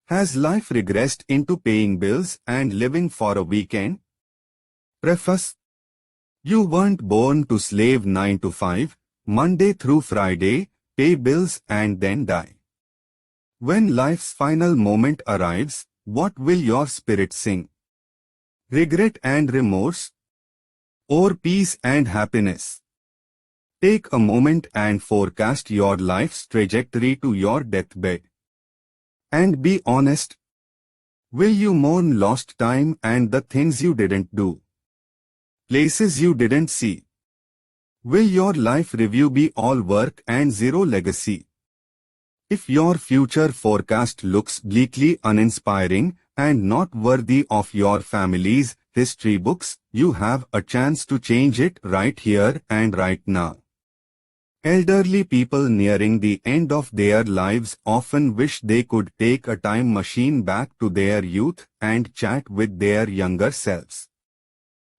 Has life regressed into paying bills and living for a weekend? Preface. You weren't born to slave 9 to 5, Monday through Friday, pay bills and then die. When life's final moment arrives, what will your spirit sing? Regret and remorse? Or peace and happiness? Take a moment and forecast your life's trajectory to your deathbed. And be honest. Will you mourn lost time and the things you didn't do? Places you didn't see? Will your life review be all work and zero legacy? If your future forecast looks bleakly uninspiring and not worthy of your family's history books, you have a chance to change it right here and right now. Elderly people nearing the end of their lives often wish they could take a time machine back to their youth and chat with their younger selves.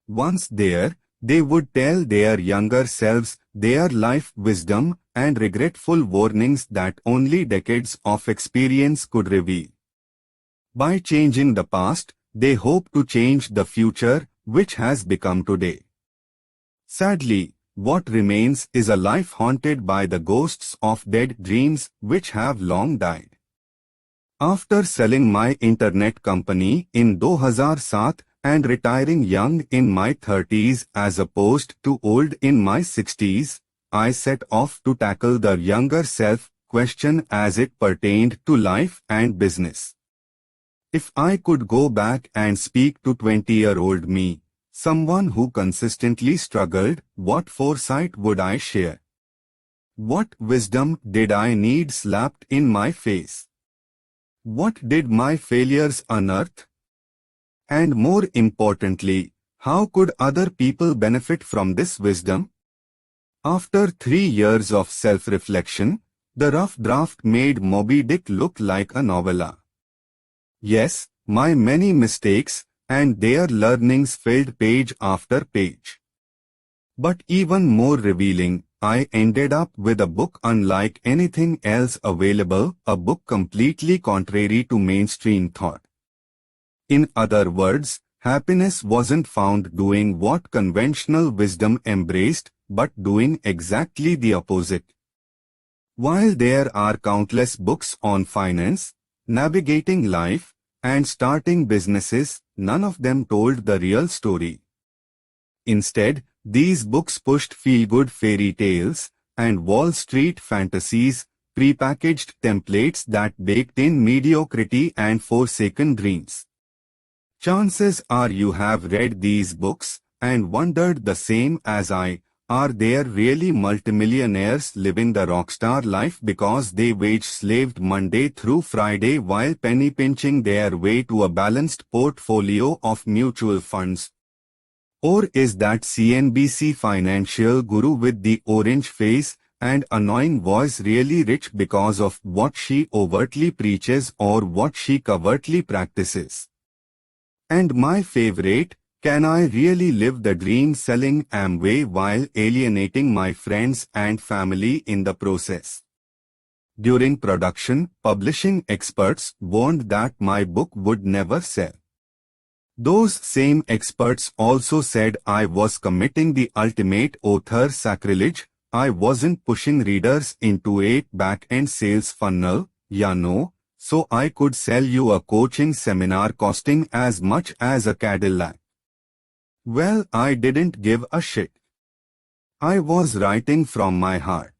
Once there, they would tell their younger selves their life wisdom and regretful warnings that only decades of experience could reveal. By changing the past, they hope to change the future, which has become today. Sadly, what remains is a life haunted by the ghosts of dead dreams which have long died. After selling my internet company in 2007 and retiring young in my 30s as opposed to old in my 60s, I set off to tackle the younger self question as it pertained to life and business. If I could go back and speak to 20-year-old me, someone who consistently struggled, what foresight would I share? What wisdom did I need slapped in my face? What did my failures unearth? And more importantly, how could other people benefit from this wisdom? After 3 years of self-reflection, the rough draft made Moby Dick look like a novella. Yes, my many mistakes and their learnings filled page after page. But even more revealing, I ended up with a book unlike anything else available, a book completely contrary to mainstream thought. In other words, happiness wasn't found doing what conventional wisdom embraced, but doing exactly the opposite. While there are countless books on finance, navigating life, and starting businesses, none of them told the real story. Instead, these books pushed feel-good fairy tales and Wall Street fantasies, prepackaged templates that baked in mediocrity and forsaken dreams. Chances are you have read these books and wondered the same as I, are there really multimillionaires living the rockstar life because they wage-slaved Monday through Friday while penny-pinching their way to a balanced portfolio of mutual funds? Or is that CNBC financial guru with the orange face and annoying voice really rich because of what she overtly preaches or what she covertly practices? And my favorite, can I really live the dream selling Amway while alienating my friends and family in the process? During production, publishing experts warned that my book would never sell. Those same experts also said I was committing the ultimate author sacrilege. I wasn't pushing readers into a back-end sales funnel, so I could sell you a coaching seminar costing as much as a Cadillac. Well, I didn't give a shit. I was writing from my heart.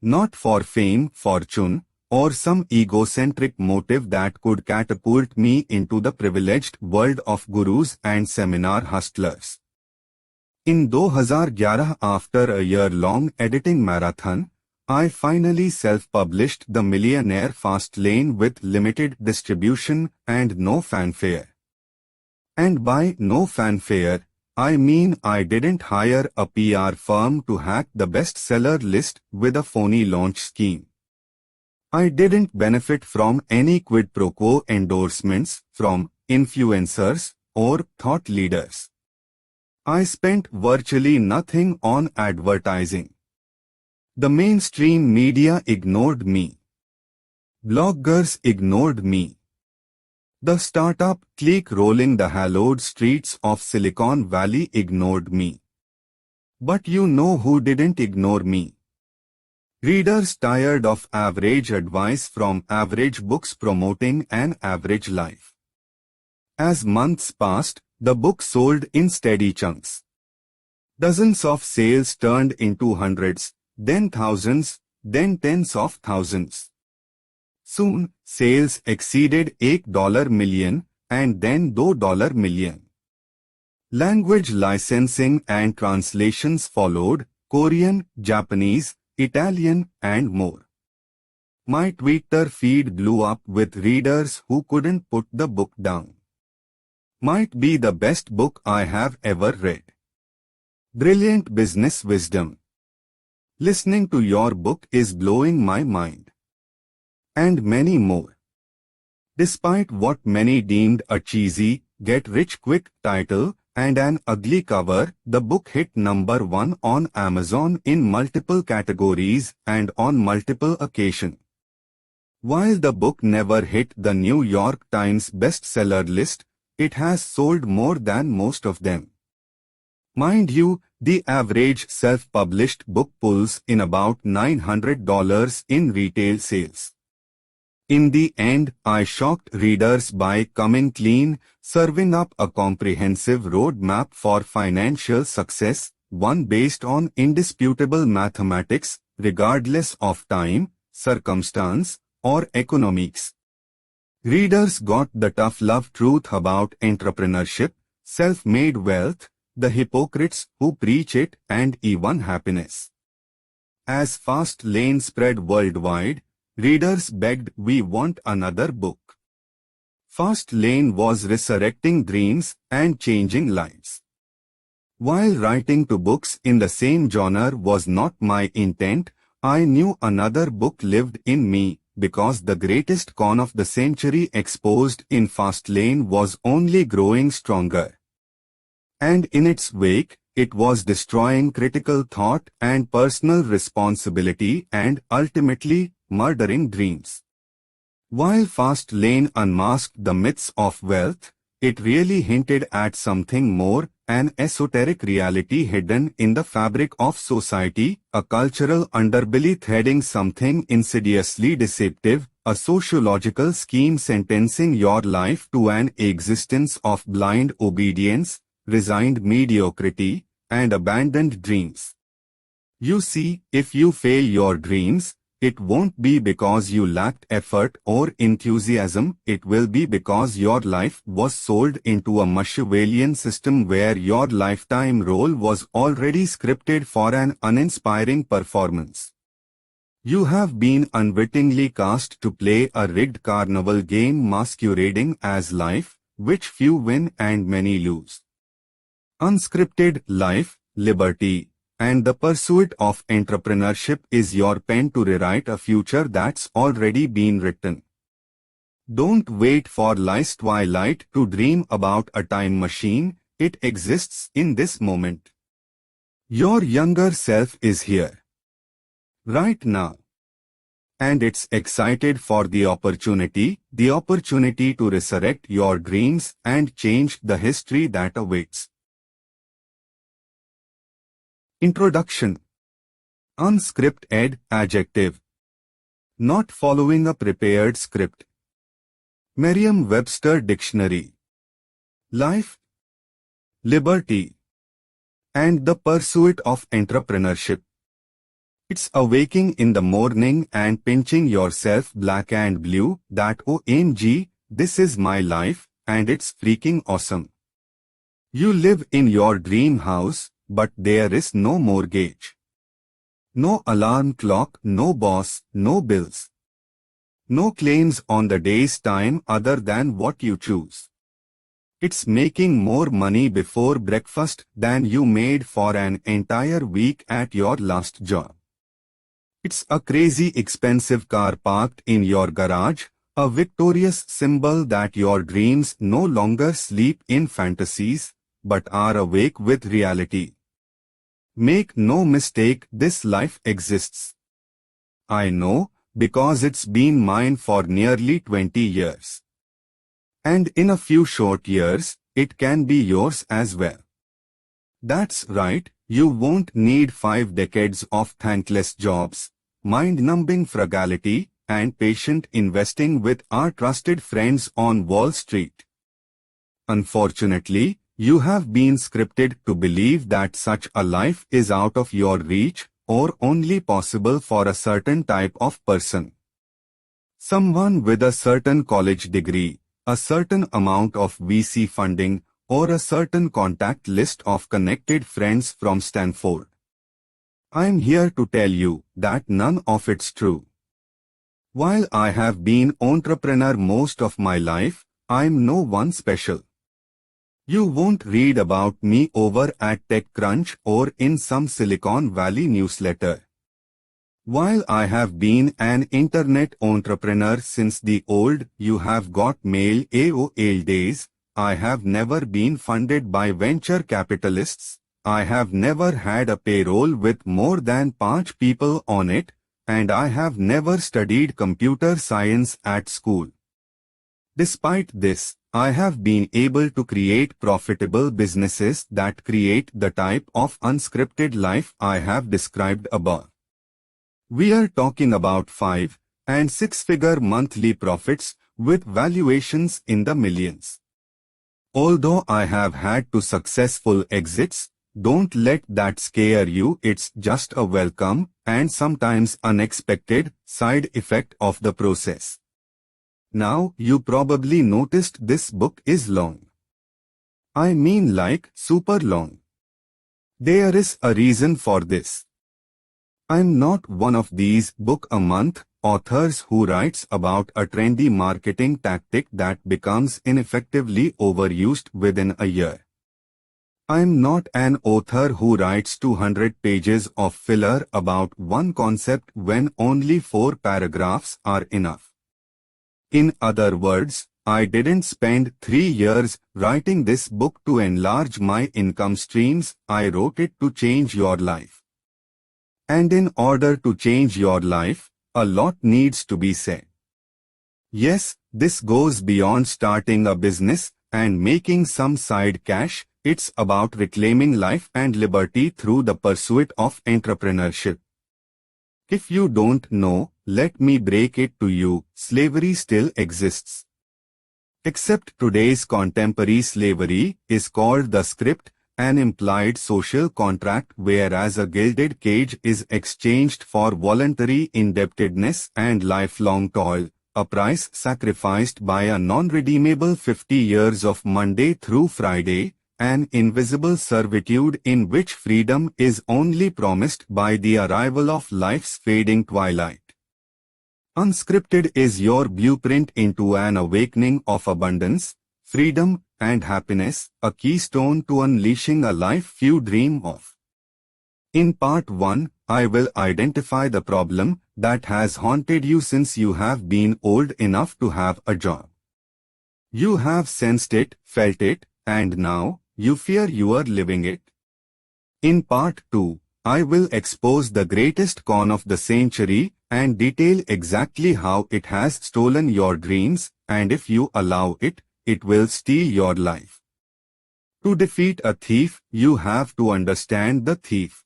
Not for fame, fortune, or some egocentric motive that could catapult me into the privileged world of gurus and seminar hustlers. In 2011, after a year-long editing marathon, I finally self-published The Millionaire Fast Lane with limited distribution and no fanfare. And by no fanfare, I mean I didn't hire a PR firm to hack the bestseller list with a phony launch scheme. I didn't benefit from any quid pro quo endorsements from influencers or thought leaders. I spent virtually nothing on advertising. The mainstream media ignored me. Bloggers ignored me. The startup clique rolling the hallowed streets of Silicon Valley ignored me. But you know who didn't ignore me? Readers tired of average advice from average books promoting an average life. As months passed, the book sold in steady chunks. Dozens of sales turned into hundreds, then thousands, then tens of thousands. Soon, sales exceeded $8 million and then $2 million. Language licensing and translations followed, Korean, Japanese, Italian, and more. My Twitter feed blew up with readers who couldn't put the book down. Might be the best book I have ever read. Brilliant business wisdom. Listening to your book is blowing my mind. And many more. Despite what many deemed a cheesy, get-rich-quick title and an ugly cover, the book hit #1 on Amazon in multiple categories and on multiple occasions. While the book never hit the New York Times bestseller list, it has sold more than most of them. Mind you, the average self-published book pulls in about $900 in retail sales. In the end, I shocked readers by coming clean, serving up a comprehensive roadmap for financial success, one based on indisputable mathematics, regardless of time, circumstance, or economics. Readers got the tough love truth about entrepreneurship, self-made wealth, the hypocrites who preach it, and even happiness. As Fast Lane spread worldwide, readers begged, "We want another book." Fast Lane was resurrecting dreams and changing lives. While writing two books in the same genre was not my intent, I knew another book lived in me, because the greatest con of the century exposed in Fast Lane was only growing stronger. And in its wake, it was destroying critical thought and personal responsibility and ultimately murdering dreams. While Fast Lane unmasked the myths of wealth, it really hinted at something more, an esoteric reality hidden in the fabric of society, a cultural underbelly threading something insidiously deceptive, a sociological scheme sentencing your life to an existence of blind obedience, resigned mediocrity, and abandoned dreams. You see, if you fail your dreams, it won't be because you lacked effort or enthusiasm, it will be because your life was sold into a Machiavellian system where your lifetime role was already scripted for an uninspiring performance. You have been unwittingly cast to play a rigged carnival game masquerading as life, which few win and many lose. Unscripted, life, liberty, and the pursuit of entrepreneurship is your pen to rewrite a future that's already been written. Don't wait for life's twilight to dream about a time machine, it exists in this moment. Your younger self is here. Right now. And it's excited for the opportunity to resurrect your dreams and change the history that awaits. Introduction. Unscripted, adjective. Not following a prepared script. Merriam-Webster Dictionary. Life, liberty, and the pursuit of entrepreneurship. It's awaking in the morning and pinching yourself black and blue that OMG, this is my life, and it's freaking awesome. You live in your dream house, but there is no mortgage. No alarm clock, no boss, no bills. No claims on the day's time other than what you choose. It's making more money before breakfast than you made for an entire week at your last job. It's a crazy expensive car parked in your garage, a victorious symbol that your dreams no longer sleep in fantasies, but are awake with reality. Make no mistake, this life exists. I know, because it's been mine for nearly 20 years. And in a few short years, it can be yours as well. That's right, you won't need 5 decades of thankless jobs, mind-numbing frugality, and patient investing with our trusted friends on Wall Street. Unfortunately, you have been scripted to believe that such a life is out of your reach or only possible for a certain type of person. Someone with a certain college degree, a certain amount of VC funding, or a certain contact list of connected friends from Stanford. I'm here to tell you that none of it's true. While I have been entrepreneur most of my life, I'm no one special. You won't read about me over at TechCrunch or in some Silicon Valley newsletter. While I have been an internet entrepreneur since the old "you have got mail" AOL days, I have never been funded by venture capitalists, I have never had a payroll with more than 5 people on it, and I have never studied computer science at school. Despite this, I have been able to create profitable businesses that create the type of unscripted life I have described above. We are talking about 5- and 6-figure monthly profits with valuations in the millions. Although I have had 2 successful exits, don't let that scare you. It's just a welcome and sometimes unexpected side effect of the process. Now, you probably noticed this book is long. I mean like super long. There is a reason for this. I'm not one of these book-a-month authors who writes about a trendy marketing tactic that becomes ineffectively overused within a year. I'm not an author who writes 200 pages of filler about one concept when only 4 paragraphs are enough. In other words, I didn't spend 3 years writing this book to enlarge my income streams, I wrote it to change your life. And in order to change your life, a lot needs to be said. Yes, this goes beyond starting a business and making some side cash, it's about reclaiming life and liberty through the pursuit of entrepreneurship. If you don't know, let me break it to you, slavery still exists. Except today's contemporary slavery is called the script, an implied social contract whereas a gilded cage is exchanged for voluntary indebtedness and lifelong toil, a price sacrificed by a non-redeemable 50 years of Monday through Friday, an invisible servitude in which freedom is only promised by the arrival of life's fading twilight. Unscripted is your blueprint into an awakening of abundance, freedom, and happiness, a keystone to unleashing a life few dream of. In part 1, I will identify the problem that has haunted you since you have been old enough to have a job. You have sensed it, felt it, and now, you fear you are living it. In part 2, I will expose the greatest con of the century and detail exactly how it has stolen your dreams, and if you allow it, it will steal your life. To defeat a thief, you have to understand the thief.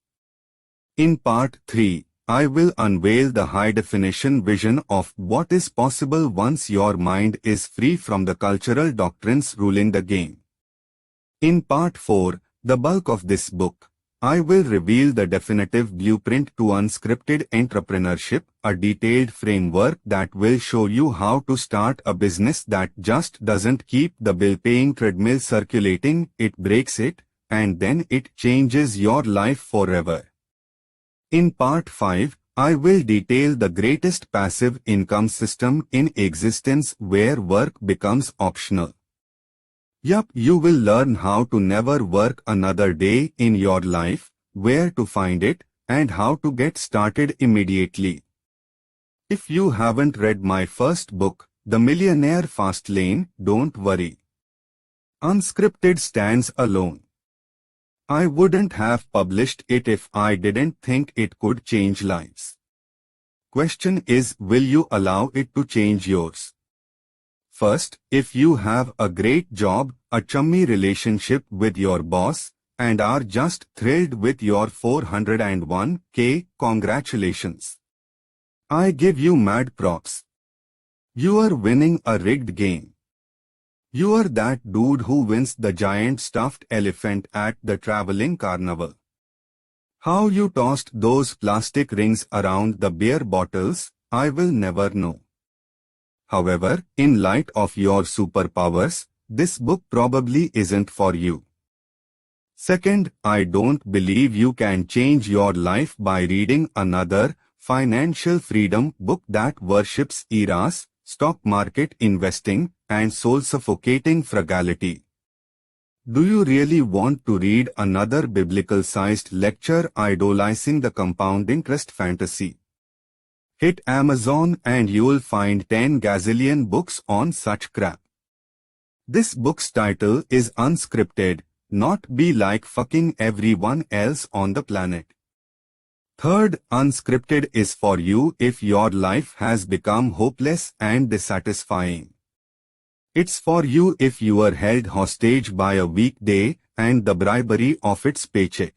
In part 3, I will unveil the high-definition vision of what is possible once your mind is free from the cultural doctrines ruling the game. In part 4, the bulk of this book, I will reveal the definitive blueprint to unscripted entrepreneurship, a detailed framework that will show you how to start a business that just doesn't keep the bill-paying treadmill circulating, it breaks it, and then it changes your life forever. In part 5, I will detail the greatest passive income system in existence where work becomes optional. Yup, you will learn how to never work another day in your life, where to find it, and how to get started immediately. If you haven't read my first book, The Millionaire Fast Lane, don't worry. Unscripted stands alone. I wouldn't have published it if I didn't think it could change lives. Question is, will you allow it to change yours? First, if you have a great job, a chummy relationship with your boss, and are just thrilled with your 401k, congratulations. I give you mad props. You are winning a rigged game. You are that dude who wins the giant stuffed elephant at the traveling carnival. How you tossed those plastic rings around the beer bottles, I will never know. However, in light of your superpowers, this book probably isn't for you. Second, I don't believe you can change your life by reading another financial freedom book that worships eras, stock market investing, and soul-suffocating frugality. Do you really want to read another biblical-sized lecture idolizing the compound interest fantasy? Hit Amazon and you'll find 10 gazillion books on such crap. This book's title is Unscripted, not be like fucking everyone else on the planet. Third, Unscripted is for you if your life has become hopeless and dissatisfying. It's for you if you are held hostage by a weekday and the bribery of its paycheck.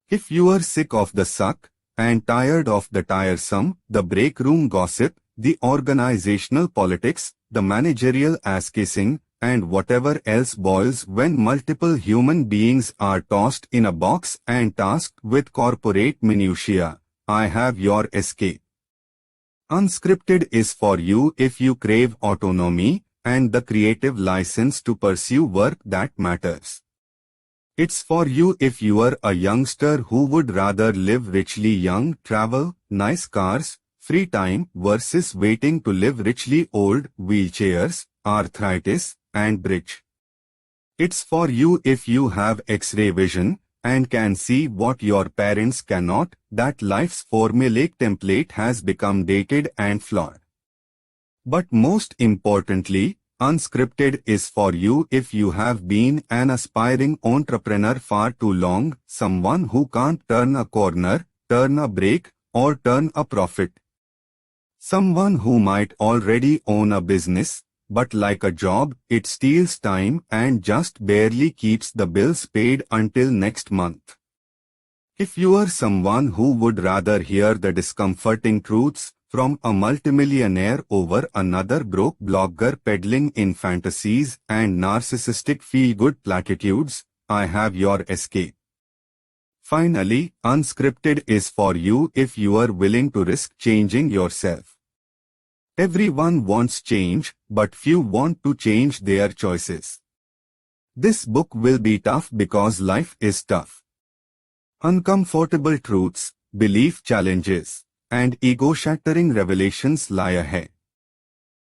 If you are sick of the suck and tired of the tiresome, the break room gossip, the organizational politics, the managerial ass-kissing, and whatever else boils when multiple human beings are tossed in a box and tasked with corporate minutiae, I have your escape. Unscripted is for you if you crave autonomy and the creative license to pursue work that matters. It's for you if you are a youngster who would rather live richly young, travel, nice cars, free time versus waiting to live richly old, wheelchairs, arthritis, and bridge. It's for you if you have X-ray vision and can see what your parents cannot, that life's formulaic template has become dated and flawed. But most importantly, Unscripted is for you if you have been an aspiring entrepreneur far too long, someone who can't turn a corner, turn a break, or turn a profit. Someone who might already own a business, but like a job, it steals time and just barely keeps the bills paid until next month. If you are someone who would rather hear the discomforting truths from a multimillionaire over another broke blogger peddling in fantasies and narcissistic feel-good platitudes, I have your escape. Finally, Unscripted is for you if you are willing to risk changing yourself. Everyone wants change, but few want to change their choices. This book will be tough because life is tough. Uncomfortable truths, belief challenges, and ego-shattering revelations lie ahead.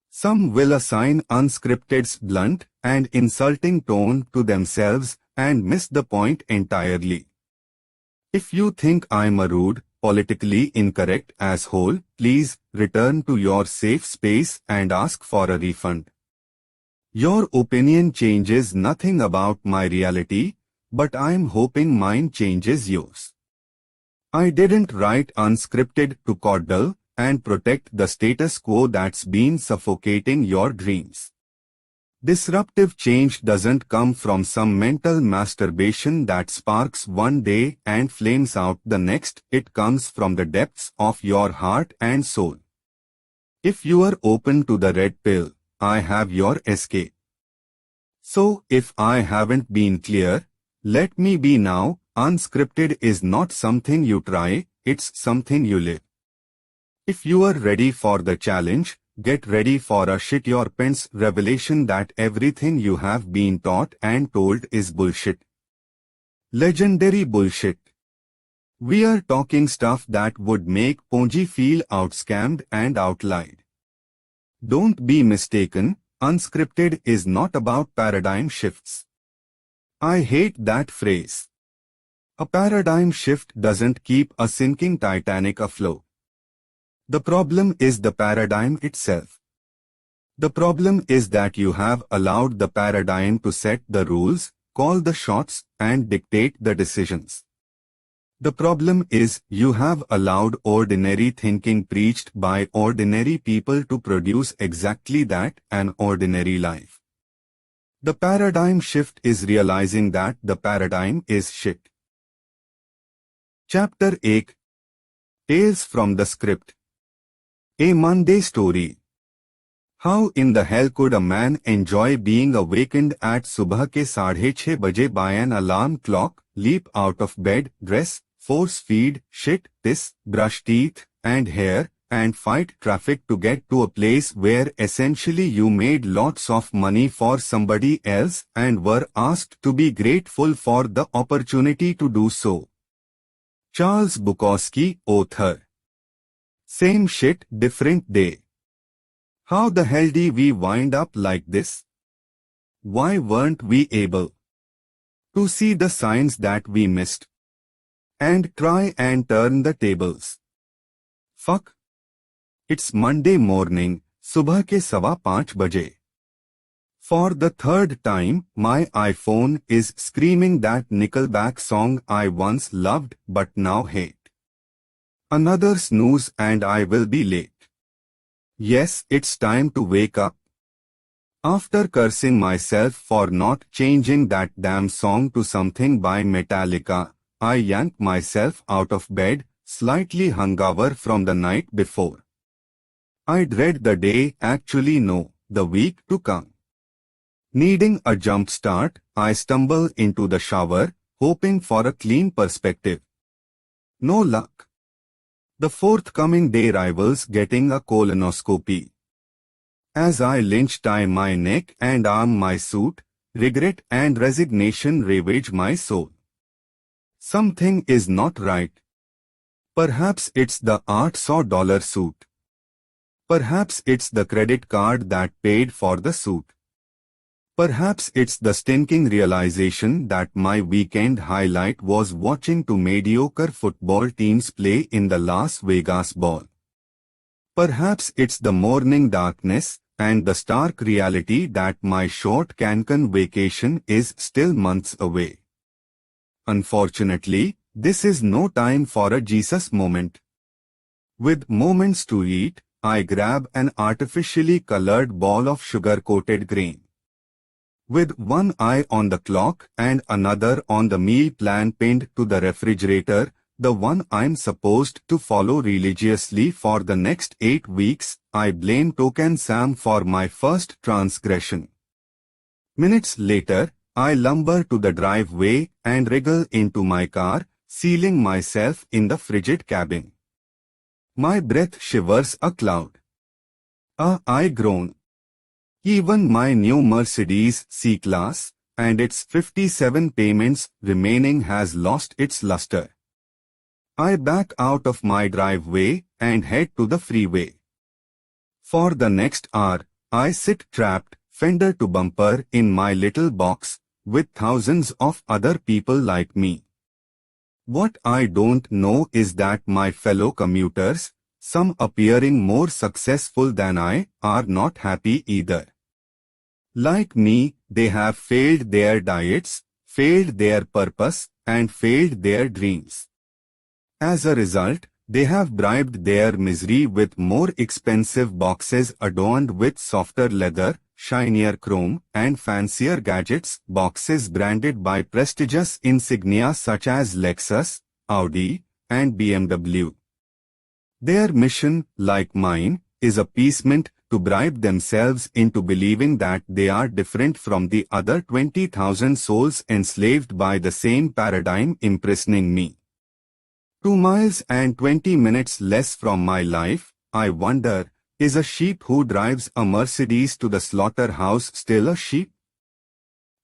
Some will assign Unscripted's blunt and insulting tone to themselves and miss the point entirely. If you think I'm a rude, politically incorrect asshole, please return to your safe space and ask for a refund. Your opinion changes nothing about my reality, but I'm hoping mine changes yours. I didn't write Unscripted to coddle and protect the status quo that's been suffocating your dreams. Disruptive change doesn't come from some mental masturbation that sparks one day and flames out the next. It comes from the depths of your heart and soul. If you are open to the red pill, I have your escape. So, if I haven't been clear, let me be now. Unscripted is not something you try, it's something you live. If you are ready for the challenge, get ready for a shit your pants revelation that everything you have been taught and told is bullshit. Legendary bullshit. We are talking stuff that would make Ponji feel outscammed and outlied. Don't be mistaken, Unscripted is not about paradigm shifts. I hate that phrase. A paradigm shift doesn't keep a sinking Titanic afloat. The problem is the paradigm itself. The problem is that you have allowed the paradigm to set the rules, call the shots, and dictate the decisions. The problem is you have allowed ordinary thinking preached by ordinary people to produce exactly that, an ordinary life. The paradigm shift is realizing that the paradigm is shit. Chapter 8 Tales from the Script. A Monday Story. How in the hell could a man enjoy being awakened at subah ke 6:30 baje by an alarm clock, leap out of bed, dress, force feed, shit, piss, brush teeth and hair, and fight traffic to get to a place where essentially you made lots of money for somebody else and were asked to be grateful for the opportunity to do so? Charles Bukowski, author. Same shit, different day. How the hell did we wind up like this? Why weren't we able to see the signs that we missed and try and turn the tables? Fuck. It's Monday morning, subah ke 5:15 baje. For the third time, my iPhone is screaming that Nickelback song I once loved but now hate. Another snooze and I will be late. Yes, it's time to wake up. After cursing myself for not changing that damn song to something by Metallica, I yank myself out of bed, slightly hungover from the night before. I dread the day, actually no, the week to come. Needing a jump start, I stumble into the shower, hoping for a clean perspective. No luck. The forthcoming day rivals getting a colonoscopy. As I lynch tie my neck and arm my suit, regret and resignation ravage my soul. Something is not right. Perhaps it's the $800 suit. Perhaps it's the credit card that paid for the suit. Perhaps it's the stinking realization that my weekend highlight was watching two mediocre football teams play in the Las Vegas Bowl. Perhaps it's the morning darkness and the stark reality that my short Cancun vacation is still months away. Unfortunately, this is no time for a Jesus moment. With moments to eat, I grab an artificially colored ball of sugar-coated grain. With one eye on the clock and another on the meal plan pinned to the refrigerator, the one I'm supposed to follow religiously for the next 8 weeks, I blame Token Sam for my first transgression. Minutes later, I lumber to the driveway and wriggle into my car, sealing myself in the frigid cabin. My breath shivers a cloud. I groan. Even my new Mercedes C-Class, and its 57 payments remaining has lost its luster. I back out of my driveway and head to the freeway. For the next hour, I sit trapped, fender to bumper, in my little box, with thousands of other people like me. What I don't know is that my fellow commuters, some appearing more successful than I, are not happy either. Like me, they have failed their diets, failed their purpose, and failed their dreams. As a result, they have bribed their misery with more expensive boxes adorned with softer leather, shinier chrome, and fancier gadgets, boxes branded by prestigious insignia such as Lexus, Audi, and BMW. Their mission, like mine, is appeasement, to bribe themselves into believing that they are different from the other 20,000 souls enslaved by the same paradigm imprisoning me. 2 miles and 20 minutes less from my life, I wonder, is a sheep who drives a Mercedes to the slaughterhouse still a sheep?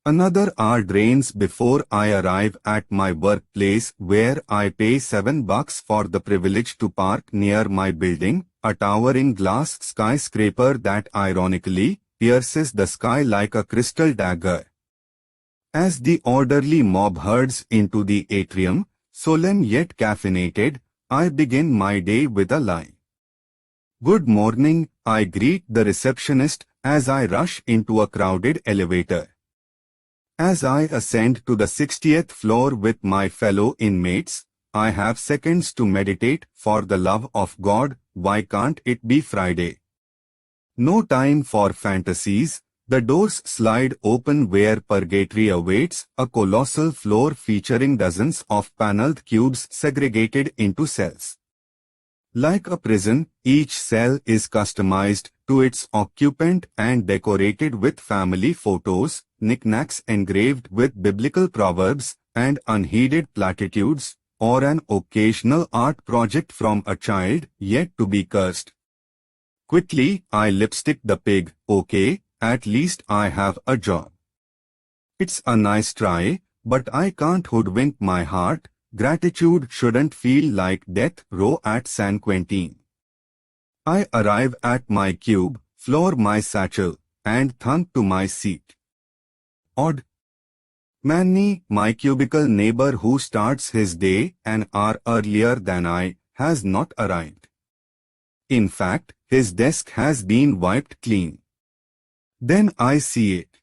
Another hour drains before I arrive at my workplace, where I pay $7 for the privilege to park near my building, a towering glass skyscraper that ironically pierces the sky like a crystal dagger. As the orderly mob herds into the atrium, solemn yet caffeinated, I begin my day with a lie. Good morning, I greet the receptionist as I rush into a crowded elevator. As I ascend to the 60th floor with my fellow inmates, I have seconds to meditate. For the love of God, why can't it be Friday? No time for fantasies. The doors slide open where purgatory awaits, a colossal floor featuring dozens of paneled cubes segregated into cells. Like a prison, each cell is customized to its occupant and decorated with family photos, knickknacks engraved with biblical proverbs and unheeded platitudes, or an occasional art project from a child yet to be cursed. Quickly, I lipstick the pig. Okay, at least I have a job. It's a nice try, but I can't hoodwink my heart. Gratitude shouldn't feel like death row at San Quentin. I arrive at my cube, floor my satchel, and thunk to my seat. Odd. Manny, my cubicle neighbor who starts his day an hour earlier than I, has not arrived. In fact, his desk has been wiped clean. Then I see it.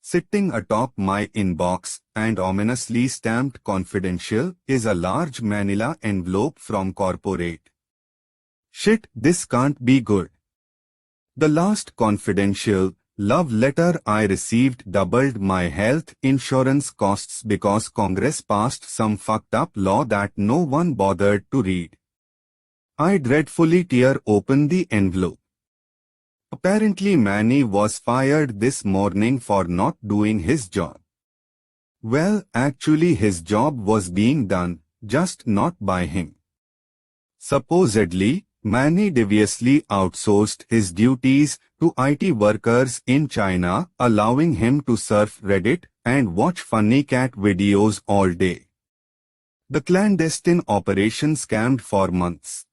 Sitting atop my inbox and ominously stamped confidential is a large manila envelope from corporate. Shit, this can't be good. The last confidential love letter I received doubled my health insurance costs because Congress passed some fucked up law that no one bothered to read. I dreadfully tear open the envelope. Apparently Manny was fired this morning for not doing his job. Well, actually his job was being done, just not by him. Supposedly, Manny deviously outsourced his duties to IT workers in China, allowing him to surf Reddit and watch funny cat videos all day. The clandestine operation scammed for months.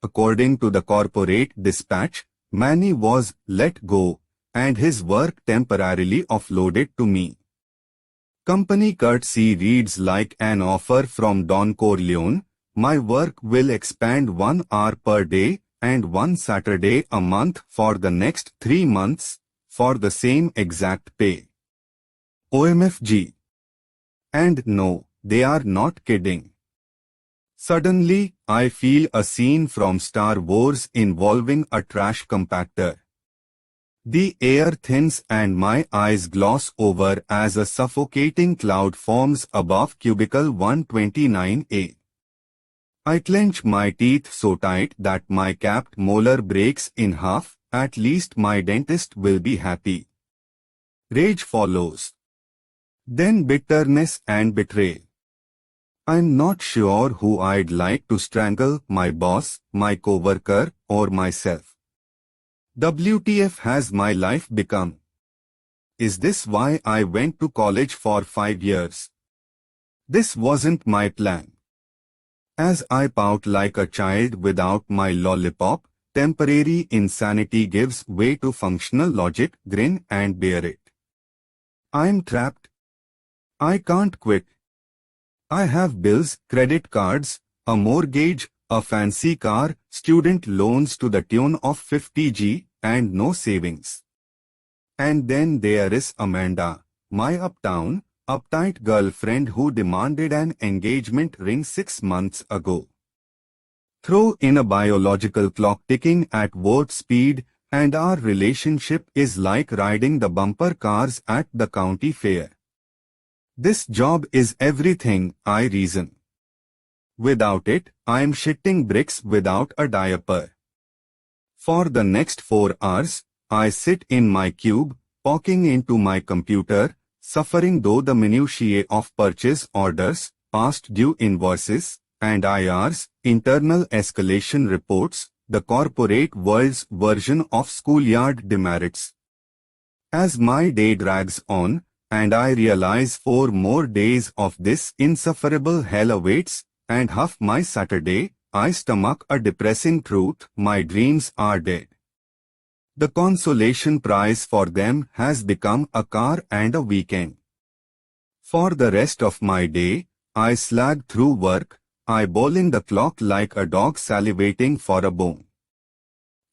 According to the corporate dispatch, Manny was let go, and his work temporarily offloaded to me. Company courtesy reads like an offer from Don Corleone. My work will expand 1 hour per day and 1 Saturday a month for the next 3 months, for the same exact pay. OMFG. And no, they are not kidding. Suddenly, I feel a scene from Star Wars involving a trash compactor. The air thins and my eyes gloss over as a suffocating cloud forms above cubicle 129A. I clench my teeth so tight that my capped molar breaks in half. At least my dentist will be happy. Rage follows. Then bitterness and betrayal. I'm not sure who I'd like to strangle, my boss, my coworker, or myself. WTF has my life become? Is this why I went to college for 5 years? This wasn't my plan. As I pout like a child without my lollipop, temporary insanity gives way to functional logic. Grin and bear it. I'm trapped. I can't quit. I have bills, credit cards, a mortgage, a fancy car, student loans to the tune of 50G, and no savings. And then there is Amanda, my uptight girlfriend who demanded an engagement ring 6 months ago. Throw in a biological clock ticking at warp speed, and our relationship is like riding the bumper cars at the county fair. This job is everything, I reason. Without it, I'm shitting bricks without a diaper. For the next 4 hours, I sit in my cube, poking into my computer, suffering though the minutiae of purchase orders, past due invoices, and IRs, internal escalation reports, the corporate world's version of schoolyard demerits. As my day drags on, and I realize 4 more days of this insufferable hell awaits, and half my Saturday, I stomach a depressing truth: my dreams are dead. The consolation prize for them has become a car and a weekend. For the rest of my day, I slag through work, eyeballing the clock like a dog salivating for a bone.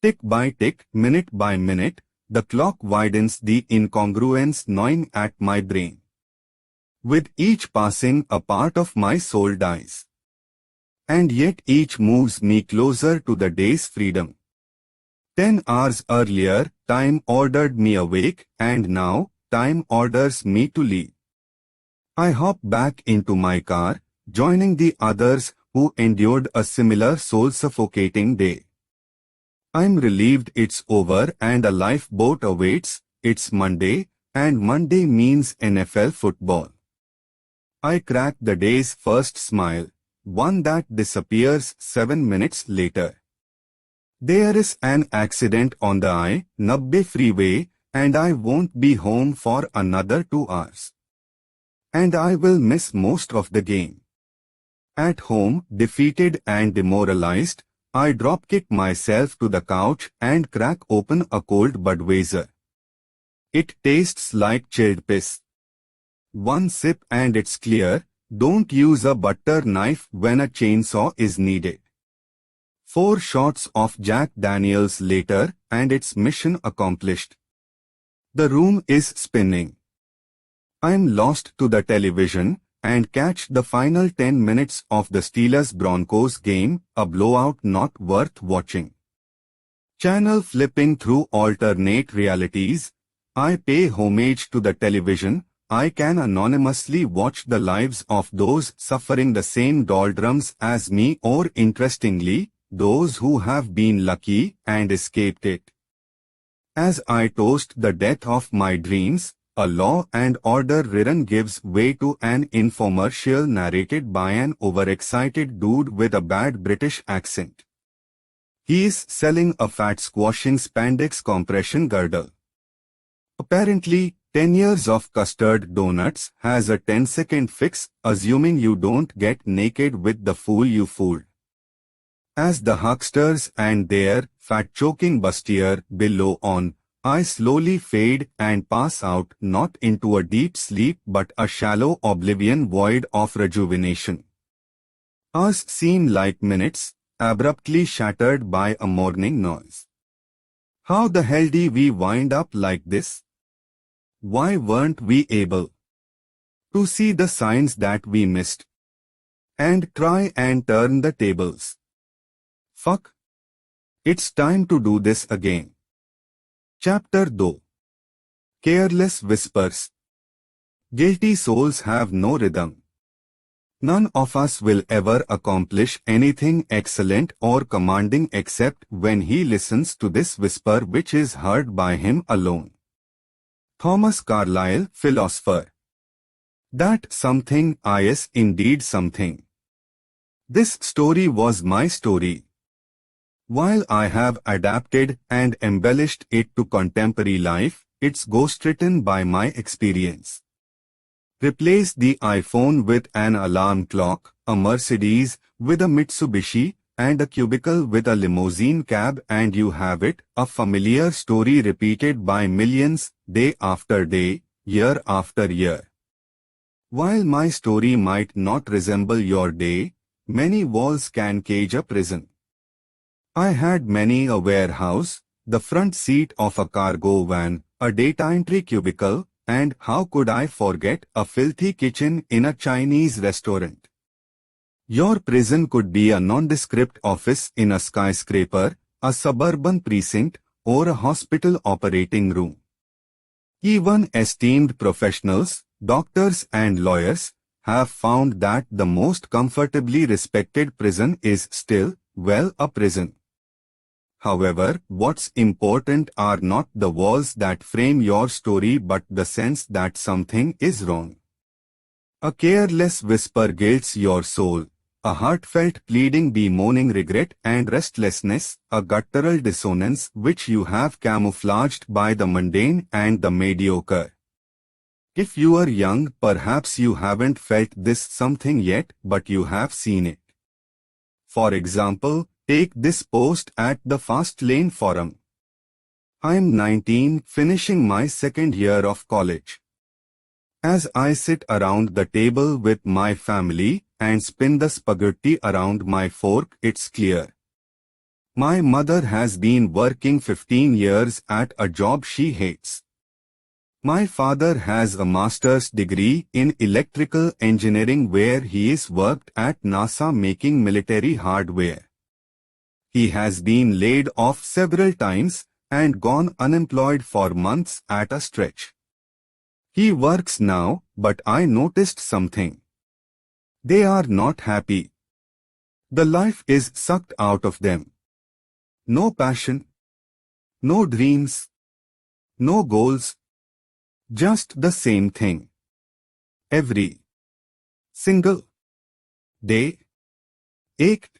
Tick by tick, minute by minute, the clock widens, the incongruence gnawing at my brain. With each passing, a part of my soul dies. And yet each moves me closer to the day's freedom. 10 hours earlier, time ordered me awake, and now, time orders me to leave. I hop back into my car, joining the others who endured a similar soul-suffocating day. I'm relieved it's over and a lifeboat awaits. It's Monday, and Monday means NFL football. I crack the day's first smile, one that disappears 7 minutes later. There is an accident on the I-90 freeway, and I won't be home for another 2 hours. And I will miss most of the game. At home, defeated and demoralized, I drop-kick myself to the couch and crack open a cold Budweiser. It tastes like chilled piss. One sip and it's clear. Don't use a butter knife when a chainsaw is needed. 4 shots of Jack Daniels later, and it's mission accomplished. The room is spinning. I'm lost to the television and catch the final 10 minutes of the Steelers-Broncos game, a blowout not worth watching. Channel flipping through alternate realities, I pay homage to the television. I can anonymously watch the lives of those suffering the same doldrums as me, or interestingly, those who have been lucky and escaped it. As I toast the death of my dreams, a Law and Order rerun gives way to an infomercial narrated by an overexcited dude with a bad British accent. He is selling a fat-squashing spandex compression girdle. Apparently, 10 years of custard donuts has a 10-second fix, assuming you don't get naked with the fool you fooled. As the hucksters and their fat-choking bustier below on, I slowly fade and pass out, not into a deep sleep but a shallow oblivion void of rejuvenation. Hours seem like minutes, abruptly shattered by a morning noise. How the hell did we wind up like this? Why weren't we able to see the signs that we missed and try and turn the tables? Fuck. It's time to do this again. Chapter 2. Careless Whispers. Guilty souls have no rhythm. None of us will ever accomplish anything excellent or commanding except when he listens to this whisper which is heard by him alone. Thomas Carlyle, philosopher. That something is indeed something. This story was my story. While I have adapted and embellished it to contemporary life, it's ghostwritten by my experience. Replace the iPhone with an alarm clock, a Mercedes with a Mitsubishi, and a cubicle with a limousine cab, and you have it, a familiar story repeated by millions, day after day, year after year. While my story might not resemble your day, many walls can cage a prison. I had many a warehouse, the front seat of a cargo van, a data entry cubicle, and how could I forget a filthy kitchen in a Chinese restaurant? Your prison could be a nondescript office in a skyscraper, a suburban precinct, or a hospital operating room. Even esteemed professionals, doctors and lawyers, have found that the most comfortably respected prison is still, well, a prison. However, what's important are not the walls that frame your story but the sense that something is wrong. A careless whisper guilts your soul, a heartfelt pleading bemoaning regret and restlessness, a guttural dissonance which you have camouflaged by the mundane and the mediocre. If you are young, perhaps you haven't felt this something yet, but you have seen it. For example, take this post at the Fast Lane Forum. I'm 19, finishing my second year of college. As I sit around the table with my family and spin the spaghetti around my fork, it's clear. My mother has been working 15 years at a job she hates. My father has a master's degree in electrical engineering where he is worked at NASA making military hardware. He has been laid off several times and gone unemployed for months at a stretch. He works now, but I noticed something. They are not happy. The life is sucked out of them. No passion, no dreams, no goals, just the same thing. Every single day. Ached.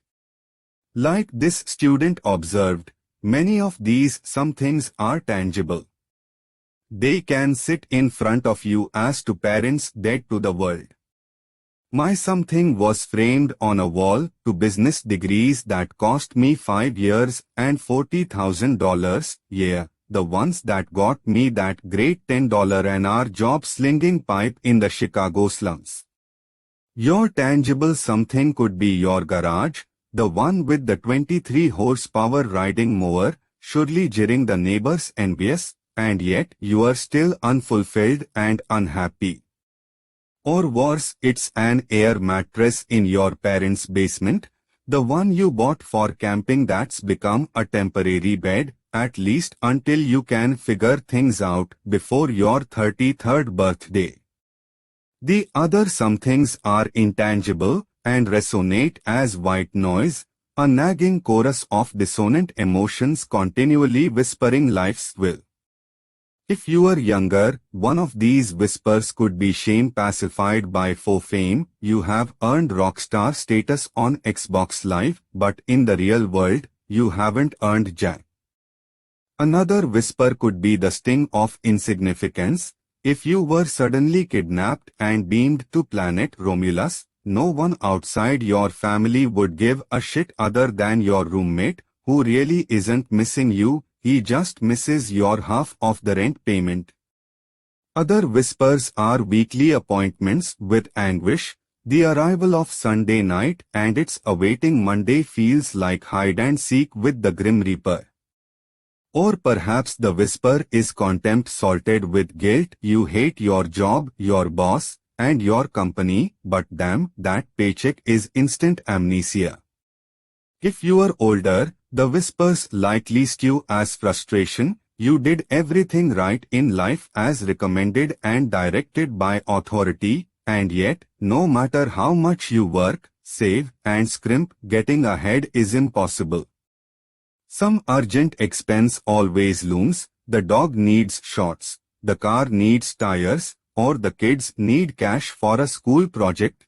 Like this student observed, many of these some things are tangible. They can sit in front of you as to parents dead to the world. My something was framed on a wall to business degrees that cost me 5 years and $40,000, yeah, the ones that got me that great $10 an hour job slinging pipe in the Chicago slums. Your tangible something could be your garage, the one with the 23 horsepower riding mower, surely jeering the neighbors envious, and yet you are still unfulfilled and unhappy. Or worse, it's an air mattress in your parents' basement, the one you bought for camping that's become a temporary bed, at least until you can figure things out before your 33rd birthday. The other somethings are intangible and resonate as white noise, a nagging chorus of dissonant emotions continually whispering life's will. If you are younger, one of these whispers could be shame pacified by faux fame. You have earned rockstar status on Xbox Live, but in the real world, you haven't earned jack. Another whisper could be the sting of insignificance. If you were suddenly kidnapped and beamed to planet Romulus, no one outside your family would give a shit other than your roommate, who really isn't missing you, he just misses your half of the rent payment. Other whispers are weekly appointments with anguish. The arrival of Sunday night and its awaiting Monday feels like hide and seek with the Grim Reaper. Or perhaps the whisper is contempt salted with guilt. You hate your job, your boss, and your company, but damn, that paycheck is instant amnesia. If you are older, the whispers likely stew as frustration. You did everything right in life as recommended and directed by authority, and yet, no matter how much you work, save, and scrimp, getting ahead is impossible. Some urgent expense always looms. The dog needs shots, the car needs tires, or the kids need cash for a school project.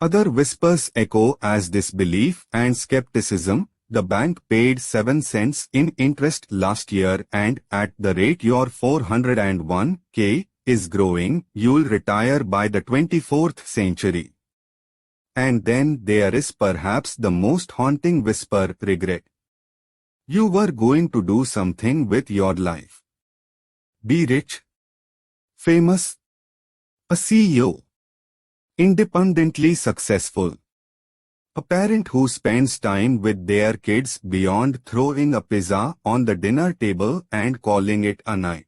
Other whispers echo as disbelief and skepticism. The bank paid 7 cents in interest last year, and at the rate your 401k is growing, you'll retire by the 24th century. And then there is perhaps the most haunting whisper, regret. You were going to do something with your life. Be rich, famous, a CEO, independently successful. A parent who spends time with their kids beyond throwing a pizza on the dinner table and calling it a night.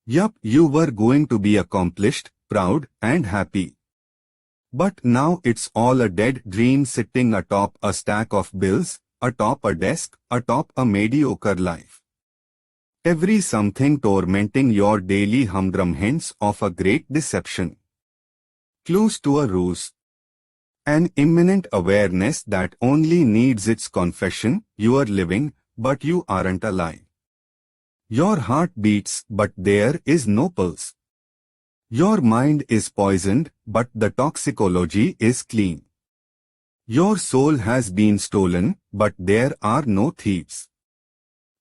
Yup, you were going to be accomplished, proud, and happy. But now it's all a dead dream sitting atop a stack of bills, atop a desk, atop a mediocre life. Every something tormenting your daily humdrum hints of a great deception. Clues to a ruse. An imminent awareness that only needs its confession. You are living, but you aren't alive. Your heart beats, but there is no pulse. Your mind is poisoned, but the toxicology is clean. Your soul has been stolen, but there are no thieves.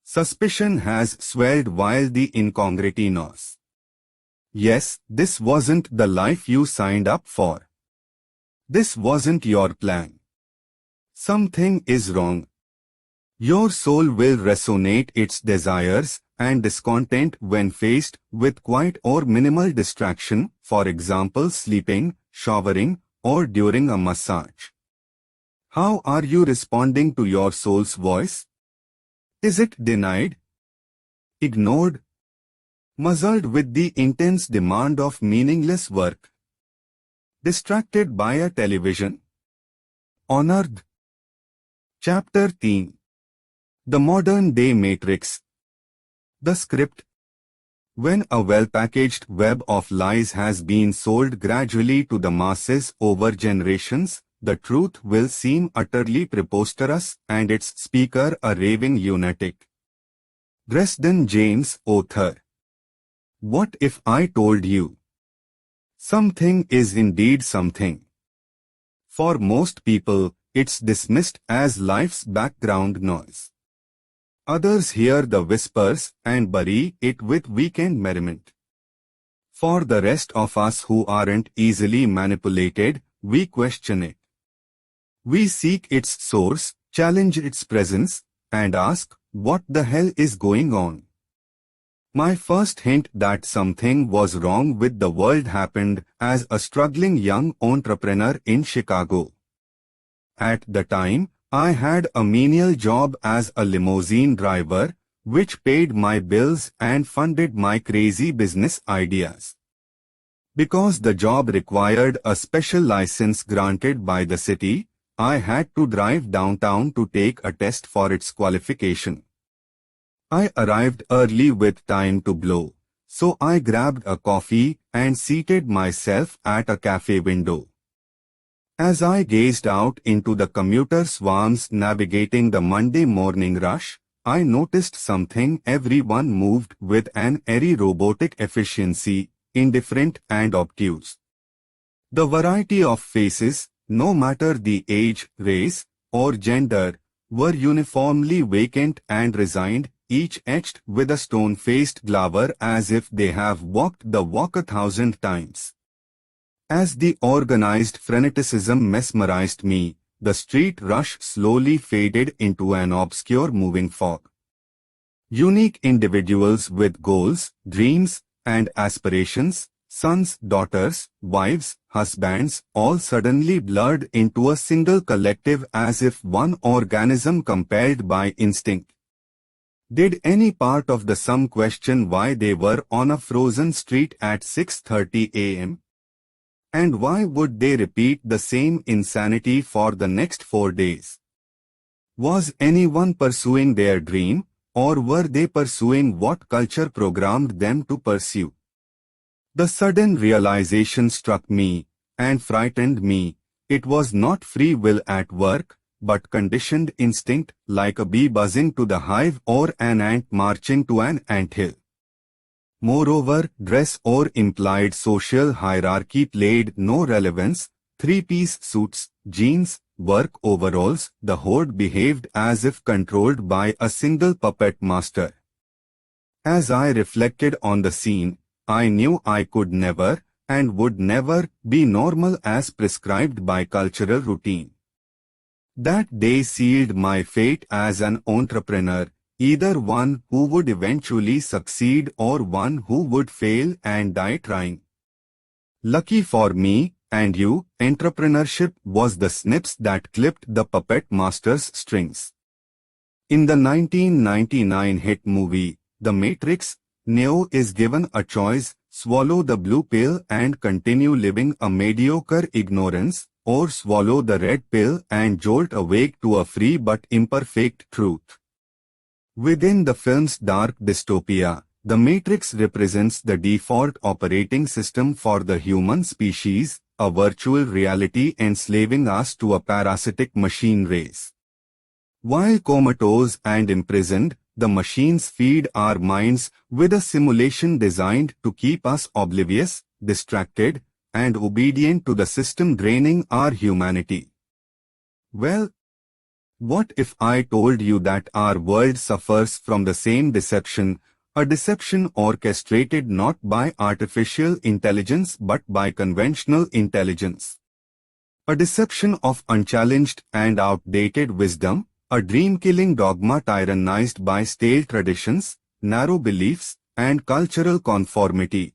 Suspicion has swelled while the incongruity gnaws. Yes, this wasn't the life you signed up for. This wasn't your plan. Something is wrong. Your soul will resonate its desires and discontent when faced with quiet or minimal distraction, for example sleeping, showering, or during a massage. How are you responding to your soul's voice? Is it denied? Ignored? muzzled with the intense demand of meaningless work, distracted by a television on Earth. Chapter 13. The Modern-Day Matrix. The script. When a well-packaged web of lies has been sold gradually to the masses over generations, the truth will seem utterly preposterous and its speaker a raving lunatic. Dresden James, author. What if I told you? Something is indeed something. For most people, it's dismissed as life's background noise. Others hear the whispers and bury it with weekend merriment. For the rest of us who aren't easily manipulated, we question it. We seek its source, challenge its presence, and ask, what the hell is going on? My first hint that something was wrong with the world happened as a struggling young entrepreneur in Chicago. At the time, I had a menial job as a limousine driver, which paid my bills and funded my crazy business ideas. Because the job required a special license granted by the city, I had to drive downtown to take a test for its qualification. I arrived early with time to blow, so I grabbed a coffee and seated myself at a cafe window. As I gazed out into the commuter swarms navigating the Monday morning rush, I noticed something. Everyone moved with an airy robotic efficiency, indifferent and obtuse. The variety of faces, no matter the age, race, or gender, were uniformly vacant and resigned, each etched with a stone-faced glower as if they have walked the walk 1,000 times. As the organized freneticism mesmerized me, the street rush slowly faded into an obscure moving fog. Unique individuals with goals, dreams, and aspirations, sons, daughters, wives, husbands, all suddenly blurred into a single collective as if one organism compelled by instinct. Did any part of the sum question why they were on a frozen street at 6:30 a.m.? And why would they repeat the same insanity for the next 4 days? Was anyone pursuing their dream, or were they pursuing what culture programmed them to pursue? The sudden realization struck me and frightened me. It was not free will at work, but conditioned instinct, like a bee buzzing to the hive or an ant marching to an anthill. Moreover, dress or implied social hierarchy played no relevance. Three-piece suits, jeans, work overalls, the horde behaved as if controlled by a single puppet master. As I reflected on the scene, I knew I could never, and would never, be normal as prescribed by cultural routine. That day sealed my fate as an entrepreneur, either one who would eventually succeed or one who would fail and die trying. Lucky for me and you, entrepreneurship was the snips that clipped the puppet master's strings. In the 1999 hit movie, The Matrix, Neo is given a choice: swallow the blue pill and continue living a mediocre ignorance, or swallow the red pill and jolt awake to a free but imperfect truth. Within the film's dark dystopia, the Matrix represents the default operating system for the human species, a virtual reality enslaving us to a parasitic machine race. While comatose and imprisoned, the machines feed our minds with a simulation designed to keep us oblivious, distracted, and obedient to the system draining our humanity. Well, what if I told you that our world suffers from the same deception, a deception orchestrated not by artificial intelligence but by conventional intelligence? A deception of unchallenged and outdated wisdom, a dream-killing dogma tyrannized by stale traditions, narrow beliefs, and cultural conformity.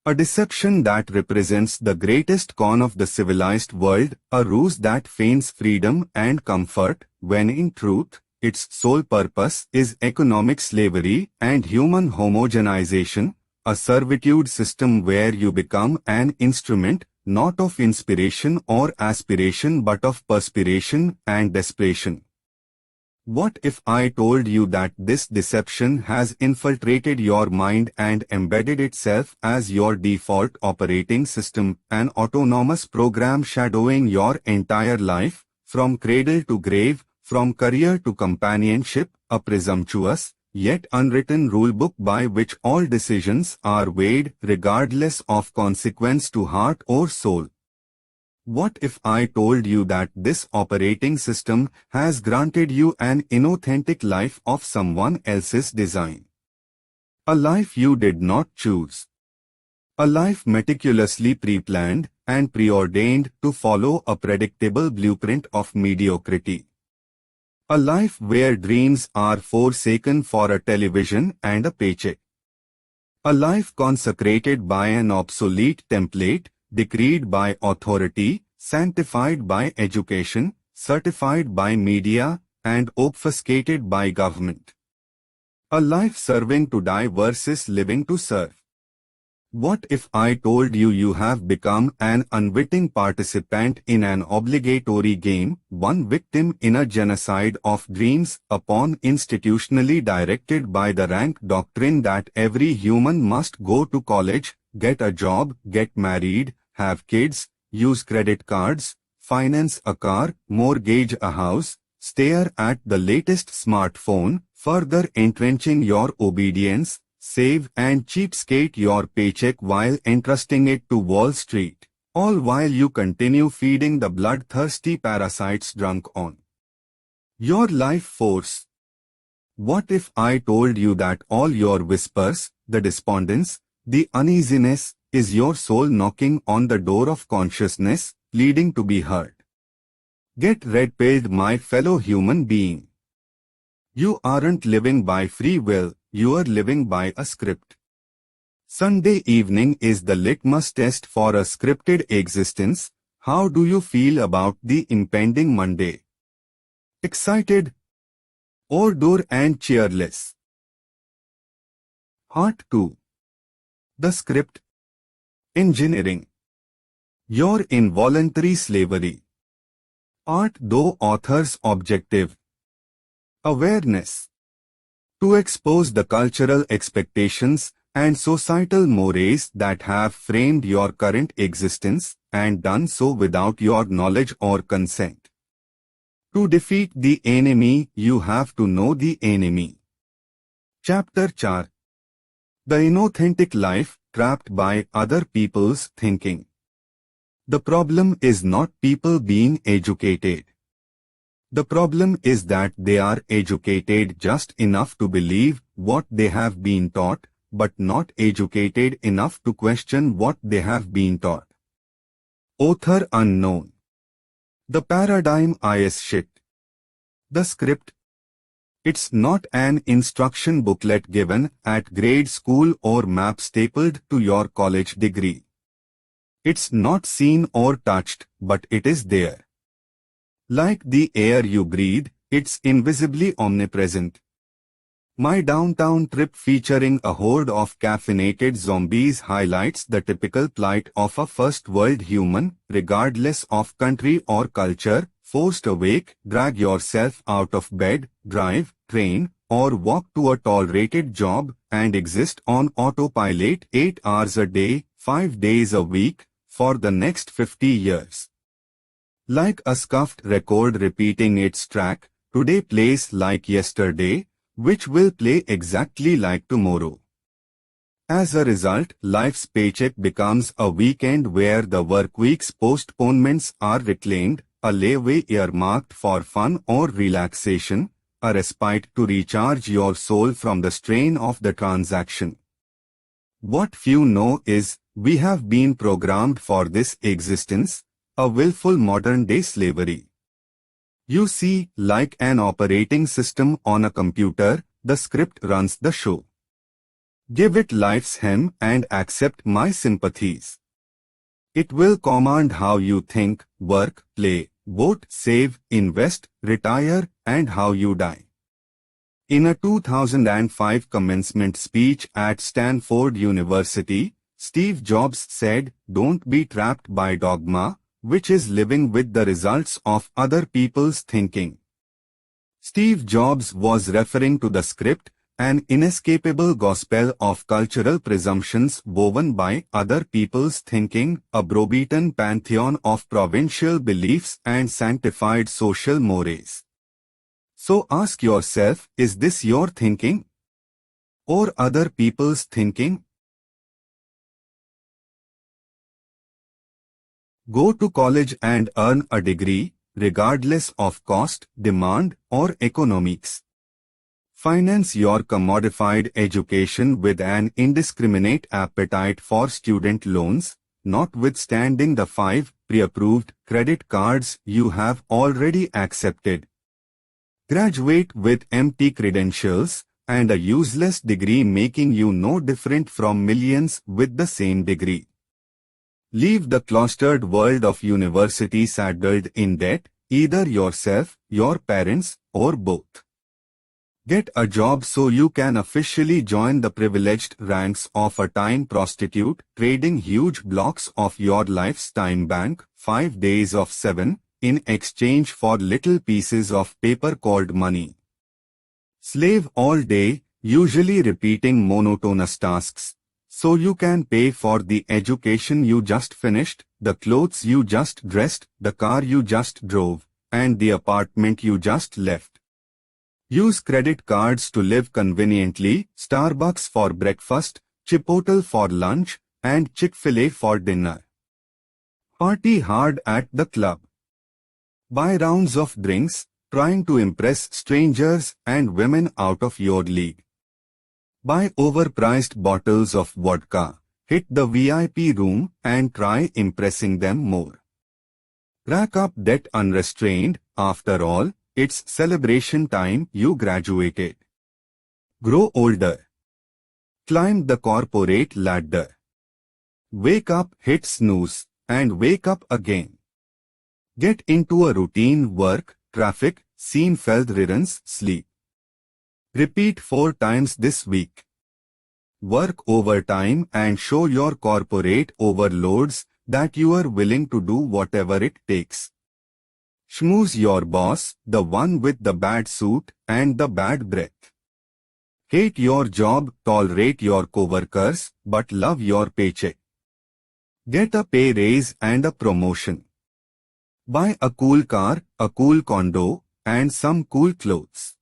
A deception that represents the greatest con of the civilized world, a ruse that feigns freedom and comfort, when in truth, its sole purpose is economic slavery and human homogenization, a servitude system where you become an instrument, not of inspiration or aspiration but of perspiration and desperation. What if I told you that this deception has infiltrated your mind and embedded itself as your default operating system, an autonomous program shadowing your entire life, from cradle to grave, from career to companionship, a presumptuous, yet unwritten rulebook by which all decisions are weighed regardless of consequence to heart or soul? What if I told you that this operating system has granted you an inauthentic life of someone else's design? A life you did not choose. A life meticulously pre-planned and preordained to follow a predictable blueprint of mediocrity. A life where dreams are forsaken for a television and a paycheck. A life consecrated by an obsolete template, decreed by authority, sanctified by education, certified by media, and obfuscated by government. A life serving to die versus living to serve. What if I told you you have become an unwitting participant in an obligatory game, one victim in a genocide of dreams, a pawn institutionally directed by the rank doctrine that every human must go to college, get a job, get married, have kids, use credit cards, finance a car, mortgage a house, stare at the latest smartphone, further entrenching your obedience, save and cheapskate your paycheck while entrusting it to Wall Street, all while you continue feeding the bloodthirsty parasites drunk on your life force. What if I told you that all your whispers, the despondence, the uneasiness, is your soul knocking on the door of consciousness, pleading to be heard? Get red-pilled, my fellow human being. You aren't living by free will, you are living by a script. Sunday evening is the litmus test for a scripted existence. How do you feel about the impending Monday? Excited, hors and cheerless? Part 2. The script. Engineering. Your involuntary slavery. Art though author's objective. Awareness. To expose the cultural expectations and societal mores that have framed your current existence, and done so without your knowledge or consent. To defeat the enemy, you have to know the enemy. Chapter 4. The inauthentic life trapped by other people's thinking. The problem is not people being educated. The problem is that they are educated just enough to believe what they have been taught, but not educated enough to question what they have been taught. Author unknown. The paradigm is shit. The script. It's not an instruction booklet given at grade school or map stapled to your college degree. It's not seen or touched, but it is there. Like the air you breathe, it's invisibly omnipresent. My downtown trip featuring a horde of caffeinated zombies highlights the typical plight of a first-world human, regardless of country or culture, forced awake, drag yourself out of bed, drive, train, or walk to a tolerated job, and exist on autopilot 8 hours a day, 5 days a week, for the next 50 years. Like a scuffed record repeating its track, today plays like yesterday, which will play exactly like tomorrow. As a result, life's paycheck becomes a weekend where the workweek's postponements are reclaimed, a layaway earmarked for fun or relaxation, a respite to recharge your soul from the strain of the transaction. What few know is, we have been programmed for this existence, a willful modern-day slavery. You see, like an operating system on a computer, the script runs the show. Give it life's hem and accept my sympathies. It will command how you think, work, play, vote, save, invest, retire, and how you die. In a 2005 commencement speech at Stanford University, Steve Jobs said, "Don't be trapped by dogma, which is living with the results of other people's thinking." Steve Jobs was referring to the script, an inescapable gospel of cultural presumptions woven by other people's thinking, a browbeaten pantheon of provincial beliefs and sanctified social mores. So ask yourself, is this your thinking? Or other people's thinking? Go to college and earn a degree, regardless of cost, demand, or economics. Finance your commodified education with an indiscriminate appetite for student loans, notwithstanding the 5 pre-approved credit cards you have already accepted. Graduate with empty credentials and a useless degree, making you no different from millions with the same degree. Leave the cloistered world of university saddled in debt, either yourself, your parents, or both. Get a job so you can officially join the privileged ranks of a time prostitute, trading huge blocks of your life's time bank, 5 days of 7, in exchange for little pieces of paper called money. Slave all day, usually repeating monotonous tasks, so you can pay for the education you just finished, the clothes you just dressed, the car you just drove, and the apartment you just left. Use credit cards to live conveniently, Starbucks for breakfast, Chipotle for lunch, and Chick-fil-A for dinner. Party hard at the club. Buy rounds of drinks, trying to impress strangers and women out of your league. Buy overpriced bottles of vodka, hit the VIP room and try impressing them more. Rack up debt unrestrained, after all, it's celebration time, you graduated. Grow older. Climb the corporate ladder. Wake up, hit snooze, and wake up again. Get into a routine, work, traffic, Seinfeld reruns, sleep. Repeat 4 times this week. Work overtime and show your corporate overlords that you are willing to do whatever it takes. Schmooze your boss, the one with the bad suit and the bad breath. Hate your job, tolerate your coworkers, but love your paycheck. Get a pay raise and a promotion. Buy a cool car, a cool condo, and some cool clothes.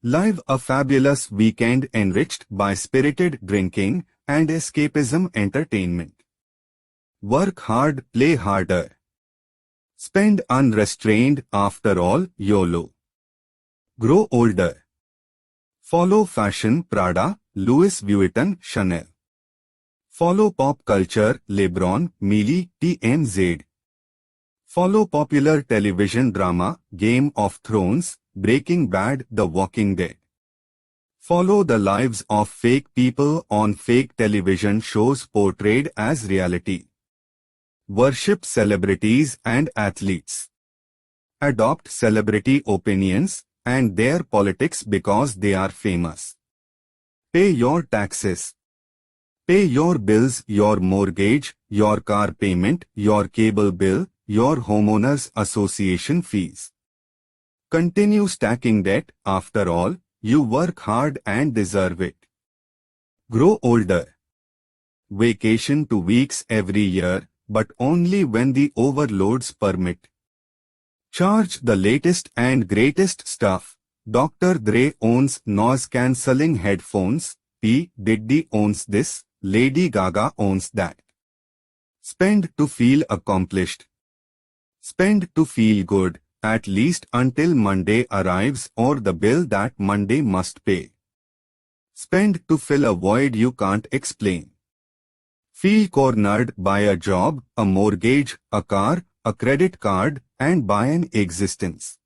Live a fabulous weekend enriched by spirited drinking and escapism entertainment. Work hard, play harder. Spend unrestrained, after all, YOLO. Grow older. Follow fashion, Prada, Louis Vuitton, Chanel. Follow pop culture, LeBron, Millie, TMZ. Follow popular television drama, Game of Thrones, Breaking Bad, The Walking Dead. Follow the lives of fake people on fake television shows portrayed as reality. Worship celebrities and athletes. Adopt celebrity opinions and their politics because they are famous. Pay your taxes. Pay your bills, your mortgage, your car payment, your cable bill, your homeowners association fees. Continue stacking debt, after all, you work hard and deserve it. Grow older. Vacation 2 weeks every year, but only when the overloads permit. Charge the latest and greatest stuff. Dr. Dre owns noise-cancelling headphones, P. Diddy owns this, Lady Gaga owns that. Spend to feel accomplished. Spend to feel good, at least until Monday arrives or the bill that Monday must pay. Spend to fill a void you can't explain. Feel cornered by a job, a mortgage, a car, a credit card, and by an existence.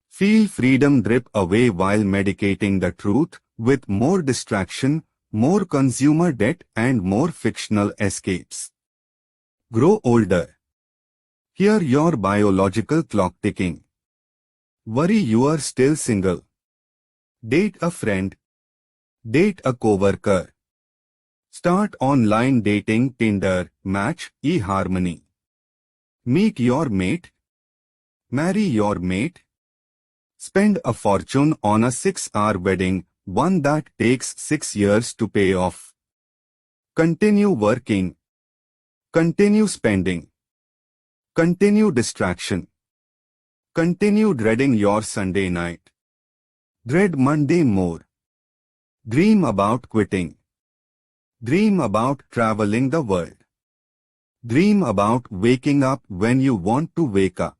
Feel freedom drip away while medicating the truth with more distraction, more consumer debt, and more fictional escapes. Grow older. Hear your biological clock ticking. Worry you are still single. Date a friend. Date a coworker. Start online dating Tinder, Match, eHarmony. Meet your mate. Marry your mate. Spend a fortune on a 6-hour wedding, one that takes 6 years to pay off. Continue working. Continue spending. Continue distraction. Continue dreading your Sunday night. Dread Monday more. Dream about quitting. Dream about traveling the world. Dream about waking up when you want to wake up.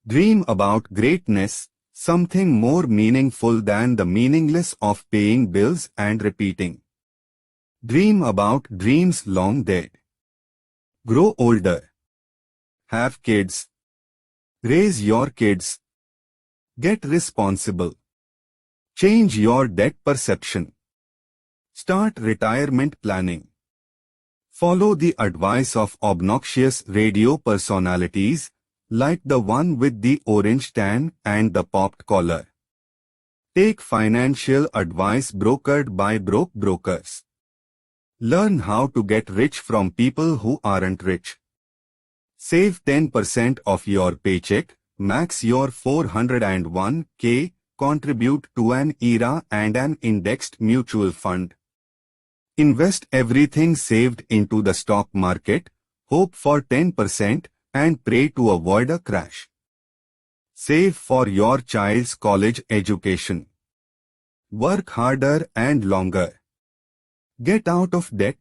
Dream about greatness, something more meaningful than the meaningless of paying bills and repeating. Dream about dreams long dead. Grow older. Have kids. Raise your kids. Get responsible. Change your debt perception. Start retirement planning. Follow the advice of obnoxious radio personalities, like the one with the orange tan and the popped collar. Take financial advice brokered by broke brokers. Learn how to get rich from people who aren't rich. Save 10% of your paycheck, max your 401k, contribute to an IRA and an indexed mutual fund. Invest everything saved into the stock market, hope for 10%, and pray to avoid a crash. Save for your child's college education. Work harder and longer. Get out of debt.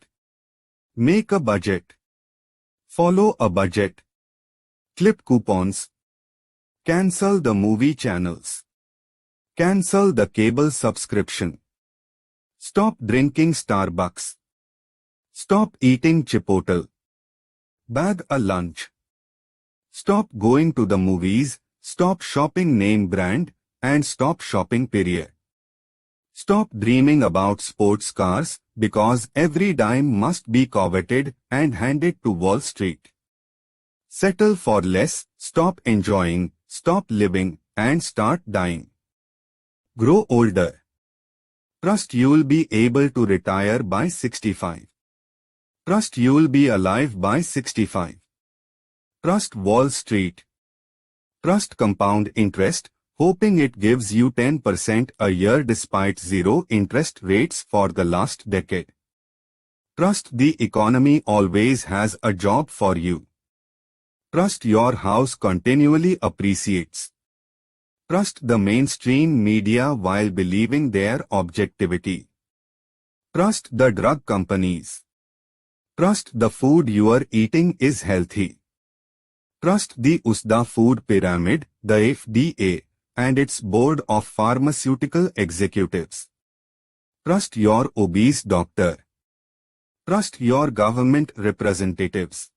Make a budget. Follow a budget. Clip coupons. Cancel the movie channels. Cancel the cable subscription. Stop drinking Starbucks. Stop eating Chipotle. Bag a lunch. Stop going to the movies, stop shopping name brand, and stop shopping period. Stop dreaming about sports cars, because every dime must be coveted and handed to Wall Street. Settle for less, stop enjoying, stop living, and start dying. Grow older. Trust you'll be able to retire by 65. Trust you'll be alive by 65. Trust Wall Street. Trust compound interest, hoping it gives you 10% a year despite zero interest rates for the last decade. Trust the economy always has a job for you. Trust your house continually appreciates. Trust the mainstream media while believing their objectivity. Trust the drug companies. Trust the food you are eating is healthy. Trust the USDA food pyramid, the FDA, and its board of pharmaceutical executives. Trust your obese doctor. Trust your government representatives.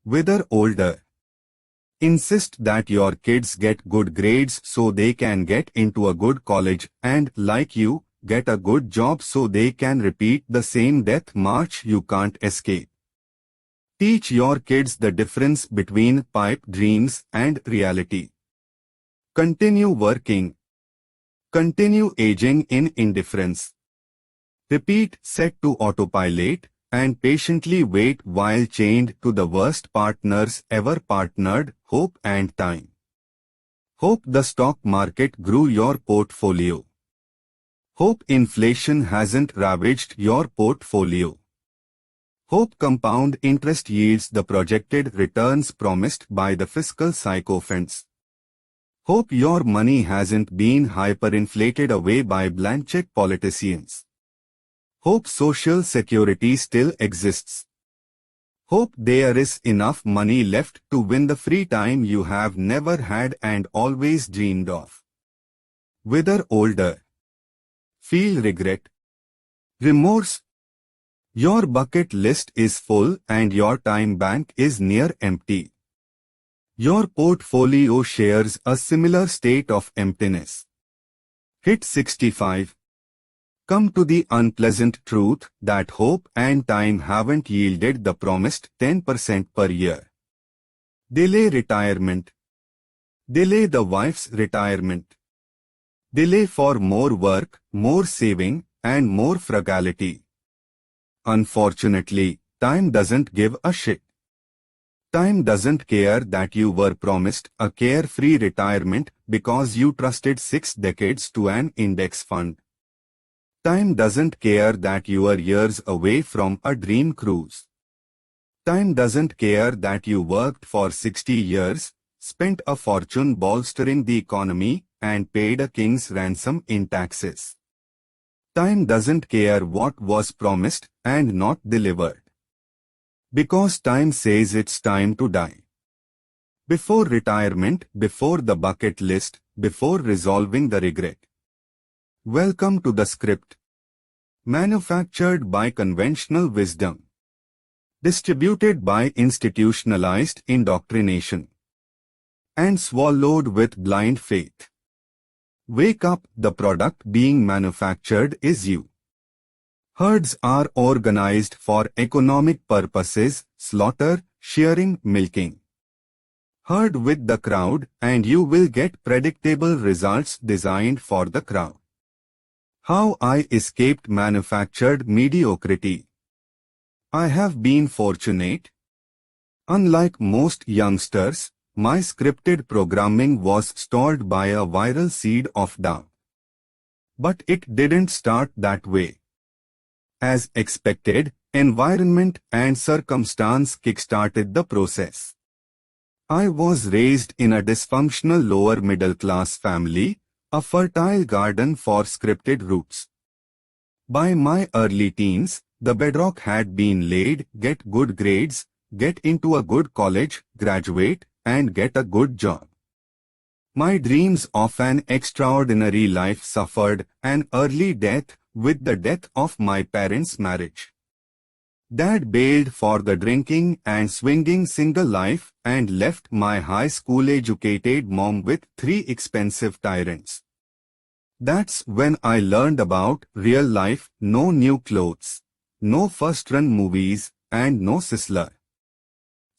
Wither older. Insist that your kids get good grades so they can get into a good college and, like you, get a good job so they can repeat the same death march you can't escape. Teach your kids the difference between pipe dreams and reality. Continue working. Continue aging in indifference. Repeat set to autopilot and patiently wait while chained to the worst partners ever partnered, hope and time. Hope the stock market grew your portfolio. Hope inflation hasn't ravaged your portfolio. Hope compound interest yields the projected returns promised by the fiscal sycophants. Hope your money hasn't been hyperinflated away by blank check politicians. Hope social security still exists. Hope there is enough money left to win the free time you have never had and always dreamed of. Wither older. Feel regret. Remorse. Your bucket list is full and your time bank is near empty. Your portfolio shares a similar state of emptiness. Hit 65. Come to the unpleasant truth that hope and time haven't yielded the promised 10% per year. Delay retirement. Delay the wife's retirement. Delay for more work, more saving, and more frugality. Unfortunately, time doesn't give a shit. Time doesn't care that you were promised a carefree retirement because you trusted 6 decades to an index fund. Time doesn't care that you are years away from a dream cruise. Time doesn't care that you worked for 60 years, spent a fortune bolstering the economy, and paid a king's ransom in taxes. Time doesn't care what was promised and not delivered. Because time says it's time to die. Before retirement, before the bucket list, before resolving the regret. Welcome to the script. Manufactured by conventional wisdom. Distributed by institutionalized indoctrination. And swallowed with blind faith. Wake up, the product being manufactured is you. Herds are organized for economic purposes, slaughter, shearing, milking. Herd with the crowd and you will get predictable results designed for the crowd. How I escaped manufactured mediocrity. I have been fortunate. Unlike most youngsters, my scripted programming was stalled by a viral seed of doubt. But it didn't start that way. As expected, environment and circumstance kickstarted the process. I was raised in a dysfunctional lower middle class family, a fertile garden for scripted roots. By my early teens, the bedrock had been laid: get good grades, get into a good college, graduate, and get a good job. My dreams of an extraordinary life suffered an early death with the death of my parents' marriage. Dad bailed for the drinking and swinging single life and left my high school educated mom with 3 expensive tyrants. That's when I learned about real life: no new clothes, no first run movies, and no Sizzler.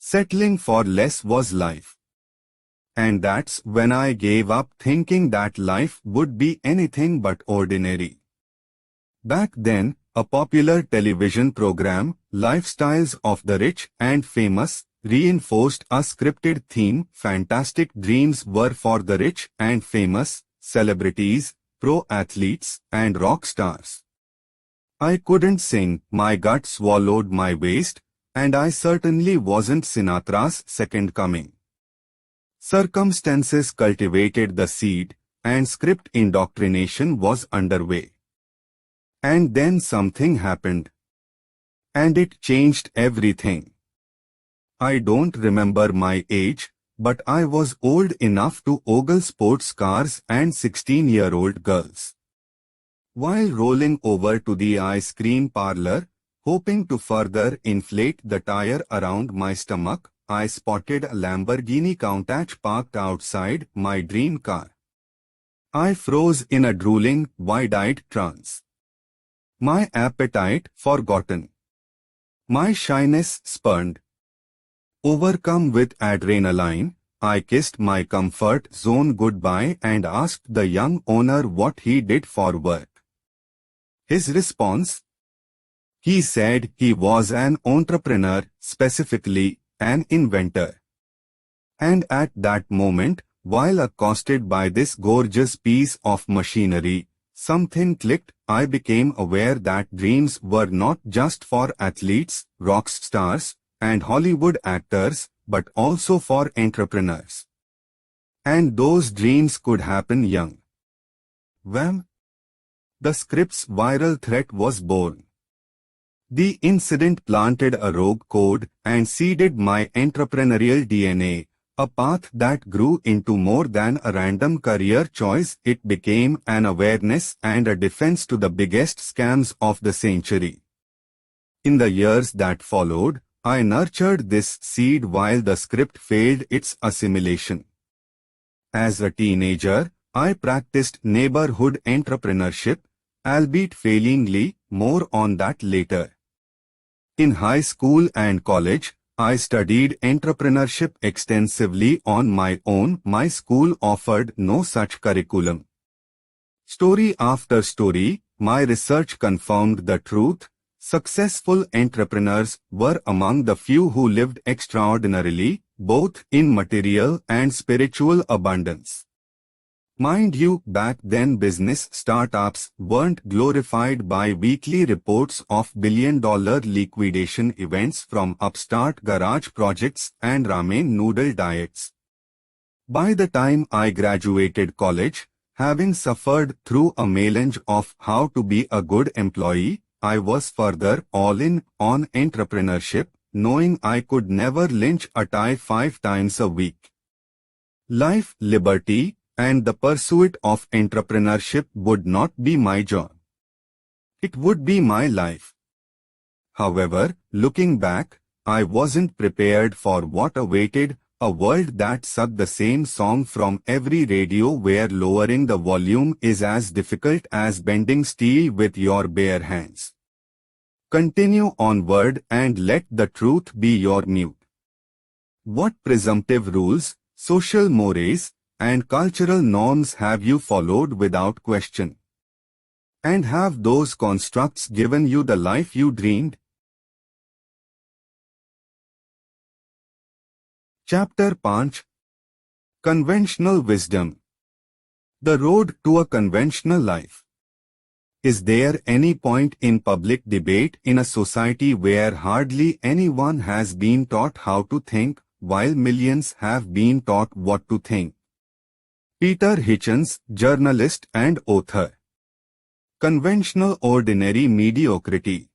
Settling for less was life. And that's when I gave up thinking that life would be anything but ordinary. Back then, a popular television program, Lifestyles of the Rich and Famous, reinforced a scripted theme: fantastic dreams were for the rich and famous, celebrities, pro athletes, and rock stars. I couldn't sing, my gut swallowed my waist, and I certainly wasn't Sinatra's second coming. Circumstances cultivated the seed, and script indoctrination was underway. And then something happened. And it changed everything. I don't remember my age, but I was old enough to ogle sports cars and 16-year-old girls. While rolling over to the ice cream parlor, hoping to further inflate the tire around my stomach, I spotted a Lamborghini Countach parked outside my dream car. I froze in a drooling, wide-eyed trance. My appetite forgotten. My shyness spurned. Overcome with adrenaline, I kissed my comfort zone goodbye and asked the young owner what he did for work. His response? He said he was an entrepreneur, specifically an inventor. And at that moment, while accosted by this gorgeous piece of machinery, something clicked. I became aware that dreams were not just for athletes, rock stars, and Hollywood actors, but also for entrepreneurs. And those dreams could happen young. Wham! The script's viral threat was born. The incident planted a rogue code and seeded my entrepreneurial DNA, a path that grew into more than a random career choice. It became an awareness and a defense to the biggest scams of the century. In the years that followed, I nurtured this seed while the script failed its assimilation. As a teenager, I practiced neighborhood entrepreneurship, albeit failingly, more on that later. In high school and college, I studied entrepreneurship extensively on my own. My school offered no such curriculum. Story after story, my research confirmed the truth. Successful entrepreneurs were among the few who lived extraordinarily, both in material and spiritual abundance. Mind you, back then business startups weren't glorified by weekly reports of billion-dollar liquidation events from upstart garage projects and ramen noodle diets. By the time I graduated college, having suffered through a melange of how to be a good employee, I was further all in on entrepreneurship, knowing I could never lynch a tie 5 times a week. Life, liberty, and the pursuit of entrepreneurship would not be my job. It would be my life. However, looking back, I wasn't prepared for what awaited, a world that sucked the same song from every radio where lowering the volume is as difficult as bending steel with your bare hands. Continue onward and let the truth be your mute. What presumptive rules, social mores, and cultural norms have you followed without question? And have those constructs given you the life you dreamed? Chapter 5. Conventional Wisdom. The road to a conventional life. Is there any point in public debate in a society where hardly anyone has been taught how to think, while millions have been taught what to think? Peter Hitchens, journalist and author. Conventional ordinary mediocrity.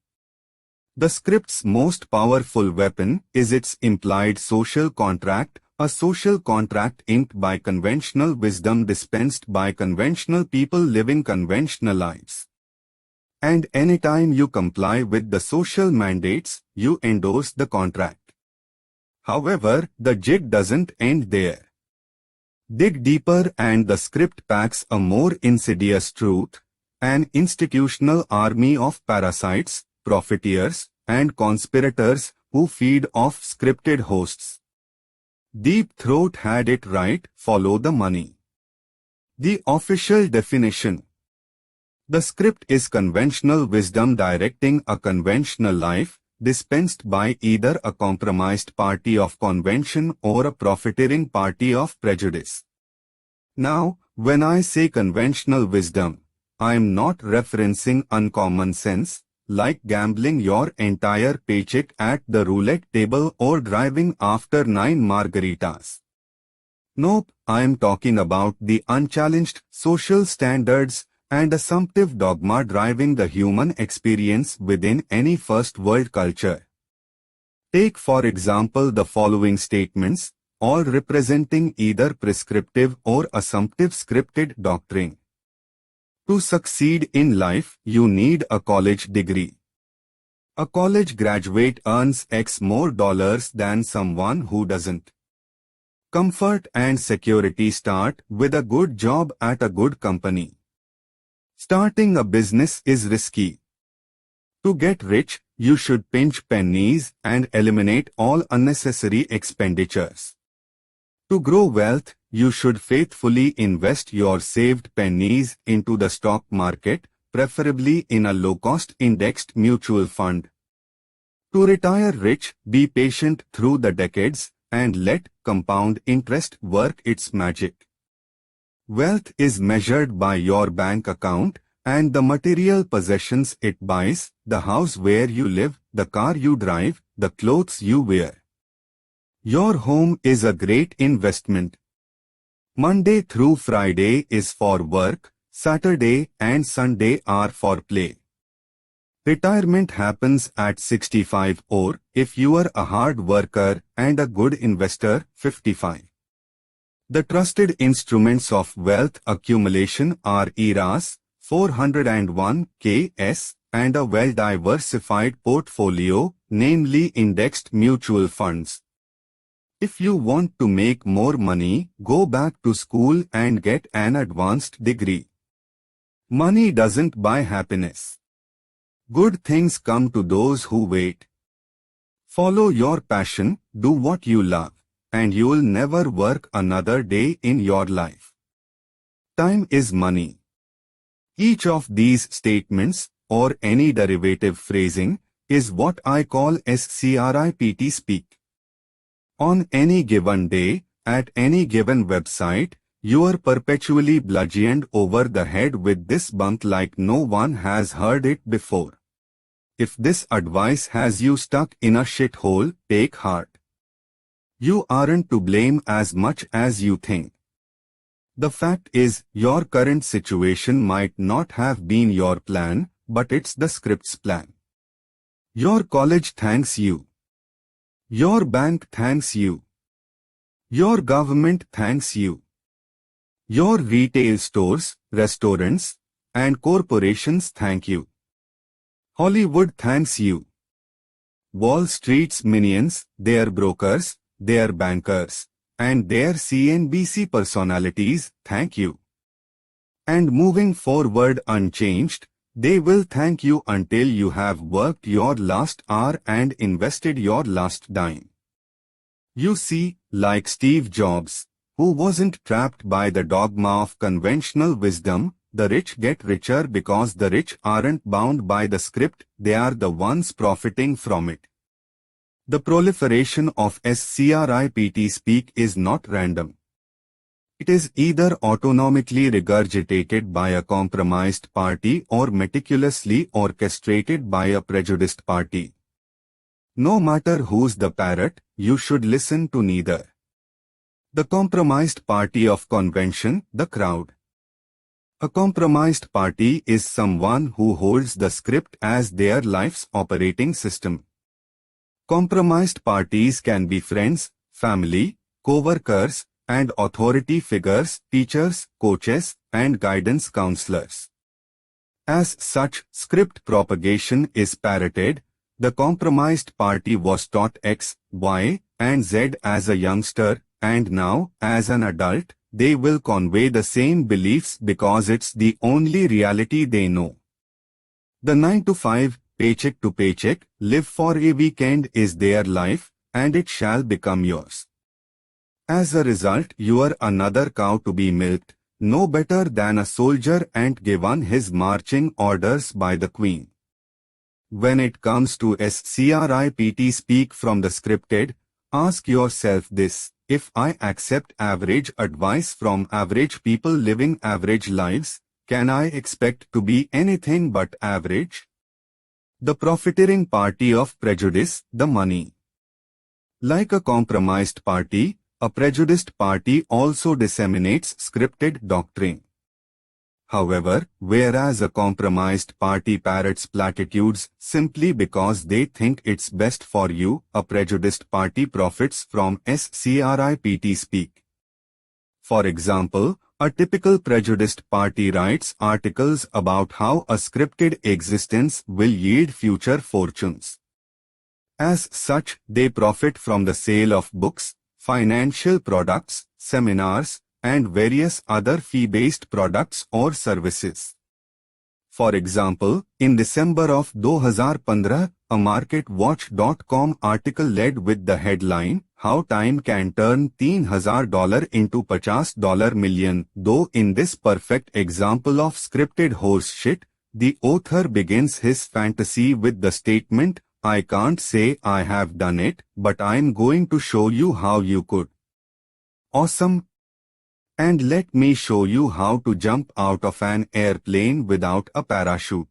The script's most powerful weapon is its implied social contract, a social contract inked by conventional wisdom dispensed by conventional people living conventional lives. And anytime you comply with the social mandates, you endorse the contract. However, the jig doesn't end there. Dig deeper and the script packs a more insidious truth, an institutional army of parasites, profiteers, and conspirators who feed off scripted hosts. Deep Throat had it right, follow the money. The official definition. The script is conventional wisdom directing a conventional life, dispensed by either a compromised party of convention or a profiteering party of prejudice. Now, when I say conventional wisdom, I am not referencing uncommon sense, like gambling your entire paycheck at the roulette table or driving after 9 margaritas. Nope, I am talking about the unchallenged social standards and assumptive dogma driving the human experience within any first world culture. Take for example the following statements, all representing either prescriptive or assumptive scripted doctrine. To succeed in life, you need a college degree. A college graduate earns X more dollars than someone who doesn't. Comfort and security start with a good job at a good company. Starting a business is risky. To get rich, you should pinch pennies and eliminate all unnecessary expenditures. To grow wealth, you should faithfully invest your saved pennies into the stock market, preferably in a low-cost indexed mutual fund. To retire rich, be patient through the decades and let compound interest work its magic. Wealth is measured by your bank account and the material possessions it buys, the house where you live, the car you drive, the clothes you wear. Your home is a great investment. Monday through Friday is for work, Saturday and Sunday are for play. Retirement happens at 65 or, if you are a hard worker and a good investor, 55. The trusted instruments of wealth accumulation are IRAs, 401 KS, and a well-diversified portfolio, namely indexed mutual funds. If you want to make more money, go back to school and get an advanced degree. Money doesn't buy happiness. Good things come to those who wait. Follow your passion, do what you love, and you'll never work another day in your life. Time is money. Each of these statements, or any derivative phrasing, is what I call script speak. On any given day, at any given website, you are perpetually bludgeoned over the head with this bunk like no one has heard it before. If this advice has you stuck in a shithole, take heart. You aren't to blame as much as you think. The fact is, your current situation might not have been your plan, but it's the script's plan. Your college thanks you. Your bank thanks you. Your government thanks you. Your retail stores, restaurants, and corporations thank you. Hollywood thanks you. Wall Street's minions, their brokers, their bankers, and their CNBC personalities thank you. And moving forward unchanged, they will thank you until you have worked your last hour and invested your last dime. You see, like Steve Jobs, who wasn't trapped by the dogma of conventional wisdom, the rich get richer because the rich aren't bound by the script, they are the ones profiting from it. The proliferation of script speak is not random. It is either autonomically regurgitated by a compromised party or meticulously orchestrated by a prejudiced party. No matter who's the parrot, you should listen to neither. The compromised party of convention, the crowd. A compromised party is someone who holds the script as their life's operating system. Compromised parties can be friends, family, co-workers, and authority figures, teachers, coaches, and guidance counselors. As such, script propagation is parroted. The compromised party was taught X, Y, and Z as a youngster, and now, as an adult, they will convey the same beliefs because it's the only reality they know. The 9-to-5, paycheck to paycheck, live for a weekend is their life, and it shall become yours. As a result, you are another cow to be milked, no better than a soldier and given his marching orders by the queen. When it comes to script speak from the scripted, ask yourself this: if I accept average advice from average people living average lives, can I expect to be anything but average? The profiteering party of prejudice, the money. Like a compromised party, a prejudiced party also disseminates scripted doctrine. However, whereas a compromised party parrots platitudes simply because they think it's best for you, a prejudiced party profits from script speak. For example, a typical prejudiced party writes articles about how a scripted existence will yield future fortunes. As such, they profit from the sale of books, financial products, seminars, and various other fee-based products or services. For example, in December of 2015, a MarketWatch.com article led with the headline, "How Time Can Turn $3,000 into $50 million." Though in this perfect example of scripted horse shit, the author begins his fantasy with the statement, "I can't say I have done it, but I'm going to show you how you could." Awesome! And let me show you how to jump out of an airplane without a parachute.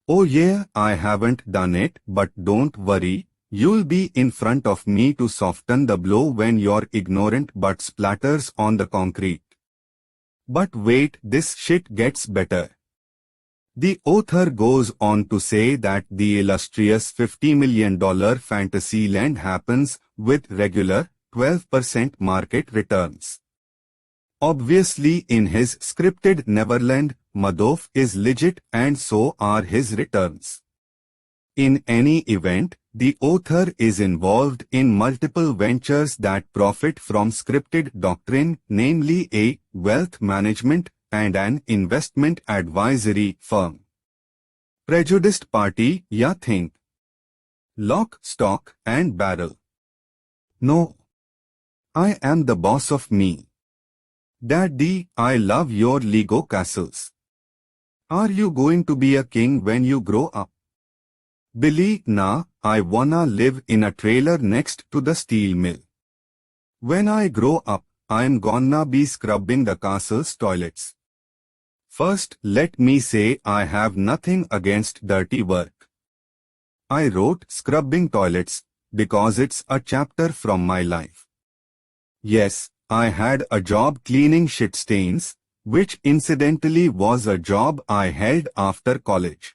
Oh yeah, I haven't done it, but don't worry, you'll be in front of me to soften the blow when your ignorant butt splatters on the concrete. But wait, this shit gets better. The author goes on to say that the illustrious $50 million fantasy land happens with regular 12% market returns. Obviously, in his scripted Neverland, Madoff is legit and so are his returns. In any event, the author is involved in multiple ventures that profit from scripted doctrine, namely a wealth management and an investment advisory firm. Prejudiced party, ya think. Lock, stock, and barrel. No. I am the boss of me. Daddy, I love your Lego castles. Are you going to be a king when you grow up? Billy, nah, I wanna live in a trailer next to the steel mill. When I grow up, I'm gonna be scrubbing the castle's toilets. First, let me say I have nothing against dirty work. I wrote scrubbing toilets because it's a chapter from my life. Yes, I had a job cleaning shit stains, which incidentally was a job I held after college.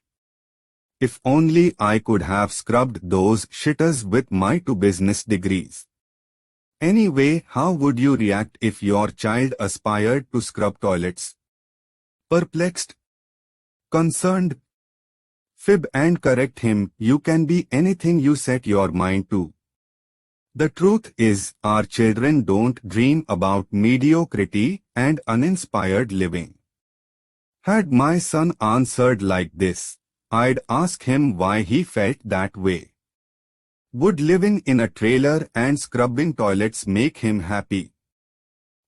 If only I could have scrubbed those shitters with my 2 business degrees. Anyway, how would you react if your child aspired to scrub toilets? Perplexed? Concerned? Fib and correct him, you can be anything you set your mind to. The truth is, our children don't dream about mediocrity and uninspired living. Had my son answered like this, I'd ask him why he felt that way. Would living in a trailer and scrubbing toilets make him happy?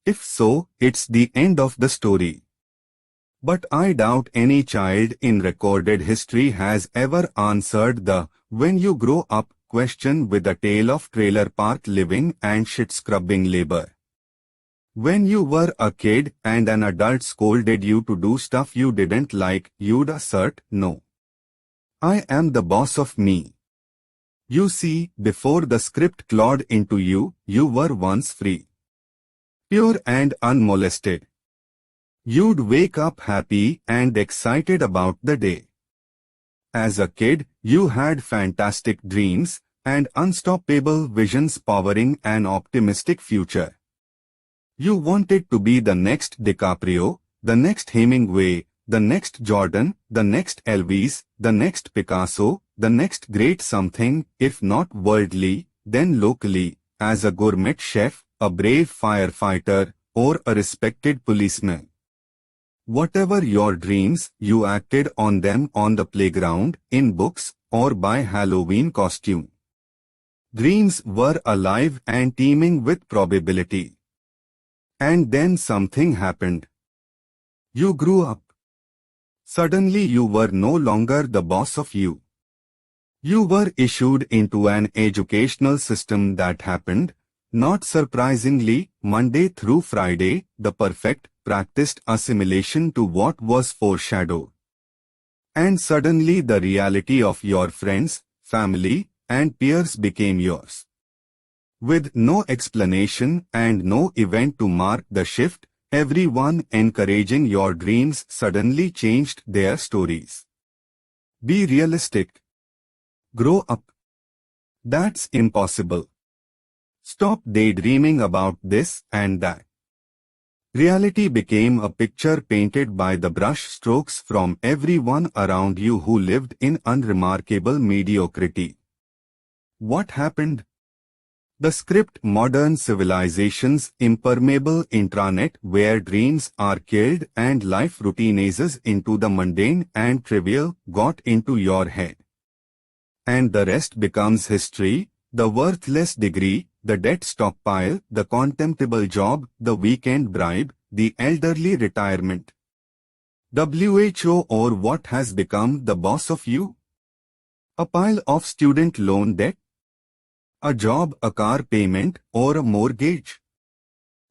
If so, it's the end of the story. But I doubt any child in recorded history has ever answered the "when you grow up" question with a tale of trailer park living and shit scrubbing labor. When you were a kid and an adult scolded you to do stuff you didn't like, you'd assert, "No. I am the boss of me." You see, before the script clawed into you, you were once free, pure and unmolested. You'd wake up happy and excited about the day. As a kid, you had fantastic dreams and unstoppable visions powering an optimistic future. You wanted to be the next DiCaprio, the next Hemingway, the next Jordan, the next Elvis, the next Picasso, the next great something, if not worldly, then locally, as a gourmet chef, a brave firefighter, or a respected policeman. Whatever your dreams, you acted on them on the playground, in books, or by Halloween costume. Dreams were alive and teeming with probability. And then something happened. You grew up. Suddenly you were no longer the boss of you. You were issued into an educational system that happened, not surprisingly, Monday through Friday, the perfect, practiced assimilation to what was foreshadowed. And suddenly the reality of your friends, family, and peers became yours. With no explanation and no event to mark the shift, everyone encouraging your dreams suddenly changed their stories. Be realistic. Grow up. That's impossible. Stop daydreaming about this and that. Reality became a picture painted by the brush strokes from everyone around you who lived in unremarkable mediocrity. What happened? The script modern civilization's impermeable intranet where dreams are killed and life routinizes into the mundane and trivial got into your head. And the rest becomes history, the worthless degree, the debt stockpile, the contemptible job, the weekend bribe, the elderly retirement. WHO or what has become the boss of you? A pile of student loan debt? A job, a car payment, or a mortgage?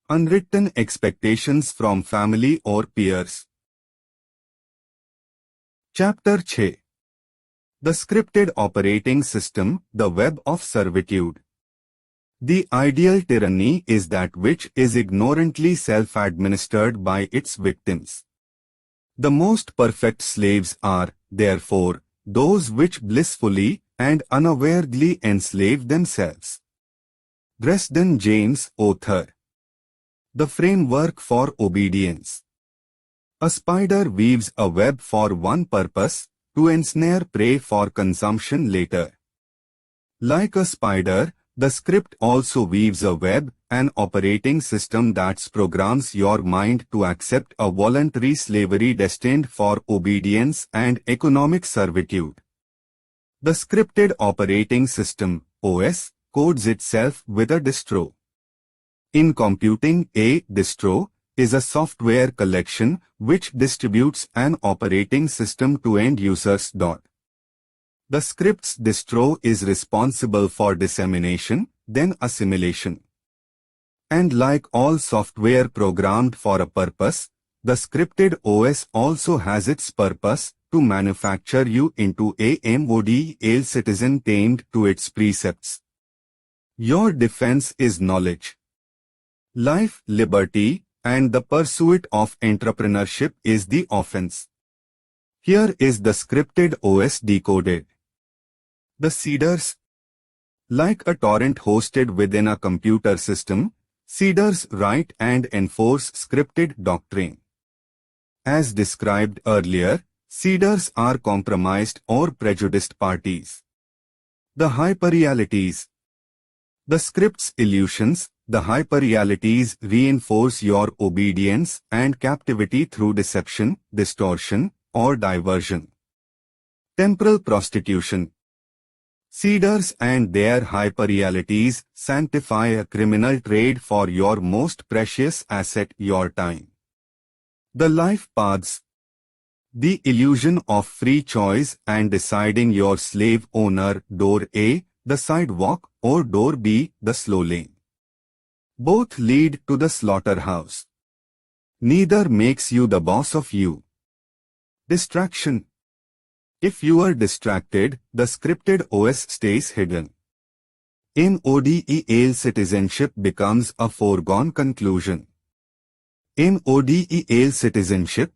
Unwritten expectations from family or peers. Chapter 6. The Scripted Operating System, the Web of Servitude. The ideal tyranny is that which is ignorantly self-administered by its victims. The most perfect slaves are, therefore, those which blissfully and unawarely enslave themselves. Dresden James, author. The Framework for Obedience. A spider weaves a web for one purpose, to ensnare prey for consumption later. Like a spider, the script also weaves a web, an operating system that programs your mind to accept a voluntary slavery destined for obedience and economic servitude. The scripted operating system, OS, codes itself with a distro. In computing a distro, is a software collection which distributes an operating system to end users. The script's distro is responsible for dissemination, then assimilation. And like all software programmed for a purpose, the scripted OS also has its purpose to manufacture you into a model citizen tamed to its precepts. Your defense is knowledge. Life, liberty, and the pursuit of entrepreneurship is the offense. Here is the scripted OS decoded. The seeders. Like a torrent hosted within a computer system, seeders write and enforce scripted doctrine. As described earlier, seeders are compromised or prejudiced parties. The hyperrealities. The script's illusions, the hyperrealities reinforce your obedience and captivity through deception, distortion, or diversion. Temporal prostitution. Seeders and their hyperrealities sanctify a criminal trade for your most precious asset, your time. The life paths. The illusion of free choice and deciding your slave owner, door A, the sidewalk, or door B, the slow lane. Both lead to the slaughterhouse. Neither makes you the boss of you. Distraction. If you are distracted, the scripted OS stays hidden. In ODEL, citizenship becomes a foregone conclusion. In ODEL citizenship,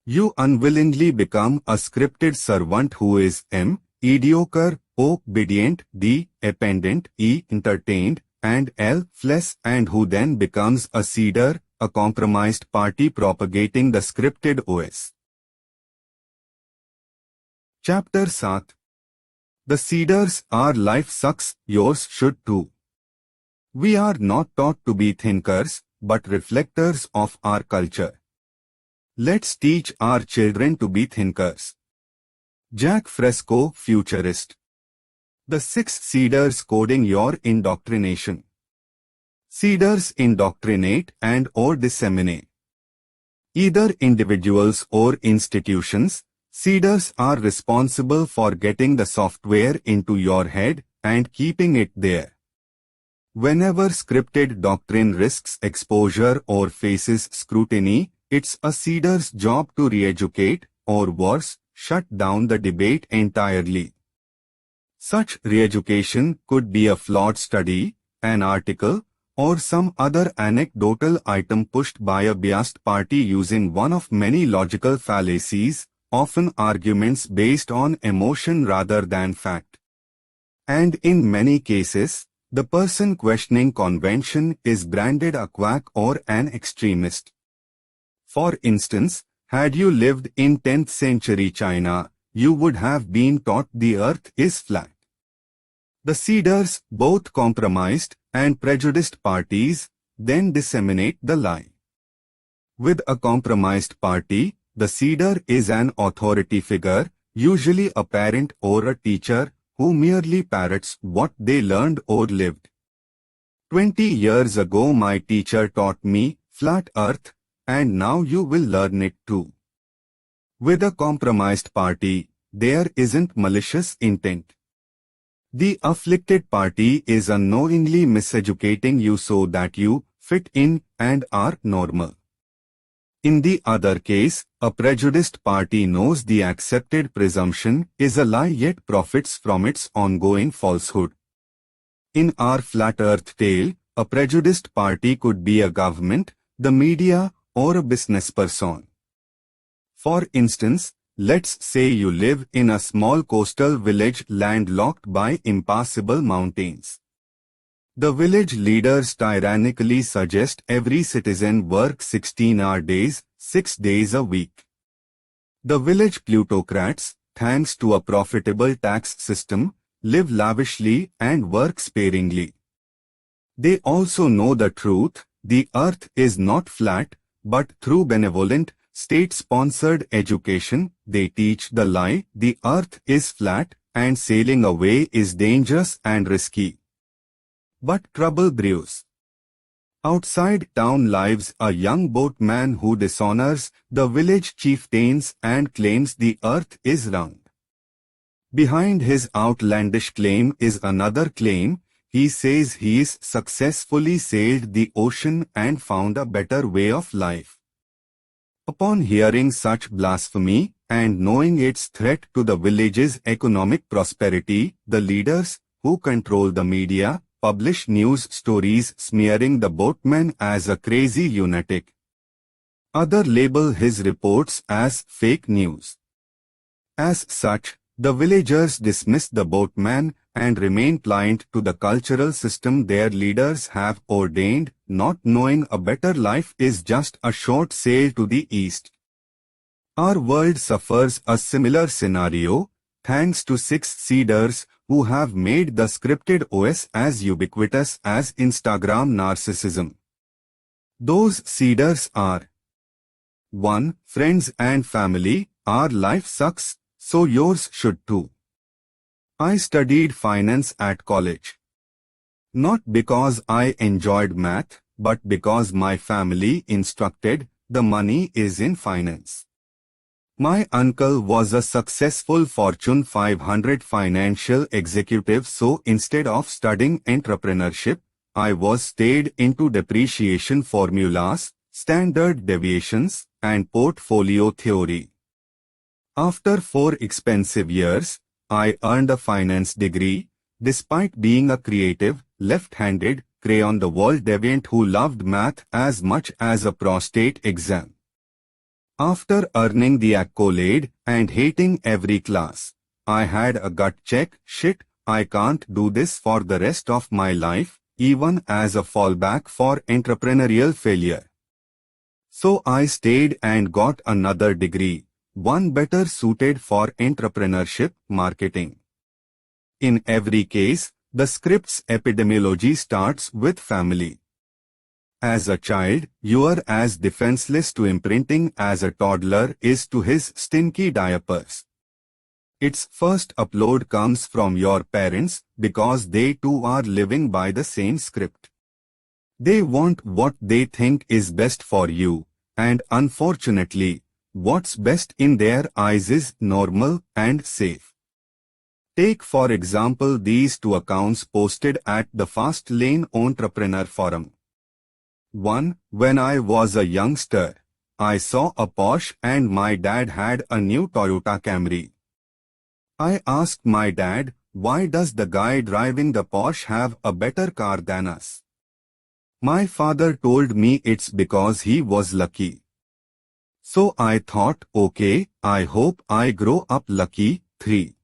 you unwillingly become a scripted servant who is M, mediocre, O, obedient, D, dependent, E, entertained, and L, flesh, and who then becomes a seeder, a compromised party propagating the scripted OS. Chapter 7. The seeders are life sucks, yours should too. We are not taught to be thinkers, but reflectors of our culture. Let's teach our children to be thinkers. Jack Fresco, futurist. The 6 seeders coding your indoctrination. Seeders indoctrinate and or disseminate. Either individuals or institutions, seeders are responsible for getting the software into your head and keeping it there. Whenever scripted doctrine risks exposure or faces scrutiny, it's a seeder's job to re-educate, or worse, shut down the debate entirely. Such re-education could be a flawed study, an article, or some other anecdotal item pushed by a biased party using one of many logical fallacies, often arguments based on emotion rather than fact. And in many cases, the person questioning convention is branded a quack or an extremist. For instance, had you lived in 10th century China, you would have been taught the earth is flat. The seeders, both compromised and prejudiced parties, then disseminate the lie. With a compromised party, the seeder is an authority figure, usually a parent or a teacher, who merely parrots what they learned or lived. 20 years ago my teacher taught me flat earth, and now you will learn it too. With a compromised party, there isn't malicious intent. The afflicted party is unknowingly miseducating you so that you fit in and are normal. In the other case, a prejudiced party knows the accepted presumption is a lie yet profits from its ongoing falsehood. In our flat earth tale, a prejudiced party could be a government, the media, or a business person. For instance, let's say you live in a small coastal village landlocked by impassable mountains. The village leaders tyrannically suggest every citizen work 16-hour days, 6 days a week. The village plutocrats, thanks to a profitable tax system, live lavishly and work sparingly. They also know the truth, the earth is not flat, but through benevolent, state-sponsored education, they teach the lie, the earth is flat, and sailing away is dangerous and risky. But trouble brews. Outside town lives a young boatman who dishonors the village chieftains and claims the earth is round. Behind his outlandish claim is another claim. He says he's successfully sailed the ocean and found a better way of life. Upon hearing such blasphemy and knowing its threat to the village's economic prosperity, the leaders, who control the media, publish news stories smearing the boatman as a crazy lunatic. Others label his reports as fake news. As such, the villagers dismiss the boatman and remain pliant to the cultural system their leaders have ordained, not knowing a better life is just a short sail to the east. Our world suffers a similar scenario, thanks to 6 seeders who have made the scripted OS as ubiquitous as Instagram narcissism. Those seeders are: 1. Friends and family. Our life sucks, so yours should too. I studied finance at college. Not because I enjoyed math, but because my family instructed, the money is in finance. My uncle was a successful Fortune 500 financial executive, so instead of studying entrepreneurship, I was stayed into depreciation formulas, standard deviations, and portfolio theory. After 4 expensive years, I earned a finance degree, despite being a creative, left-handed, cray-on-the-wall deviant who loved math as much as a prostate exam. After earning the accolade and hating every class, I had a gut check: shit, I can't do this for the rest of my life, even as a fallback for entrepreneurial failure. So I stayed and got another degree, one better suited for entrepreneurship, marketing. In every case, the script's epidemiology starts with family. As a child, you are as defenseless to imprinting as a toddler is to his stinky diapers. Its first upload comes from your parents because they too are living by the same script. They want what they think is best for you, and unfortunately, what's best in their eyes is normal and safe. Take for example these 2 accounts posted at the Fast Lane Entrepreneur Forum. 1. When I was a youngster, I saw a Porsche and my dad had a new Toyota Camry. I asked my dad, why does the guy driving the Porsche have a better car than us? My father told me it's because he was lucky. So I thought, okay, I hope I grow up lucky. 3.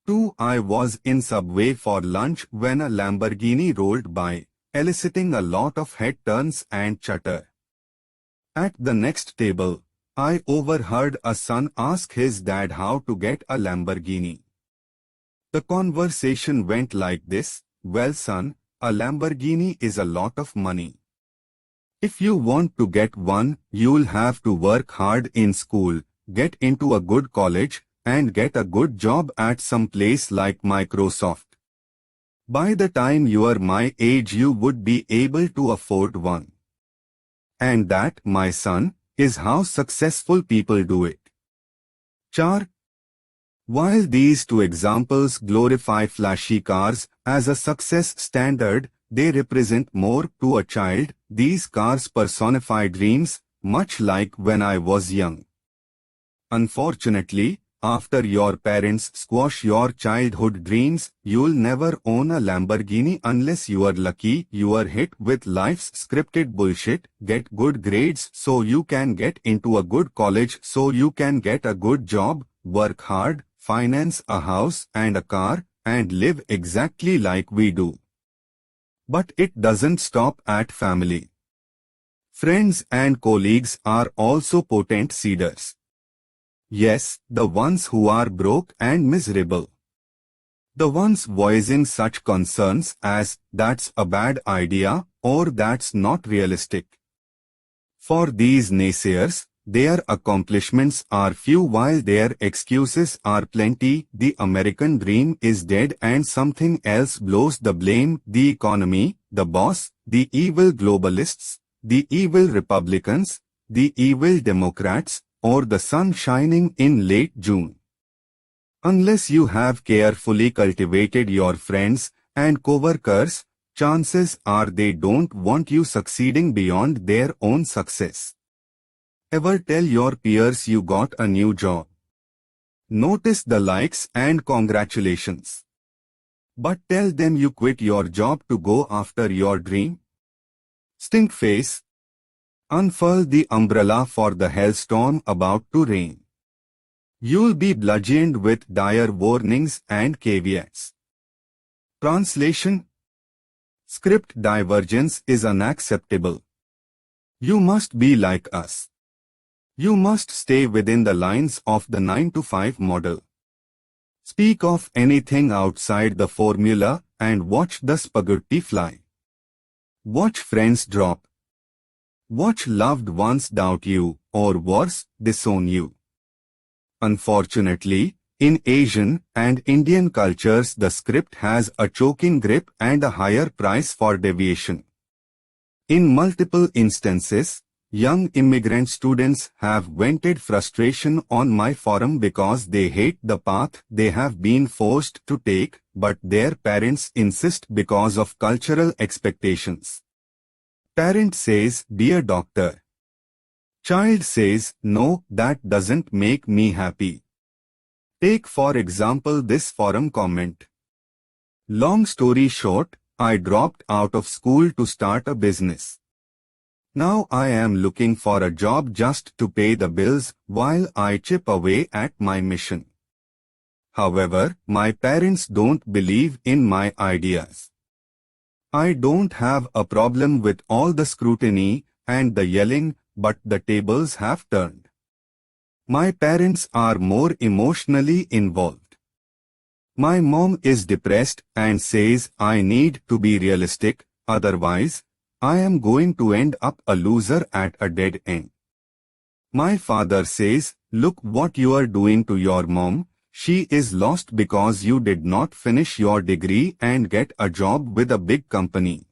2. I was in Subway for lunch when a Lamborghini rolled by, eliciting a lot of head turns and chatter. At the next table, I overheard a son ask his dad how to get a Lamborghini. The conversation went like this: well son, a Lamborghini is a lot of money. If you want to get one, you'll have to work hard in school, get into a good college, and get a good job at some place like Microsoft. By the time you are my age, you would be able to afford one. And that, my son, is how successful people do it. 4. While these 2 examples glorify flashy cars as a success standard, they represent more to a child. These cars personify dreams, much like when I was young. Unfortunately, after your parents squash your childhood dreams, you'll never own a Lamborghini unless you are lucky. You are hit with life's scripted bullshit. Get good grades so you can get into a good college, so you can get a good job, work hard, finance a house and a car, and live exactly like we do. But it doesn't stop at family. Friends and colleagues are also potent seeders. Yes, the ones who are broke and miserable. The ones voicing such concerns as, that's a bad idea, or that's not realistic. For these naysayers, their accomplishments are few while their excuses are plenty. The American dream is dead and something else blows the blame. The economy, the boss, the evil globalists, the evil Republicans, the evil Democrats, or the sun shining in late June. Unless you have carefully cultivated your friends and co-workers, chances are they don't want you succeeding beyond their own success. Ever tell your peers you got a new job? Notice the likes and congratulations. But tell them you quit your job to go after your dream? Stink face. Unfurl the umbrella for the hailstorm about to rain. You'll be bludgeoned with dire warnings and caveats. Translation: Script divergence is unacceptable. You must be like us. You must stay within the lines of the 9-to-5 model. Speak of anything outside the formula and watch the spaghetti fly. Watch friends drop. Watch loved ones doubt you, or worse, disown you. Unfortunately, in Asian and Indian cultures the script has a choking grip and a higher price for deviation. In multiple instances, young immigrant students have vented frustration on my forum because they hate the path they have been forced to take, but their parents insist because of cultural expectations. Parent says, "Be a doctor." Child says, "No, that doesn't make me happy." Take for example this forum comment. Long story short, I dropped out of school to start a business. Now I am looking for a job just to pay the bills while I chip away at my mission. However, my parents don't believe in my ideas. I don't have a problem with all the scrutiny and the yelling, but the tables have turned. My parents are more emotionally involved. My mom is depressed and says I need to be realistic, otherwise, I am going to end up a loser at a dead end. My father says, "Look what you are doing to your mom. She is lost because you did not finish your degree and get a job with a big company.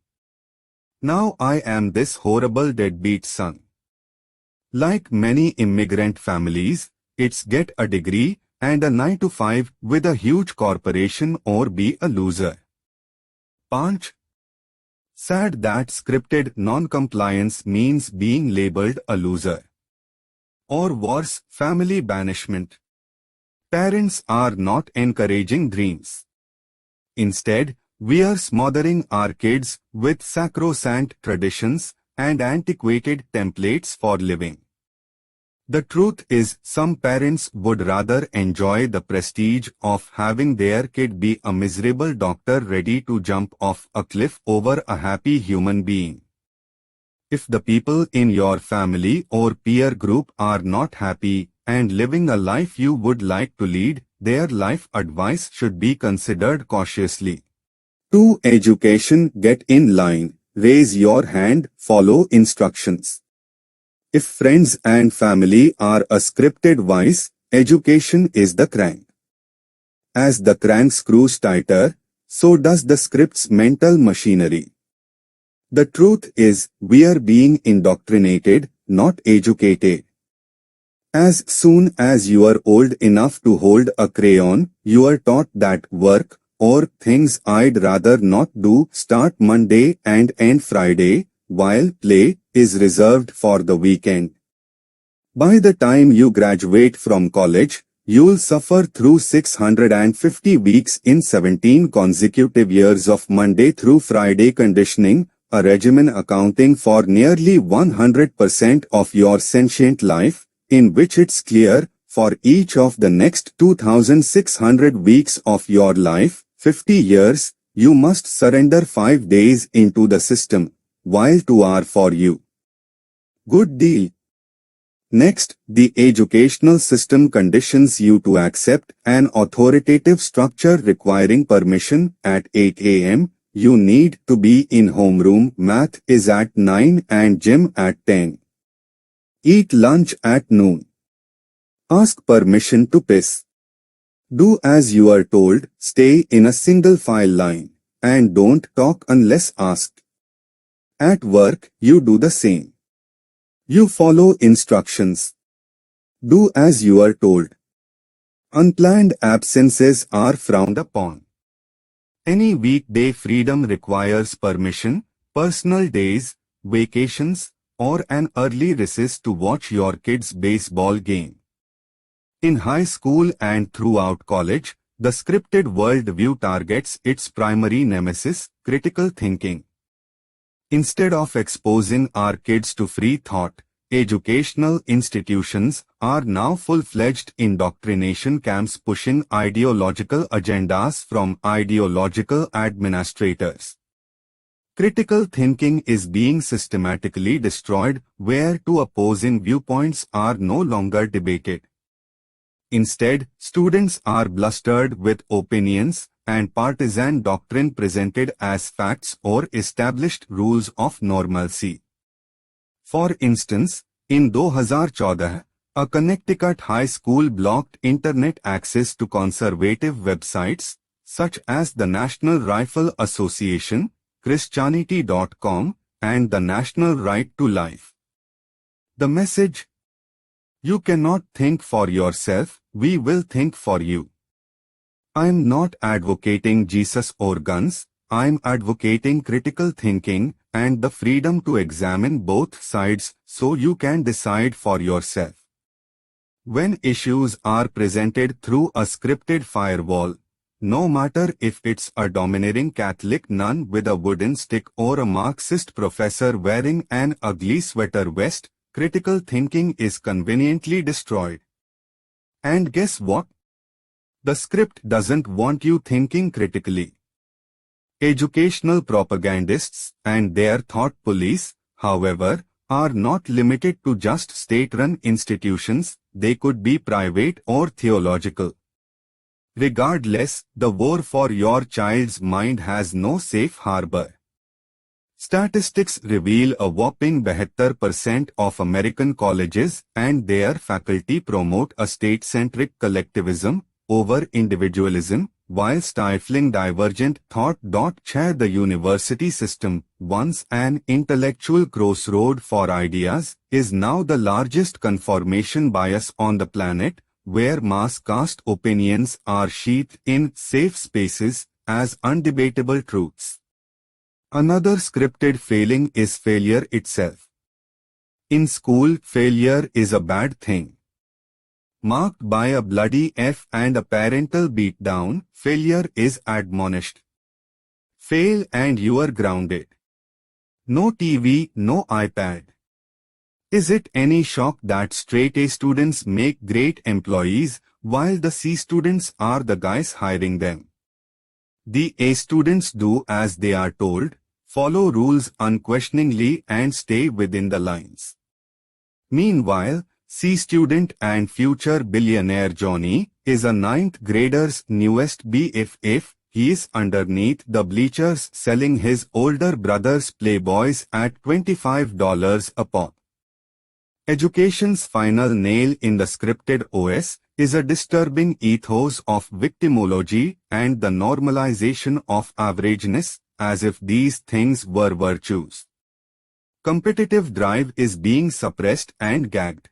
Now I am this horrible deadbeat son." Like many immigrant families, it's get a degree and a 9-to-5 with a huge corporation or be a loser. Punch. Sad that scripted non-compliance means being labeled a loser. Or worse, family banishment. Parents are not encouraging dreams. Instead, we are smothering our kids with sacrosanct traditions and antiquated templates for living. The truth is, some parents would rather enjoy the prestige of having their kid be a miserable doctor ready to jump off a cliff over a happy human being. If the people in your family or peer group are not happy and living a life you would like to lead, their life advice should be considered cautiously. 2. Education. Get in line. Raise your hand. Follow instructions. If friends and family are a scripted vice, education is the crank. As the crank screws tighter, so does the script's mental machinery. The truth is, we are being indoctrinated, not educated. As soon as you are old enough to hold a crayon, you are taught that work, or things I'd rather not do, start Monday and end Friday, while play is reserved for the weekend. By the time you graduate from college, you'll suffer through 650 weeks in 17 consecutive years of Monday through Friday conditioning, a regimen accounting for nearly 100% of your sentient life, in which it's clear, for each of the next 2,600 weeks of your life, 50 years, you must surrender 5 days into the system, while 2 are for you. Good deal. Next, the educational system conditions you to accept an authoritative structure requiring permission at 8 a.m. You need to be in homeroom, math is at 9 and gym at 10. Eat lunch at noon. Ask permission to piss. Do as you are told, stay in a single file line, and don't talk unless asked. At work, you do the same. You follow instructions. Do as you are told. Unplanned absences are frowned upon. Any weekday freedom requires permission, personal days, vacations, or an early recess to watch your kid's baseball game. In high school and throughout college, the scripted worldview targets its primary nemesis, critical thinking. Instead of exposing our kids to free thought, educational institutions are now full-fledged indoctrination camps pushing ideological agendas from ideological administrators. Critical thinking is being systematically destroyed where two opposing viewpoints are no longer debated. Instead, students are blustered with opinions and partisan doctrine presented as facts or established rules of normalcy. For instance, in 2014, a Connecticut high school blocked internet access to conservative websites, such as the National Rifle Association, Christianity.com, and the National Right to Life. The message: you cannot think for yourself, we will think for you. I'm not advocating Jesus or guns, I'm advocating critical thinking and the freedom to examine both sides so you can decide for yourself. When issues are presented through a scripted firewall, no matter if it's a domineering Catholic nun with a wooden stick or a Marxist professor wearing an ugly sweater vest, critical thinking is conveniently destroyed. And guess what? The script doesn't want you thinking critically. Educational propagandists and their thought police, however, are not limited to just state-run institutions, they could be private or theological. Regardless, the war for your child's mind has no safe harbor. Statistics reveal a whopping 72% of American colleges and their faculty promote a state-centric collectivism over individualism, while stifling divergent thought. Chair the university system, once an intellectual crossroad for ideas, is now the largest confirmation bias on the planet, where mass-cast opinions are sheathed in safe spaces as undebatable truths. Another scripted failing is failure itself. In school, failure is a bad thing. Marked by a bloody F and a parental beatdown, failure is admonished. Fail and you are grounded. No TV, no iPad. Is it any shock that straight A students make great employees, while the C students are the guys hiring them? The A students do as they are told, follow rules unquestioningly and stay within the lines. Meanwhile, C student and future billionaire Johnny is a 9th grader's newest BFF. He is underneath the bleachers selling his older brother's Playboys at $25 a pop. Education's final nail in the scripted OS is a disturbing ethos of victimology and the normalization of averageness, as if these things were virtues. Competitive drive is being suppressed and gagged.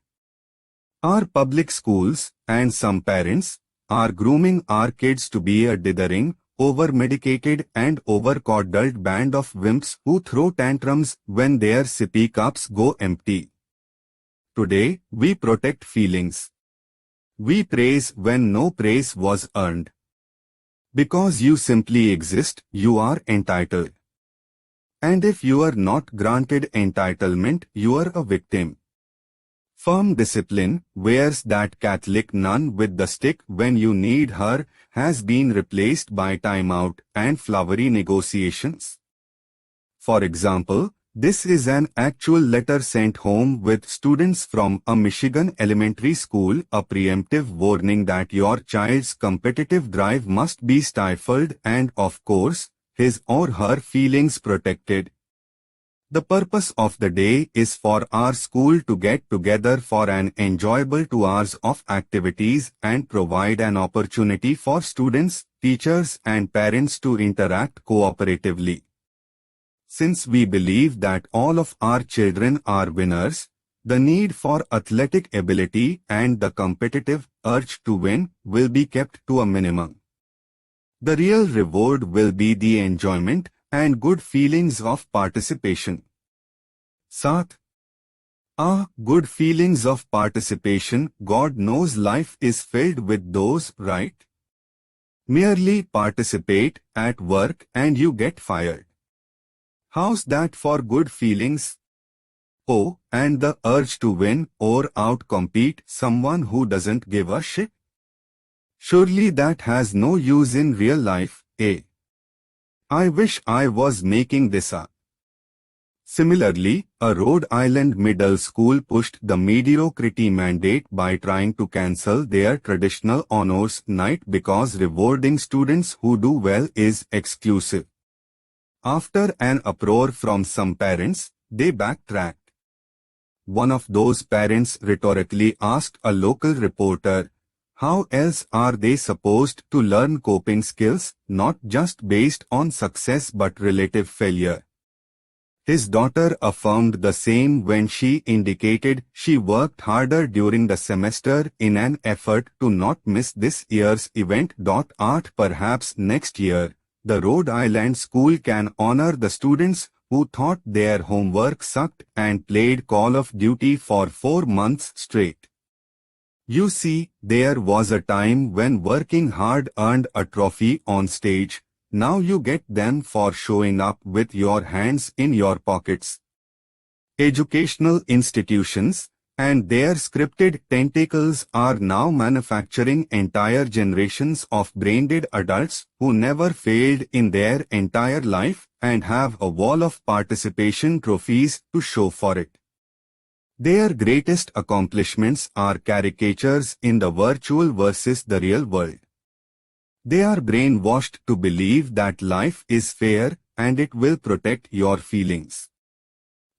Our public schools, and some parents, are grooming our kids to be a dithering, over-medicated and over-coddled band of wimps who throw tantrums when their sippy cups go empty. Today, we protect feelings. We praise when no praise was earned. Because you simply exist, you are entitled. And if you are not granted entitlement, you are a victim. Firm discipline, where's that Catholic nun with the stick when you need her, has been replaced by timeout and flowery negotiations. For example, this is an actual letter sent home with students from a Michigan elementary school, a preemptive warning that your child's competitive drive must be stifled and, of course, his or her feelings protected. The purpose of the day is for our school to get together for an enjoyable 2 hours of activities and provide an opportunity for students, teachers and parents to interact cooperatively. Since we believe that all of our children are winners, the need for athletic ability and the competitive urge to win will be kept to a minimum. The real reward will be the enjoyment and good feelings of participation. 7. Good feelings of participation. God knows life is filled with those, right? Merely participate at work and you get fired. How's that for good feelings? Oh, and the urge to win or outcompete someone who doesn't give a shit? Surely that has no use in real life, eh? I wish I was making this up. Similarly, a Rhode Island middle school pushed the mediocrity mandate by trying to cancel their traditional honors night because rewarding students who do well is exclusive. After an uproar from some parents, they backtracked. One of those parents rhetorically asked a local reporter, how else are they supposed to learn coping skills, not just based on success but relative failure? His daughter affirmed the same when she indicated she worked harder during the semester in an effort to not miss this year's event. Perhaps next year, the Rhode Island school can honor the students who thought their homework sucked and played Call of Duty for 4 months straight. You see, there was a time when working hard earned a trophy on stage. Now you get them for showing up with your hands in your pockets. Educational institutions and their scripted tentacles are now manufacturing entire generations of brain-dead adults who never failed in their entire life and have a wall of participation trophies to show for it. Their greatest accomplishments are caricatures in the virtual versus the real world. They are brainwashed to believe that life is fair and it will protect your feelings.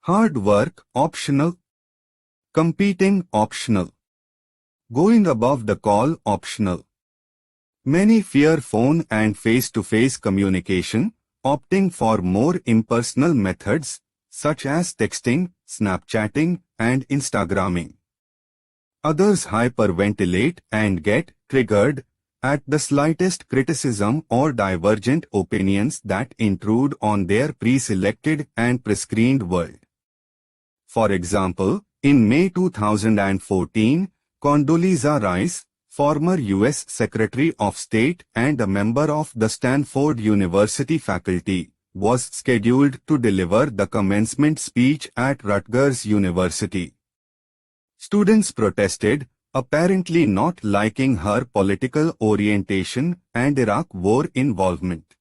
Hard work, optional. Competing, optional. Going above the call, optional. Many fear phone and face-to-face communication, opting for more impersonal methods, such as texting, Snapchatting, and Instagramming. Others hyperventilate and get triggered at the slightest criticism or divergent opinions that intrude on their pre-selected and prescreened world. For example, in May 2014, Condoleezza Rice, former U.S. Secretary of State and a member of the Stanford University faculty, was scheduled to deliver the commencement speech at Rutgers University. Students protested, apparently not liking her political orientation and Iraq war involvement.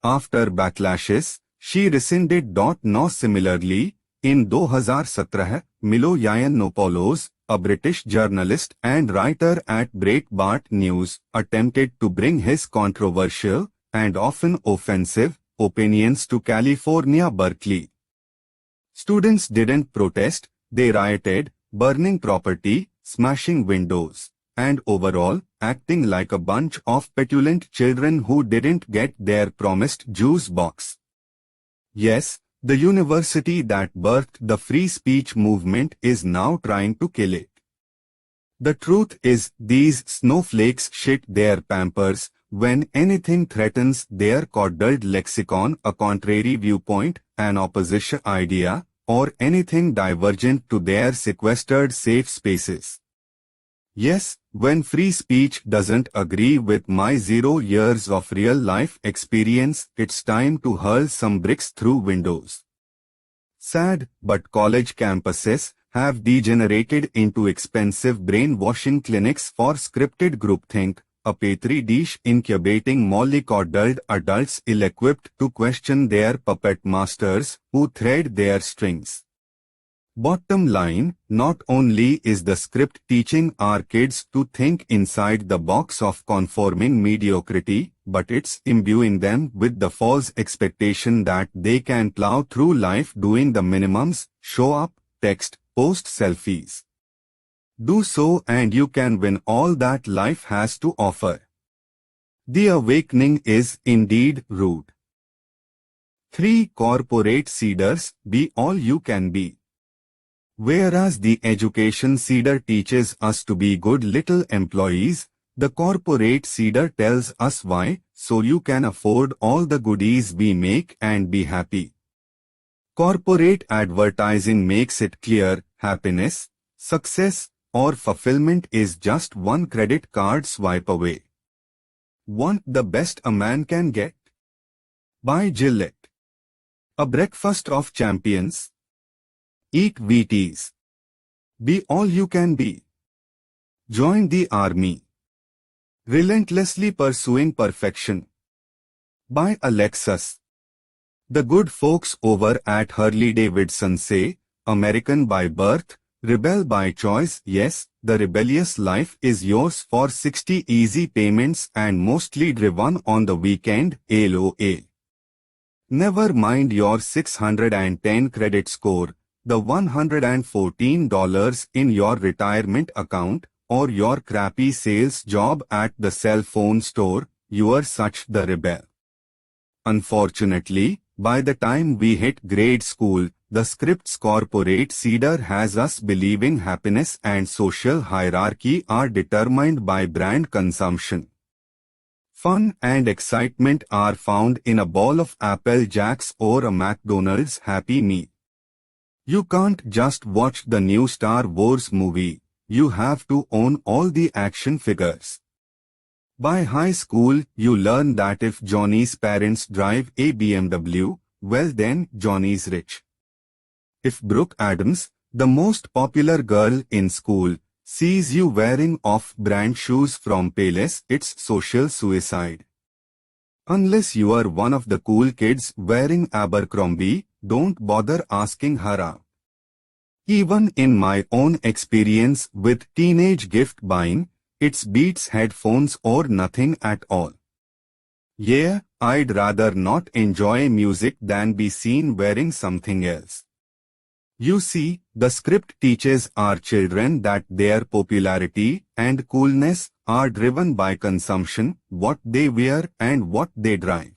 After backlashes, she rescinded. No, similarly, in 2017, Milo Yiannopoulos, a British journalist and writer at Breitbart News, attempted to bring his controversial and often offensive opinions to California, Berkeley. Students didn't protest, they rioted, burning property, smashing windows, and overall, acting like a bunch of petulant children who didn't get their promised juice box. Yes, the university that birthed the free speech movement is now trying to kill it. The truth is, these snowflakes shit their pampers when anything threatens their coddled lexicon, a contrary viewpoint, an opposition idea, or anything divergent to their sequestered safe spaces. Yes, when free speech doesn't agree with my 0 years of real-life experience, it's time to hurl some bricks through windows. Sad, but college campuses have degenerated into expensive brainwashing clinics for scripted groupthink, a petri dish incubating mollycoddled adults ill-equipped to question their puppet masters who thread their strings. Bottom line, not only is the script teaching our kids to think inside the box of conforming mediocrity, but it's imbuing them with the false expectation that they can plow through life doing the minimums, show up, text, post selfies. Do so and you can win all that life has to offer. The awakening is indeed rude. 3. Corporate seeders, be all you can be. Whereas the education seeder teaches us to be good little employees, the corporate seeder tells us why, so you can afford all the goodies we make and be happy. Corporate advertising makes it clear, happiness, success, or fulfillment is just one credit card swipe away. Want the best a man can get? Buy Gillette. A breakfast of champions. Eat Wheaties. Be all you can be. Join the army. Relentlessly pursuing perfection. Buy a Lexus. The good folks over at Harley-Davidson say, American by birth, rebel by choice. Yes, the rebellious life is yours for 60 easy payments and mostly driven on the weekend, LOA. Never mind your 610 credit score, the $114 in your retirement account, or your crappy sales job at the cell phone store. You are such the rebel. Unfortunately, by the time we hit grade school, the script's corporate seeder has us believing happiness and social hierarchy are determined by brand consumption. Fun and excitement are found in a bowl of Apple Jacks or a McDonald's Happy Meal. You can't just watch the new Star Wars movie, you have to own all the action figures. By high school, you learn that if Johnny's parents drive a BMW, well then Johnny's rich. If Brooke Adams, the most popular girl in school, sees you wearing off-brand shoes from Payless, it's social suicide. Unless you are one of the cool kids wearing Abercrombie, don't bother asking her out. Even in my own experience with teenage gift buying, it beats headphones or nothing at all. Yeah, I'd rather not enjoy music than be seen wearing something else. You see, the script teaches our children that their popularity and coolness are driven by consumption, what they wear and what they drive.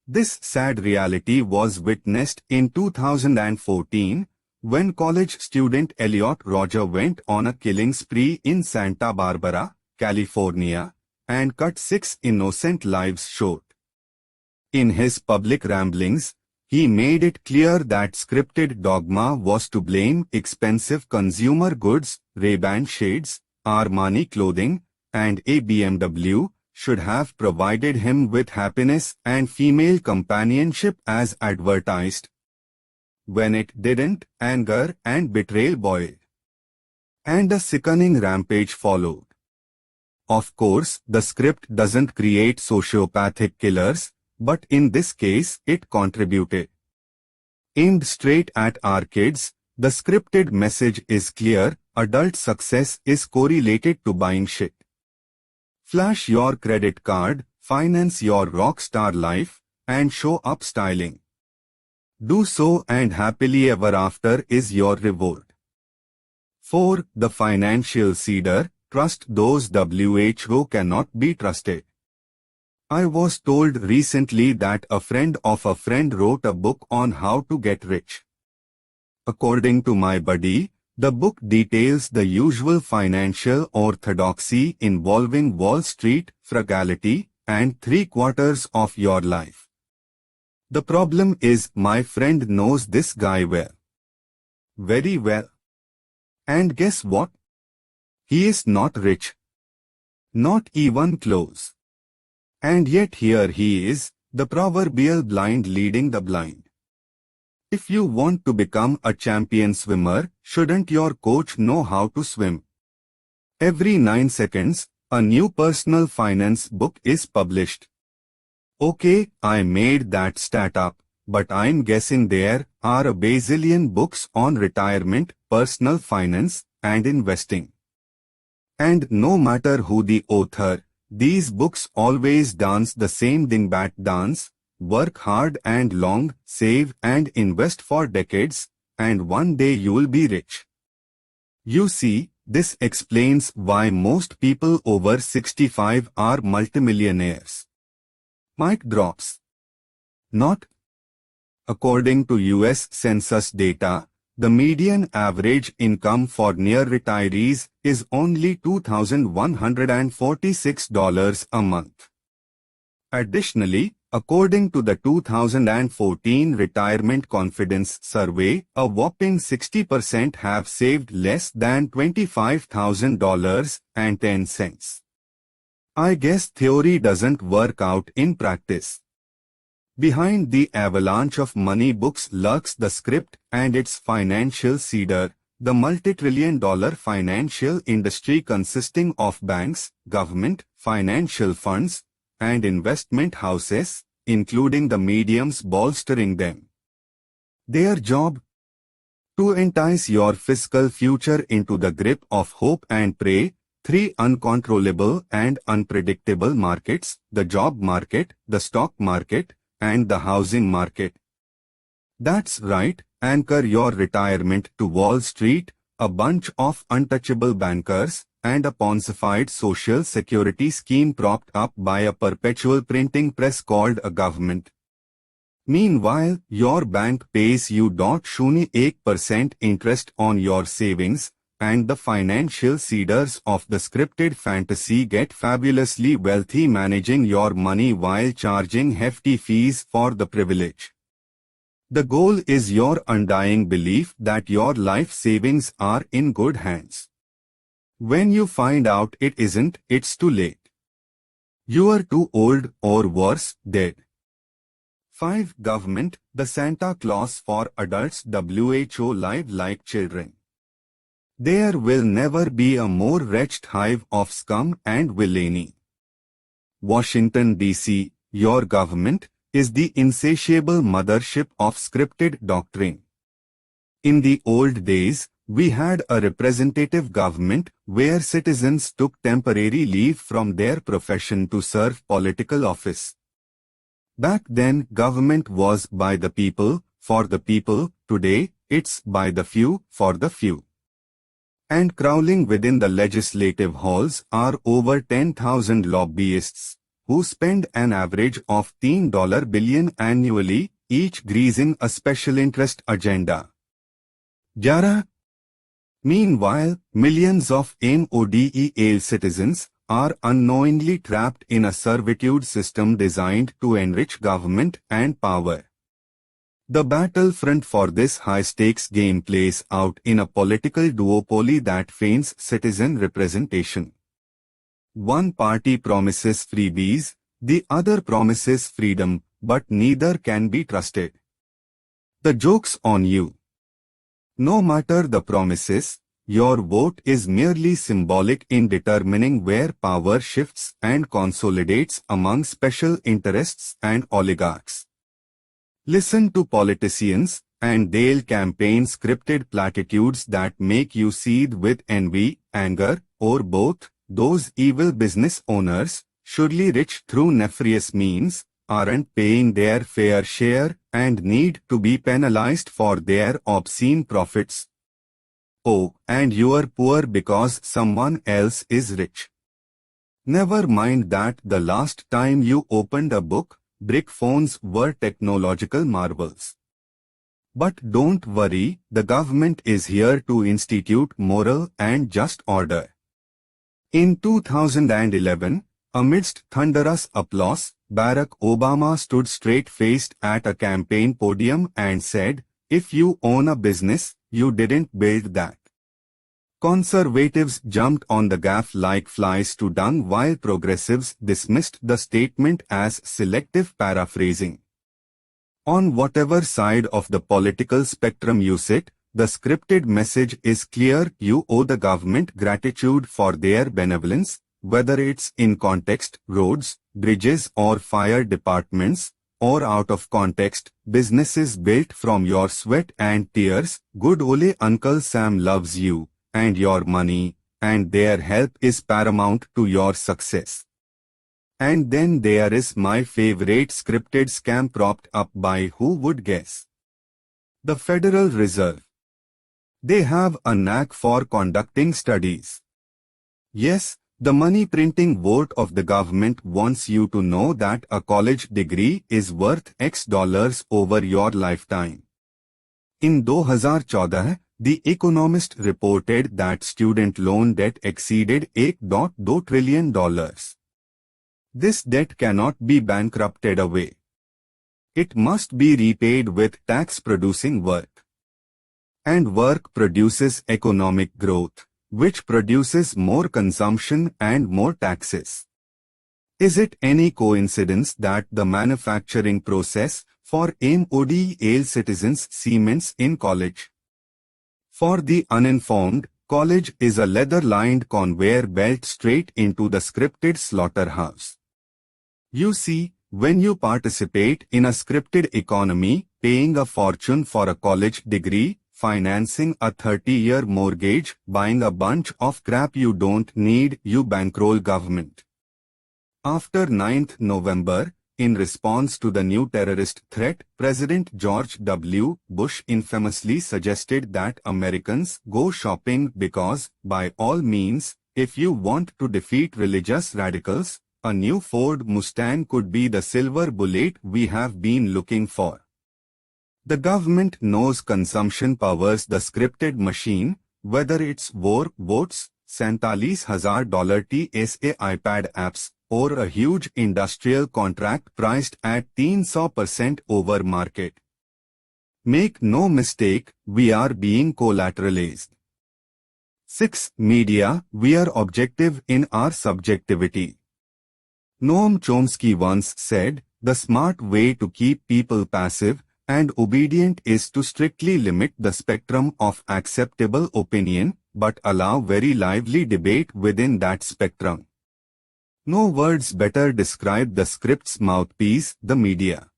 This sad reality was witnessed in 2014, when college student Elliot Rodger went on a killing spree in Santa Barbara, California, and cut 6 innocent lives short. In his public ramblings, he made it clear that scripted dogma was to blame. Expensive consumer goods, Ray-Ban shades, Armani clothing, and a BMW should have provided him with happiness and female companionship as advertised. When it didn't, anger and betrayal boiled. And a sickening rampage followed. Of course, the script doesn't create sociopathic killers, but in this case, it contributed. Aimed straight at our kids, the scripted message is clear: adult success is correlated to buying shit. Flash your credit card, finance your rock star life, and show up styling. Do so and happily ever after is your reward. 4. The financial seeder, trust those who cannot be trusted. I was told recently that a friend of a friend wrote a book on how to get rich. According to my buddy, the book details the usual financial orthodoxy involving Wall Street, frugality, and 3/4 of your life. The problem is my friend knows this guy well. Very well. And guess what? He is not rich. Not even close. And yet here he is, the proverbial blind leading the blind. If you want to become a champion swimmer, shouldn't your coach know how to swim? Every 9 seconds, a new personal finance book is published. Okay, I made that stat up, but I'm guessing there are a bazillion books on retirement, personal finance, and investing. And no matter who the author, these books always dance the same dingbat dance: work hard and long, save and invest for decades, and one day you'll be rich. You see, this explains why most people over 65 are multimillionaires. Mic drops. Not. According to US Census data, the median average income for near retirees is only $2,146 a month. Additionally, according to the 2014 Retirement Confidence Survey, a whopping 60% have saved less than $25,000.10. I guess theory doesn't work out in practice. Behind the avalanche of money books lurks the script and its financial cedar, the multi-trillion-dollar financial industry consisting of banks, government, financial funds, and investment houses, including the mediums bolstering them. Their job? To entice your fiscal future into the grip of hope and prey, three uncontrollable and unpredictable markets: the job market, the stock market, and the housing market. That's right, anchor your retirement to Wall Street, a bunch of untouchable bankers, and a ponzified social security scheme propped up by a perpetual printing press called a government. Meanwhile, your bank pays you 0.08% interest on your savings, and the financial cedars of the scripted fantasy get fabulously wealthy managing your money while charging hefty fees for the privilege. The goal is your undying belief that your life savings are in good hands. When you find out it isn't, it's too late. You are too old, or worse, dead. 5. Government, the Santa Claus for adults. WHO live like children. There will never be a more wretched hive of scum and villainy. Washington, D.C., your government, is the insatiable mothership of scripted doctrine. In the old days, we had a representative government where citizens took temporary leave from their profession to serve political office. Back then, government was by the people, for the people. Today, it's by the few, for the few. And crawling within the legislative halls are over 10,000 lobbyists, who spend an average of $10 billion annually, each greasing a special interest agenda. Jara. Meanwhile, millions of MODEL citizens are unknowingly trapped in a servitude system designed to enrich government and power. The battlefront for this high-stakes game plays out in a political duopoly that feigns citizen representation. One party promises freebies, the other promises freedom, but neither can be trusted. The joke's on you. No matter the promises, your vote is merely symbolic in determining where power shifts and consolidates among special interests and oligarchs. Listen to politicians, and they'll campaign scripted platitudes that make you seethe with envy, anger, or both. Those evil business owners, surely rich through nefarious means, aren't paying their fair share and need to be penalized for their obscene profits. Oh, and you're poor because someone else is rich. Never mind that the last time you opened a book, brick phones were technological marvels. But don't worry, the government is here to institute moral and just order. In 2011, amidst thunderous applause, Barack Obama stood straight-faced at a campaign podium and said, "If you own a business, you didn't build that." Conservatives jumped on the gaffe like flies to dung while progressives dismissed the statement as selective paraphrasing. On whatever side of the political spectrum you sit, the scripted message is clear: you owe the government gratitude for their benevolence, whether it's in context, roads, bridges or fire departments, or out of context, businesses built from your sweat and tears, good ole Uncle Sam loves you, and your money, and their help is paramount to your success. And then there is my favorite scripted scam propped up by who would guess? The Federal Reserve. They have a knack for conducting studies. Yes, the money printing vote of the government wants you to know that a college degree is worth X dollars over your lifetime. In 2014, The Economist reported that student loan debt exceeded $8.2 trillion. This debt cannot be bankrupted away. It must be repaid with tax-producing work. And work produces economic growth, which produces more consumption and more taxes. Is it any coincidence that the manufacturing process for Odio citizens cements in college? For the uninformed, college is a leather-lined conveyor belt straight into the scripted slaughterhouse. You see, when you participate in a scripted economy, paying a fortune for a college degree, financing a 30-year mortgage, buying a bunch of crap you don't need, you bankroll government. After 9th November, in response to the new terrorist threat, President George W. Bush infamously suggested that Americans go shopping because, by all means, if you want to defeat religious radicals, a new Ford Mustang could be the silver bullet we have been looking for. The government knows consumption powers the scripted machine, whether it's war, votes, $47,000 TSA iPad apps, or a huge industrial contract priced at 300% over market. Make no mistake, we are being collateralized. 6. Media, we are objective in our subjectivity. Noam Chomsky once said, the smart way to keep people passive and obedient is to strictly limit the spectrum of acceptable opinion, but allow very lively debate within that spectrum. No words better describe the script's mouthpiece, the media.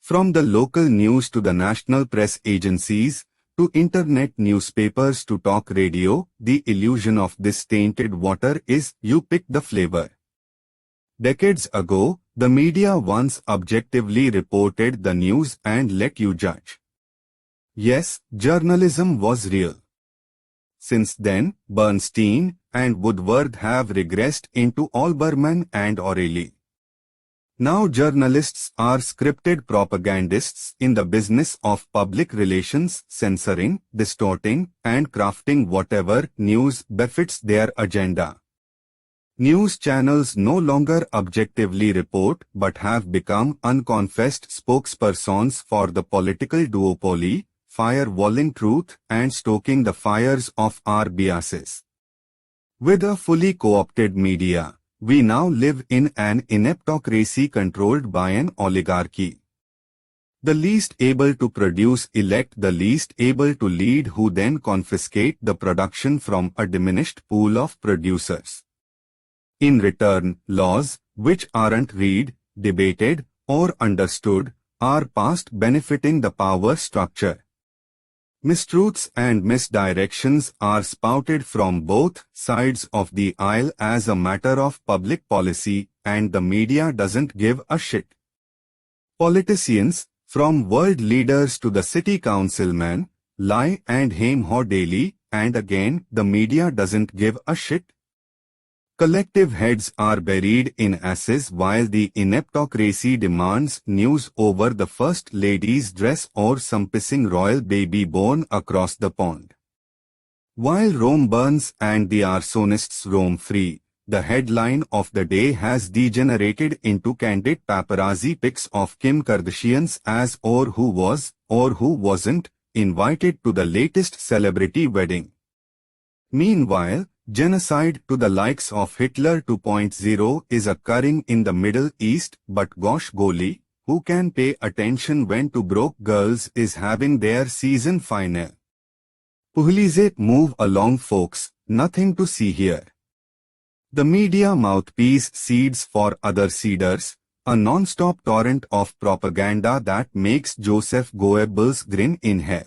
From the local news to the national press agencies, to internet newspapers to talk radio, the illusion of this tainted water is you pick the flavor. Decades ago, the media once objectively reported the news and let you judge. Yes, journalism was real. Since then, Bernstein and Woodward have regressed into Olbermann and O'Reilly. Now journalists are scripted propagandists in the business of public relations, censoring, distorting, and crafting whatever news befits their agenda. News channels no longer objectively report but have become unconfessed spokespersons for the political duopoly, firewalling truth and stoking the fires of our biases. With a fully co-opted media, we now live in an ineptocracy controlled by an oligarchy. The least able to produce elect the least able to lead, who then confiscate the production from a diminished pool of producers. In return, laws, which aren't read, debated, or understood, are passed benefiting the power structure. Mistruths and misdirections are spouted from both sides of the aisle as a matter of public policy, and the media doesn't give a shit. Politicians, from world leaders to the city councilman, lie and hem-haw daily, and again the media doesn't give a shit. Collective heads are buried in ashes while the ineptocracy demands news over the first lady's dress or some pissing royal baby born across the pond. While Rome burns and the arsonists roam free, the headline of the day has degenerated into candid paparazzi pics of Kim Kardashian's as or who was, or who wasn't, invited to the latest celebrity wedding. Meanwhile, genocide to the likes of Hitler 2.0 is occurring in the Middle East, but gosh golly, who can pay attention when Two Broke Girls is having their season finale? Please move along folks, nothing to see here. The media mouthpiece seeds for other seeders, A non-stop torrent of propaganda that makes Joseph Goebbels grin in hell.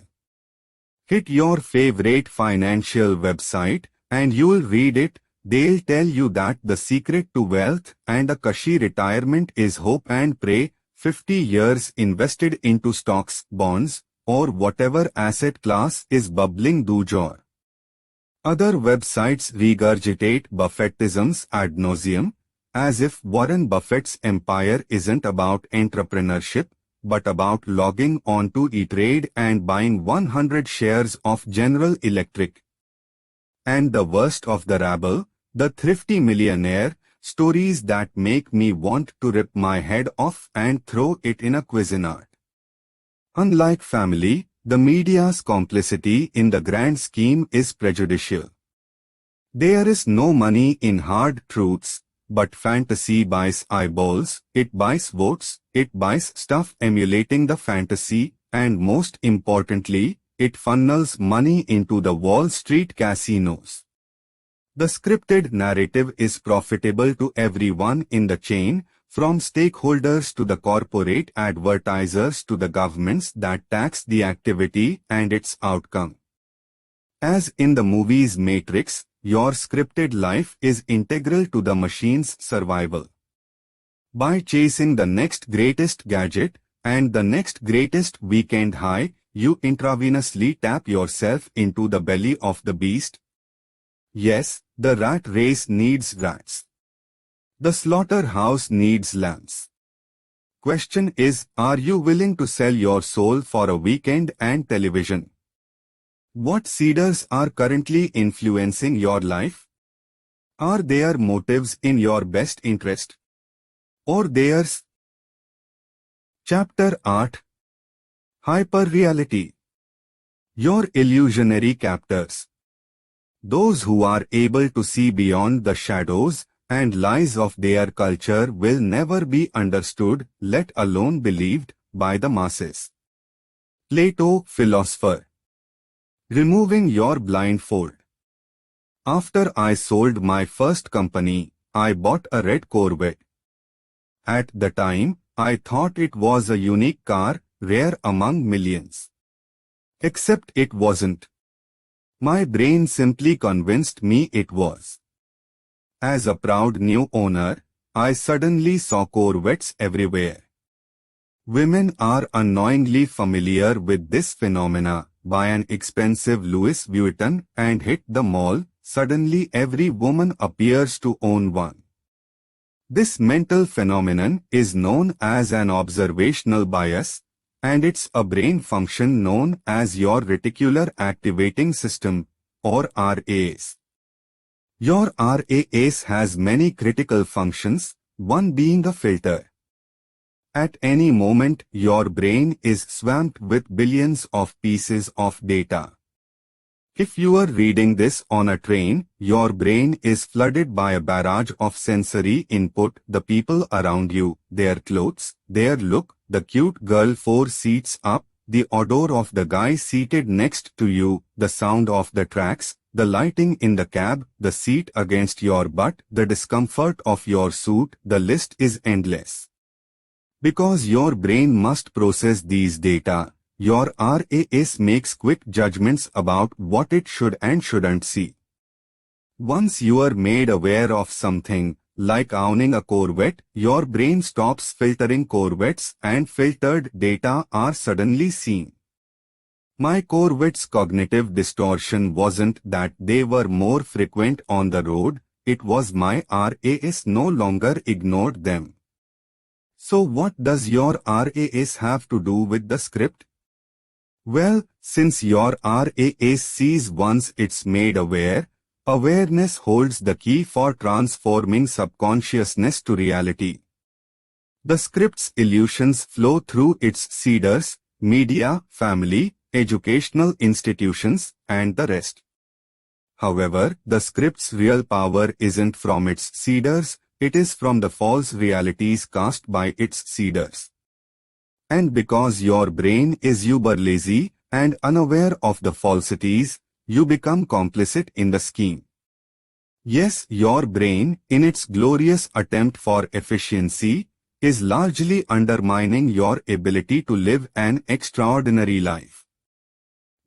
Hit your favorite financial website and you'll read it. They'll tell you that the secret to wealth and a cushy retirement is hope and pray, 50 years invested into stocks, bonds, or whatever asset class is bubbling du jour. Other websites regurgitate Buffettisms ad nauseum, as if Warren Buffett's empire isn't about entrepreneurship, but about logging on to E-Trade and buying 100 shares of General Electric. And the worst of the rabble, the thrifty millionaire, stories that make me want to rip my head off and throw it in a Cuisinart. Unlike family, the media's complicity in the grand scheme is prejudicial. There is no money in hard truths, but fantasy buys eyeballs, it buys votes, it buys stuff emulating the fantasy, and most importantly, it funnels money into the Wall Street casinos. The scripted narrative is profitable to everyone in the chain, from stakeholders to the corporate advertisers to the governments that tax the activity and its outcome. As in the movie's Matrix, your scripted life is integral to the machine's survival. By chasing the next greatest gadget and the next greatest weekend high, you intravenously tap yourself into the belly of the beast. Yes, the rat race needs rats. The slaughterhouse needs lambs. Question is, are you willing to sell your soul for a weekend and television? What seeders are currently influencing your life? Are their motives in your best interest? Or theirs? Chapter 8. Hyperreality. Your illusionary captors. Those who are able to see beyond the shadows and lies of their culture will never be understood, let alone believed, by the masses. Plato, philosopher. Removing your blindfold. After I sold my first company, I bought a red Corvette. At the time, I thought it was a unique car, rare among millions. Except it wasn't. My brain simply convinced me it was. As a proud new owner, I suddenly saw Corvettes everywhere. Women are annoyingly familiar with this phenomena. Buy an expensive Louis Vuitton and hit the mall, suddenly every woman appears to own one. This mental phenomenon is known as an observational bias, and it's a brain function known as your reticular activating system, or RAS. Your RAS has many critical functions, one being a filter. At any moment, your brain is swamped with billions of pieces of data. If you are reading this on a train, your brain is flooded by a barrage of sensory input: the people around you, their clothes, their look, the cute girl 4 seats up, the odor of the guy seated next to you, the sound of the tracks, the lighting in the cab, the seat against your butt, the discomfort of your suit. The list is endless. Because your brain must process these data, your RAS makes quick judgments about what it should and shouldn't see. Once you are made aware of something, like owning a Corvette, your brain stops filtering Corvettes and filtered data are suddenly seen. My Corvette's cognitive distortion wasn't that they were more frequent on the road, it was my RAS no longer ignored them. So what does your RAS have to do with the script? Well, since your RAS sees once it's made aware, awareness holds the key for transforming subconsciousness to reality. The script's illusions flow through its seeders, media, family, educational institutions, and the rest. However, the script's real power isn't from its seeders, it is from the false realities cast by its seeders. And because your brain is uber lazy and unaware of the falsities, you become complicit in the scheme. Yes, your brain, in its glorious attempt for efficiency, is largely undermining your ability to live an extraordinary life.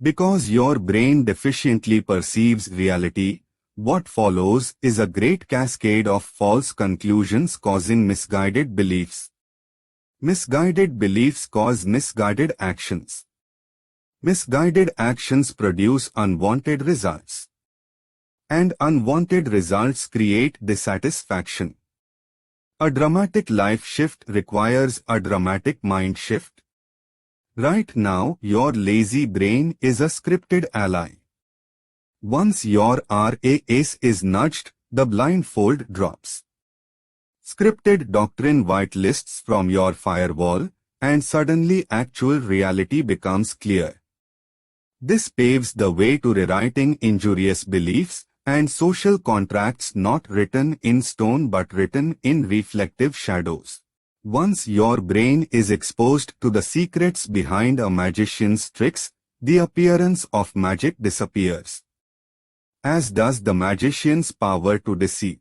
Because your brain deficiently perceives reality, what follows is a great cascade of false conclusions causing misguided beliefs. Misguided beliefs cause misguided actions. Misguided actions produce unwanted results. And unwanted results create dissatisfaction. A dramatic life shift requires a dramatic mind shift. Right now, your lazy brain is a scripted ally. Once your RAS is nudged, the blindfold drops. Scripted doctrine whitelists from your firewall, and suddenly actual reality becomes clear. This paves the way to rewriting injurious beliefs and social contracts not written in stone but written in reflective shadows. Once your brain is exposed to the secrets behind a magician's tricks, the appearance of magic disappears, as does the magician's power to deceive.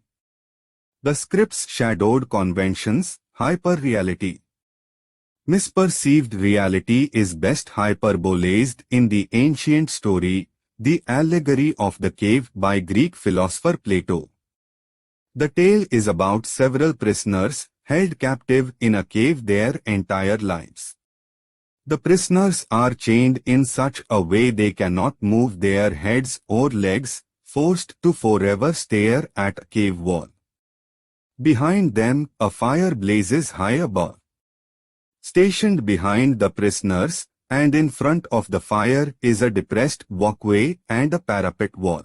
The script's shadowed conventions, hyperreality. Misperceived reality is best hyperbolized in the ancient story, The Allegory of the Cave by Greek philosopher Plato. The tale is about several prisoners held captive in a cave their entire lives. The prisoners are chained in such a way they cannot move their heads or legs, forced to forever stare at a cave wall. Behind them, a fire blazes high above. Stationed behind the prisoners, and in front of the fire is a depressed walkway and a parapet wall.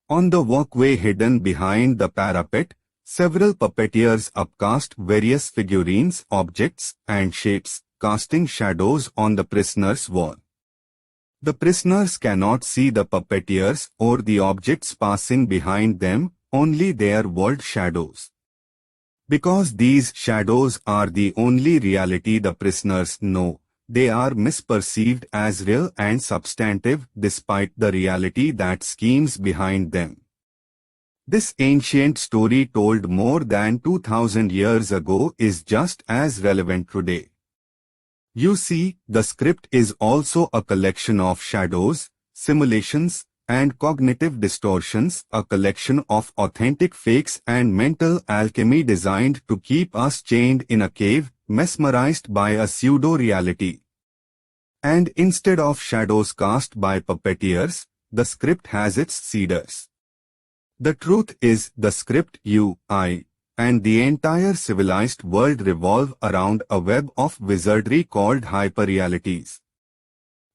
On the walkway hidden behind the parapet, several puppeteers upcast various figurines, objects, and shapes, casting shadows on the prisoner's wall. The prisoners cannot see the puppeteers or the objects passing behind them, only their walled shadows. Because these shadows are the only reality the prisoners know, they are misperceived as real and substantive despite the reality that schemes behind them. This ancient story told more than 2000 years ago is just as relevant today. You see, the script is also a collection of shadows, simulations, and cognitive distortions, a collection of authentic fakes and mental alchemy designed to keep us chained in a cave, mesmerized by a pseudo-reality. And instead of shadows cast by puppeteers, the script has its seeders. The truth is, the script, you, I, and the entire civilized world revolve around a web of wizardry called hyperrealities.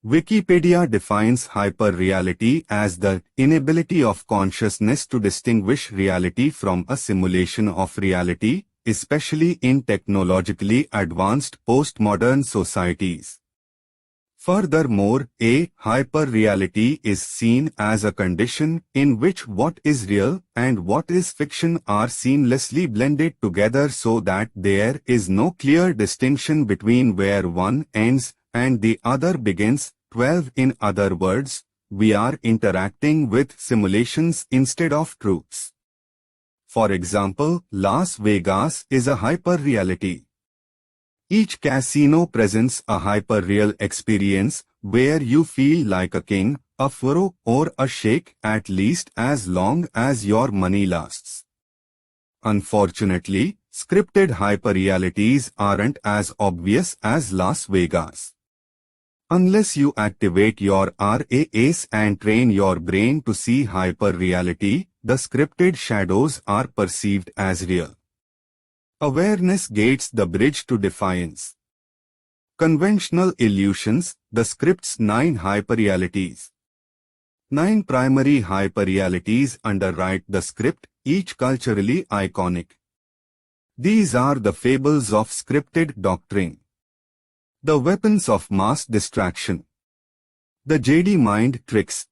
Wikipedia defines hyperreality as the inability of consciousness to distinguish reality from a simulation of reality, especially in technologically advanced postmodern societies. Furthermore, a hyperreality is seen as a condition in which what is real and what is fiction are seamlessly blended together so that there is no clear distinction between where one ends and the other begins. 12 In other words, we are interacting with simulations instead of truths. For example, Las Vegas is a hyperreality. Each casino presents a hyperreal experience where you feel like a king, a pharaoh, or a sheikh, at least as long as your money lasts. Unfortunately, scripted hyperrealities aren't as obvious as Las Vegas. Unless you activate your RAS and train your brain to see hyperreality, the scripted shadows are perceived as real. Awareness gates the bridge to defiance. Conventional illusions, the script's 9 hyperrealities. 9 primary hyperrealities underwrite the script, each culturally iconic. These are the fables of scripted doctrine. The weapons of mass distraction. The JD mind tricks.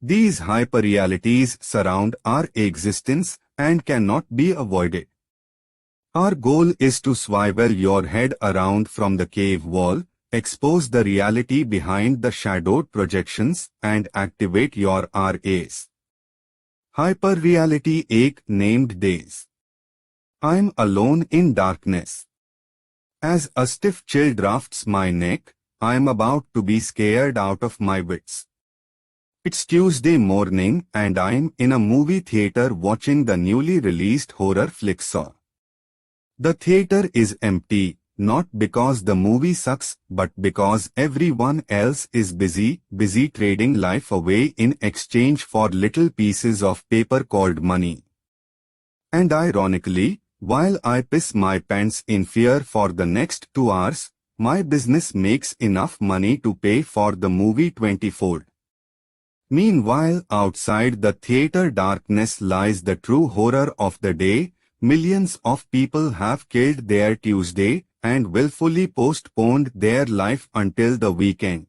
These hyperrealities surround our existence and cannot be avoided. Our goal is to swivel your head around from the cave wall, expose the reality behind the shadowed projections, and activate your RAs. Hyperreality 1 Named Days. I'm alone in darkness. As a stiff chill drafts my neck, I'm about to be scared out of my wits. It's Tuesday morning and I'm in a movie theater watching the newly released horror flick Saw. The theater is empty, not because the movie sucks, but because everyone else is busy trading life away in exchange for little pieces of paper called money. And ironically, while I piss my pants in fear for the next 2 hours, my business makes enough money to pay for the movie 20-fold. Meanwhile, outside the theater darkness lies the true horror of the day. Millions of people have killed their Tuesday and willfully postponed their life until the weekend.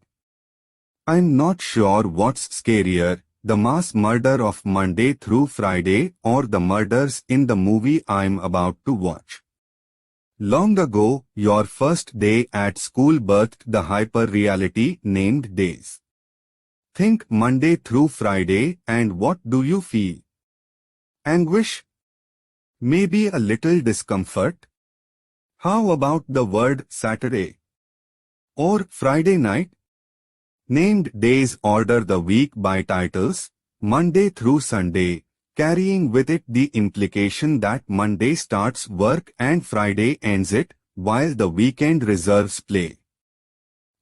I'm not sure what's scarier, the mass murder of Monday through Friday or the murders in the movie I'm about to watch. Long ago, your first day at school birthed the hyper-reality named days. Think Monday through Friday and what do you feel? Anguish? Maybe a little discomfort? How about the word Saturday? Or Friday night? Named days order the week by titles, Monday through Sunday, carrying with it the implication that Monday starts work and Friday ends it, while the weekend reserves play.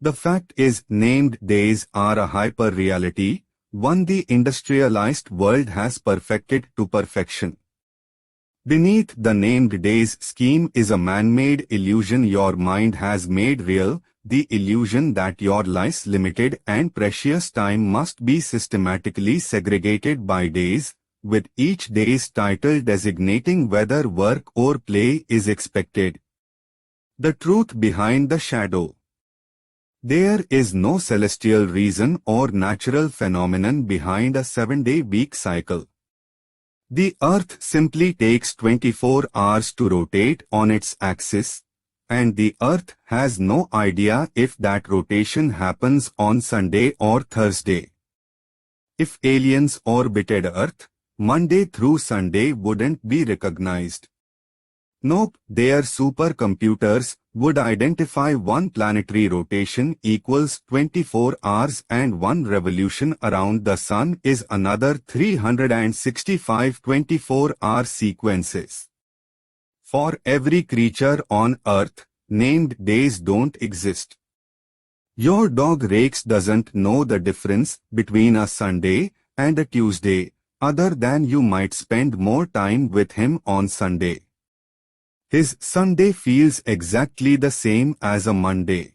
The fact is, named days are a hyper-reality, one the industrialized world has perfected to perfection. Beneath the named days scheme is a man-made illusion your mind has made real, the illusion that your life's limited and precious time must be systematically segregated by days, with each day's title designating whether work or play is expected. The truth behind the shadow. There is no celestial reason or natural phenomenon behind a 7-day week cycle. The Earth simply takes 24 hours to rotate on its axis, and the Earth has no idea if that rotation happens on Sunday or Thursday. If aliens orbited Earth, Monday through Sunday wouldn't be recognized. Nope, their supercomputers would identify one planetary rotation equals 24 hours and one revolution around the Sun is another 365 24-hour sequences. For every creature on Earth, named days don't exist. Your dog Rex doesn't know the difference between a Sunday and a Tuesday, other than you might spend more time with him on Sunday. His Sunday feels exactly the same as a Monday.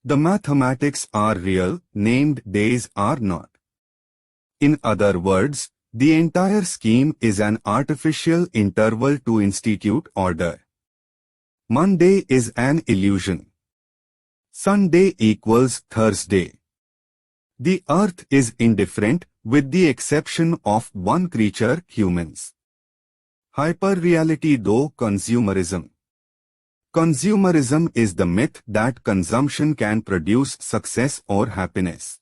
The mathematics are real, named days are not. In other words, the entire scheme is an artificial interval to institute order. Monday is an illusion. Sunday equals Thursday. The Earth is indifferent, with the exception of one creature, humans. Hyperreality though consumerism. Consumerism is the myth that consumption can produce success or happiness.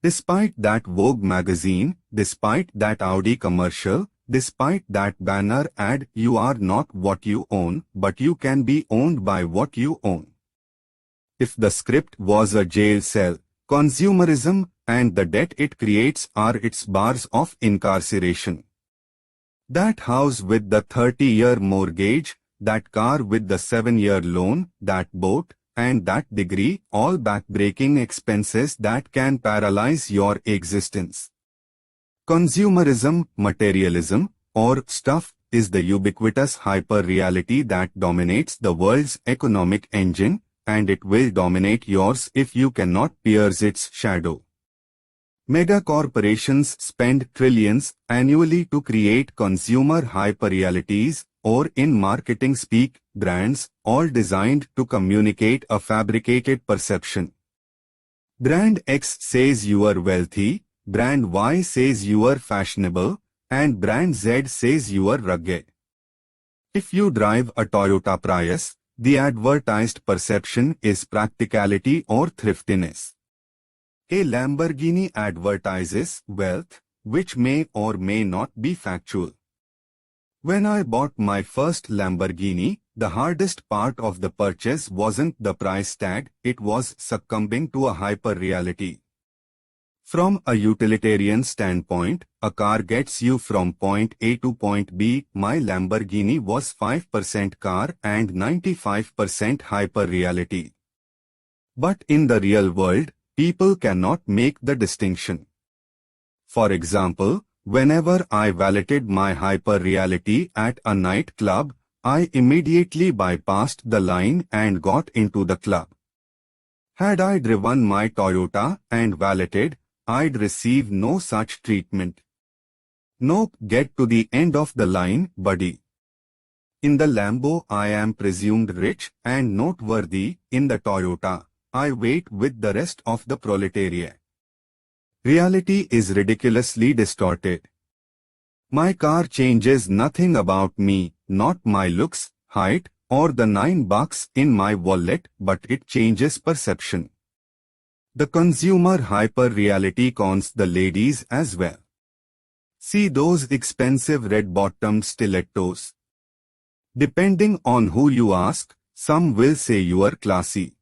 Despite that Vogue magazine, despite that Audi commercial, despite that banner ad, you are not what you own, but you can be owned by what you own. If the script was a jail cell, consumerism and the debt it creates are its bars of incarceration. That house with the 30-year mortgage, that car with the 7-year loan, that boat, and that degree, all backbreaking expenses that can paralyze your existence. Consumerism, materialism, or stuff, is the ubiquitous hyper-reality that dominates the world's economic engine, and it will dominate yours if you cannot pierce its shadow. Mega corporations spend trillions annually to create consumer hyperrealities, or in marketing speak, brands, all designed to communicate a fabricated perception. Brand X says you are wealthy, Brand Y says you are fashionable, and Brand Z says you are rugged. If you drive a Toyota Prius, the advertised perception is practicality or thriftiness. A Lamborghini advertises wealth, which may or may not be factual. When I bought my first Lamborghini, the hardest part of the purchase wasn't the price tag, it was succumbing to a hyper-reality. From a utilitarian standpoint, a car gets you from point A to point B. My Lamborghini was 5% car and 95% hyper-reality. But in the real world, people cannot make the distinction. For example, whenever I validated my hyper-reality at a nightclub, I immediately bypassed the line and got into the club. Had I driven my Toyota and validated, I'd receive no such treatment. Nope, get to the end of the line, buddy. In the Lambo, I am presumed rich and noteworthy. In the Toyota, I wait with the rest of the proletariat. Reality is ridiculously distorted. My car changes nothing about me, not my looks, height, or the $9 in my wallet, but it changes perception. The consumer hyper-reality cons the ladies as well. See those expensive red-bottomed stilettos. Depending on who you ask, some will say you are classy,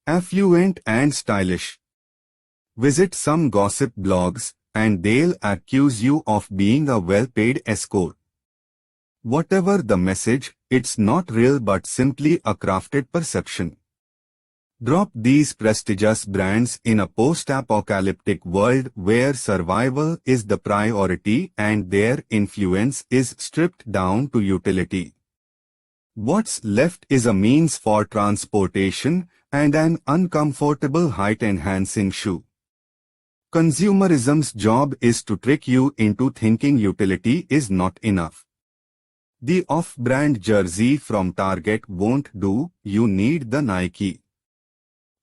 affluent and stylish. Visit some gossip blogs, and they'll accuse you of being a well-paid escort. Whatever the message, it's not real but simply a crafted perception. Drop these prestigious brands in a post-apocalyptic world where survival is the priority and their influence is stripped down to utility. What's left is a means for transportation and an uncomfortable height-enhancing shoe. Consumerism's job is to trick you into thinking utility is not enough. The off-brand jersey from Target won't do, you need the Nike.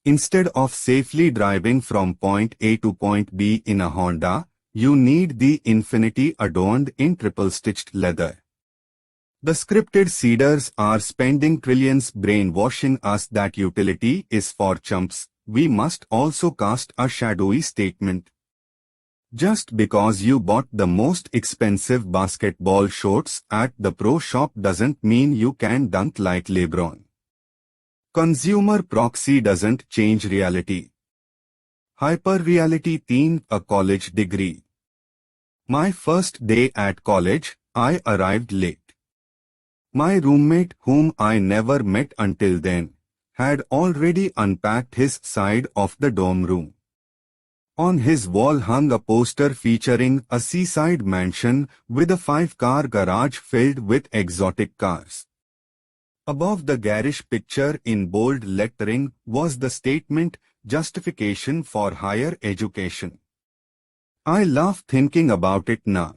Instead of safely driving from point A to point B in a Honda, you need the Infinity adorned in triple-stitched leather. The scripted seeders are spending trillions brainwashing us that utility is for chumps. We must also cast a shadowy statement. Just because you bought the most expensive basketball shorts at the pro shop doesn't mean you can dunk like LeBron. Consumer proxy doesn't change reality. Hyper-reality themed a college degree. My first day at college, I arrived late. My roommate, whom I never met until then, had already unpacked his side of the dorm room. On his wall hung a poster featuring a seaside mansion with a 5-car garage filled with exotic cars. Above the garish picture in bold lettering was the statement, "Justification for higher education." I laugh thinking about it now.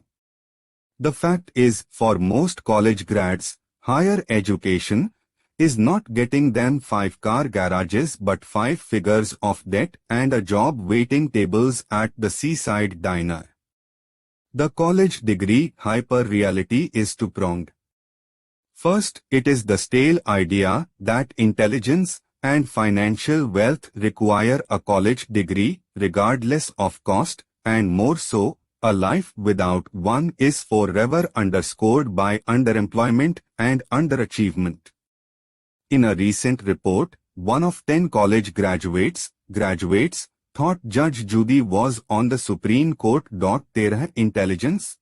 The fact is, for most college grads, higher education is not getting them 5-car garages but 5 figures of debt and a job waiting tables at the seaside diner. The college degree hyper-reality is two-pronged. First, it is the stale idea that intelligence and financial wealth require a college degree, regardless of cost, and more so, a life without one is forever underscored by underemployment and underachievement. In a recent report, 1 of 10 college graduates thought Judge Judy was on the Supreme Court. Their intelligence?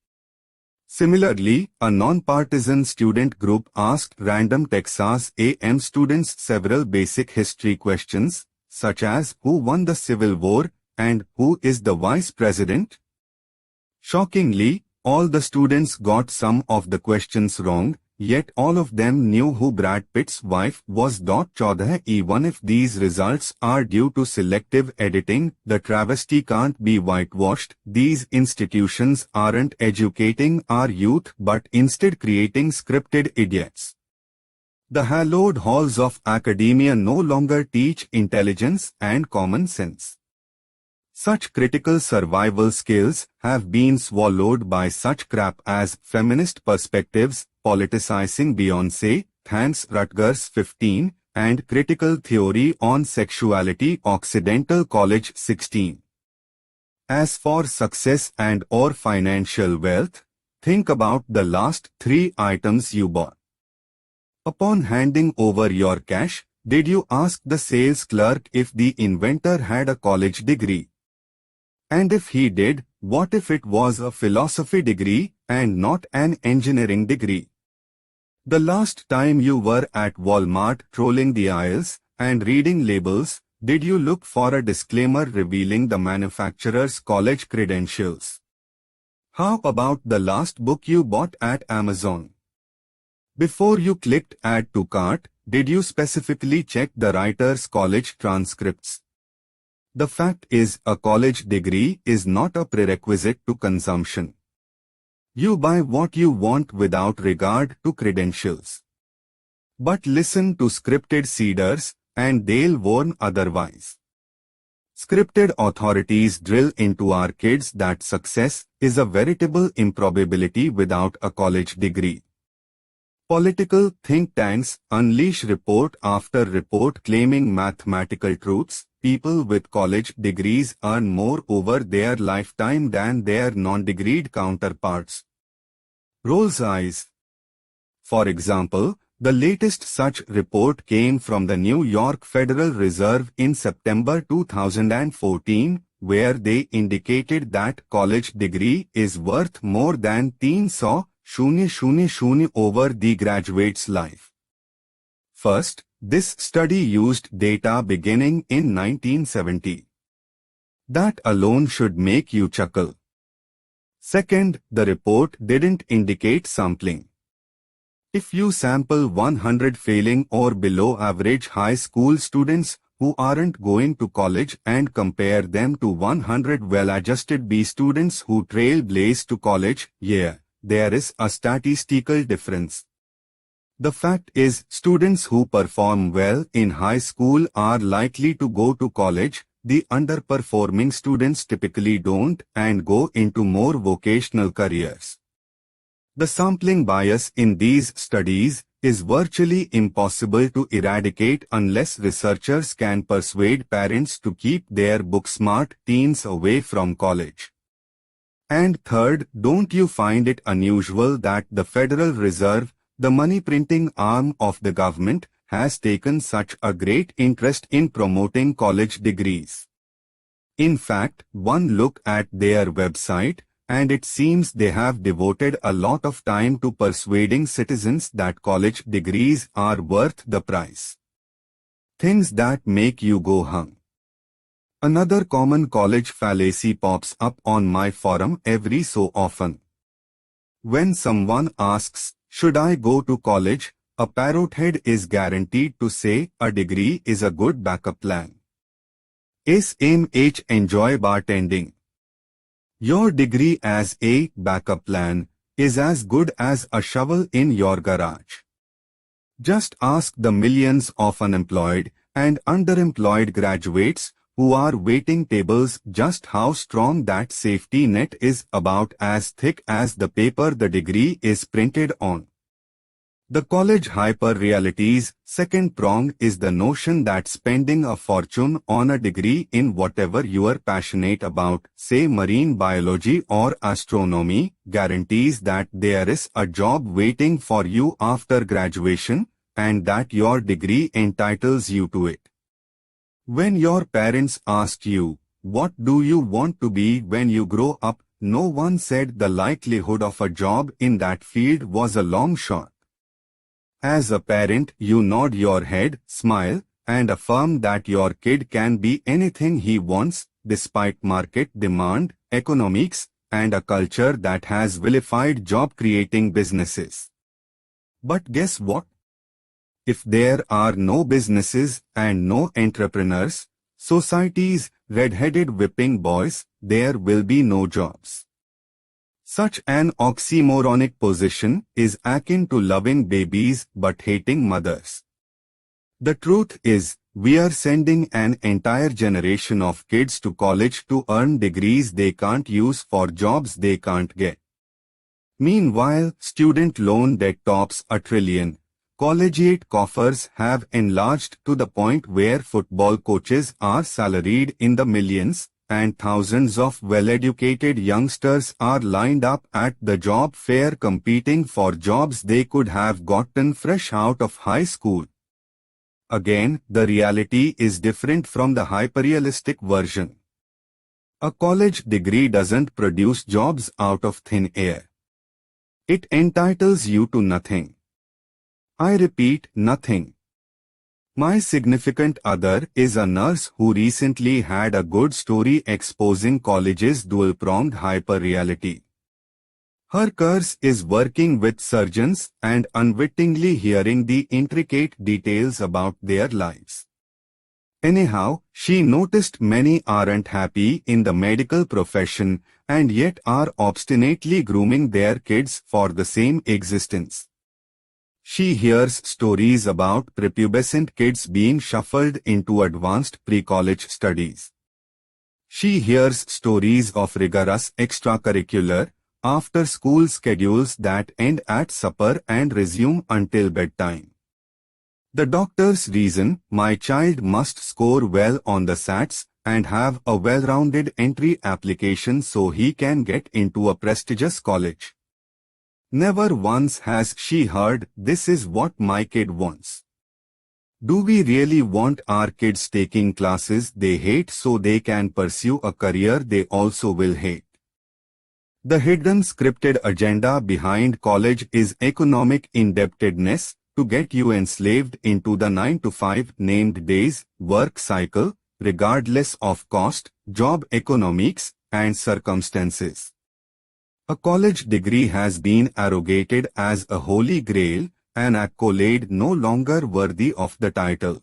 Similarly, a non-partisan student group asked random Texas A&M students several basic history questions, such as who won the Civil War and who is the vice president? Shockingly, all the students got some of the questions wrong, yet all of them knew who Brad Pitt's wife was. 14 Even if these results are due to selective editing, the travesty can't be whitewashed. These institutions aren't educating our youth but instead creating scripted idiots. The hallowed halls of academia no longer teach intelligence and common sense. Such critical survival skills have been swallowed by such crap as feminist perspectives, politicizing Beyoncé, thanks Rutgers 15, and critical theory on sexuality Occidental College 16. As for success and or financial wealth, Think about the last 3 items you bought. Upon handing over your cash, did you ask the sales clerk if the inventor had a college degree? And if he did, what if it was a philosophy degree and not an engineering degree? The last time you were at Walmart trolling the aisles and reading labels, did you look for a disclaimer revealing the manufacturer's college credentials? How about the last book you bought at Amazon? Before you clicked Add to Cart, did you specifically check the writer's college transcripts? The fact is, a college degree is not a prerequisite to consumption. You buy what you want without regard to credentials. But listen to scripted seeders, and they'll warn otherwise. Scripted authorities drill into our kids that success is a veritable improbability without a college degree. Political think tanks unleash report after report claiming mathematical truths. People with college degrees earn more over their lifetime than their non-degreed counterparts. Rolls eyes. For example, the latest such report came from the New York Federal Reserve in September 2014, where they indicated that college degree is worth more than 300,000 over the graduate's life. First, this study used data beginning in 1970. That alone should make you chuckle. Second, the report didn't indicate sampling. If you sample 100 failing or below average high school students who aren't going to college and compare them to 100 well-adjusted B students who trailblaze to college, there is a statistical difference. The fact is, students who perform well in high school are likely to go to college. The underperforming students typically don't and go into more vocational careers. The sampling bias in these studies is virtually impossible to eradicate unless researchers can persuade parents to keep their book-smart teens away from college. And third, don't you find it unusual that the Federal Reserve, the money-printing arm of the government, has taken such a great interest in promoting college degrees? In fact, one look at their website, and it seems they have devoted a lot of time to persuading citizens that college degrees are worth the price. Things that make you go hung. Another common college fallacy pops up on my forum every so often. When someone asks, "Should I go to college?" a parrothead is guaranteed to say, "A degree is a good backup plan." SMH enjoy bartending. Your degree as a backup plan is as good as a shovel in your garage. Just ask the millions of unemployed and underemployed graduates who are waiting tables just how strong that safety net is, about as thick as the paper the degree is printed on. The college hyper-reality's second prong is the notion that spending a fortune on a degree in whatever you are passionate about, say marine biology or astronomy, guarantees that there is a job waiting for you after graduation, and that your degree entitles you to it. When your parents ask you, "What do you want to be when you grow up?" no one said the likelihood of a job in that field was a long shot. As a parent, you nod your head, smile, and affirm that your kid can be anything he wants, despite market demand, economics, and a culture that has vilified job-creating businesses. But guess what? If there are no businesses and no entrepreneurs, society's red-headed whipping boys, there will be no jobs. Such an oxymoronic position is akin to loving babies but hating mothers. The truth is, we are sending an entire generation of kids to college to earn degrees they can't use for jobs they can't get. Meanwhile, student loan debt tops $1 trillion. Collegiate coffers have enlarged to the point where football coaches are salaried in the millions, and thousands of well-educated youngsters are lined up at the job fair competing for jobs they could have gotten fresh out of high school. Again, the reality is different from the hyperrealistic version. A college degree doesn't produce jobs out of thin air. It entitles you to nothing. I repeat, nothing. My significant other is a nurse who recently had a good story exposing college's dual-pronged hyperreality. Her curse is working with surgeons and unwittingly hearing the intricate details about their lives. Anyhow, she noticed many aren't happy in the medical profession and yet are obstinately grooming their kids for the same existence. She hears stories about prepubescent kids being shuffled into advanced pre-college studies. She hears stories of rigorous extracurricular, after-school schedules that end at supper and resume until bedtime. The doctor's reason: my child must score well on the SATs and have a well-rounded entry application so he can get into a prestigious college. Never once has she heard, "This is what my kid wants." Do we really want our kids taking classes they hate so they can pursue a career they also will hate? The hidden scripted agenda behind college is economic indebtedness to get you enslaved into the 9-to-5 named days work cycle, regardless of cost, job economics, and circumstances. A college degree has been arrogated as a holy grail, an accolade no longer worthy of the title.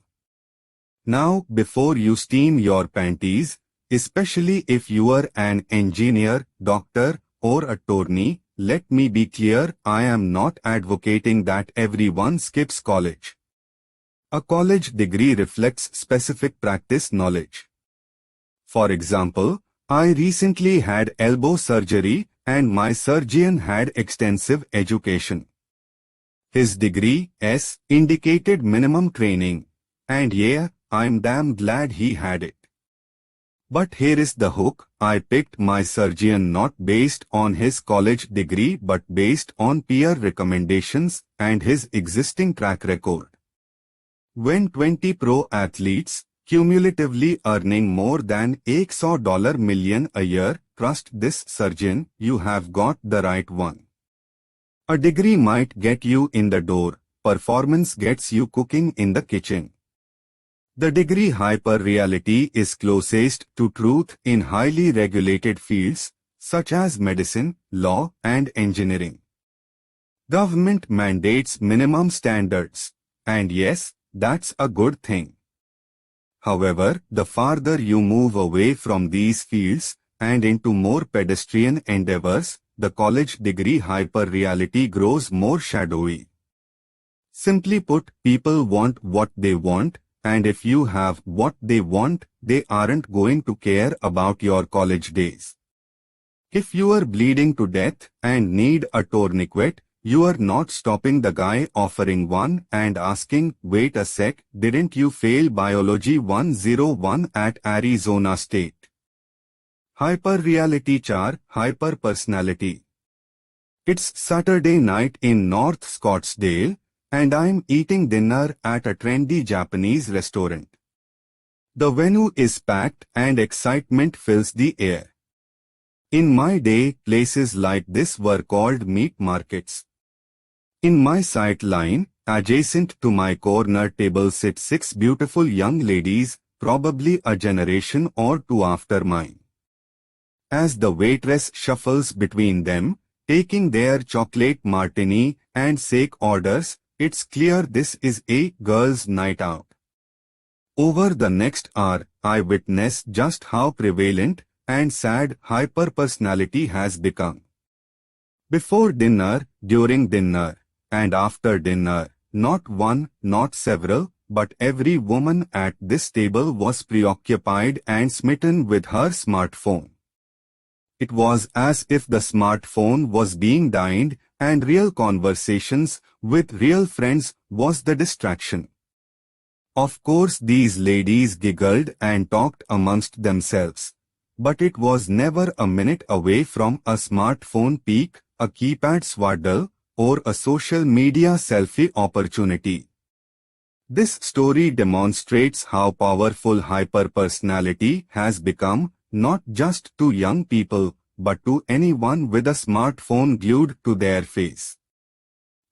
Now, before you steam your panties, especially if you are an engineer, doctor, or attorney, let me be clear, I am not advocating that everyone skips college. A college degree reflects specific practice knowledge. For example, I recently had elbow surgery and my surgeon had extensive education. His degree, indicated minimum training, and yeah, I'm damn glad he had it. But here is the hook: I picked my surgeon not based on his college degree but based on peer recommendations and his existing track record. When 20 pro athletes, cumulatively earning more than $100 million a year, trust this surgeon, you have got the right one. A degree might get you in the door, performance gets you cooking in the kitchen. The degree hyper-reality is closest to truth in highly regulated fields, such as medicine, law, and engineering. Government mandates minimum standards, and yes, that's a good thing. However, the farther you move away from these fields and into more pedestrian endeavors, the college degree hyper-reality grows more shadowy. Simply put, people want what they want, and if you have what they want, they aren't going to care about your college days. If you are bleeding to death and need a tourniquet, you are not stopping the guy offering one and asking, "Wait a sec, didn't you fail Biology 101 at Arizona State?" Hyper-reality char, hyper-personality. It's Saturday night in North Scottsdale, and I'm eating dinner at a trendy Japanese restaurant. The venue is packed and excitement fills the air. In my day, places like this were called meat markets. In my sight line, adjacent to my corner table sit 6 beautiful young ladies, probably a generation or two after mine. As the waitress shuffles between them, taking their chocolate martini and shake orders, it's clear this is a girls' night out. Over the next hour, I witness just how prevalent and sad hyper-personality has become. Before dinner, during dinner, and after dinner, not one, not several, but every woman at this table was preoccupied and smitten with her smartphone. It was as if the smartphone was being dined and real conversations with real friends was the distraction. Of course, these ladies giggled and talked amongst themselves. but it was never a minute away from a smartphone peak, a keypad swaddle, or a social media selfie opportunity. This story demonstrates how powerful hyperpersonality has become, not just to young people, but to anyone with a smartphone glued to their face.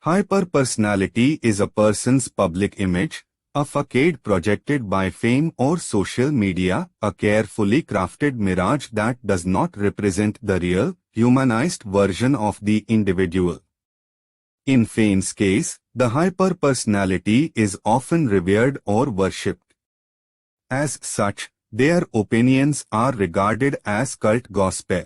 Hyperpersonality is a person's public image, a facade projected by fame or social media, a carefully crafted mirage that does not represent the real, humanized version of the individual. In fame's case, the hyperpersonality is often revered or worshipped. As such, their opinions are regarded as cult gospel.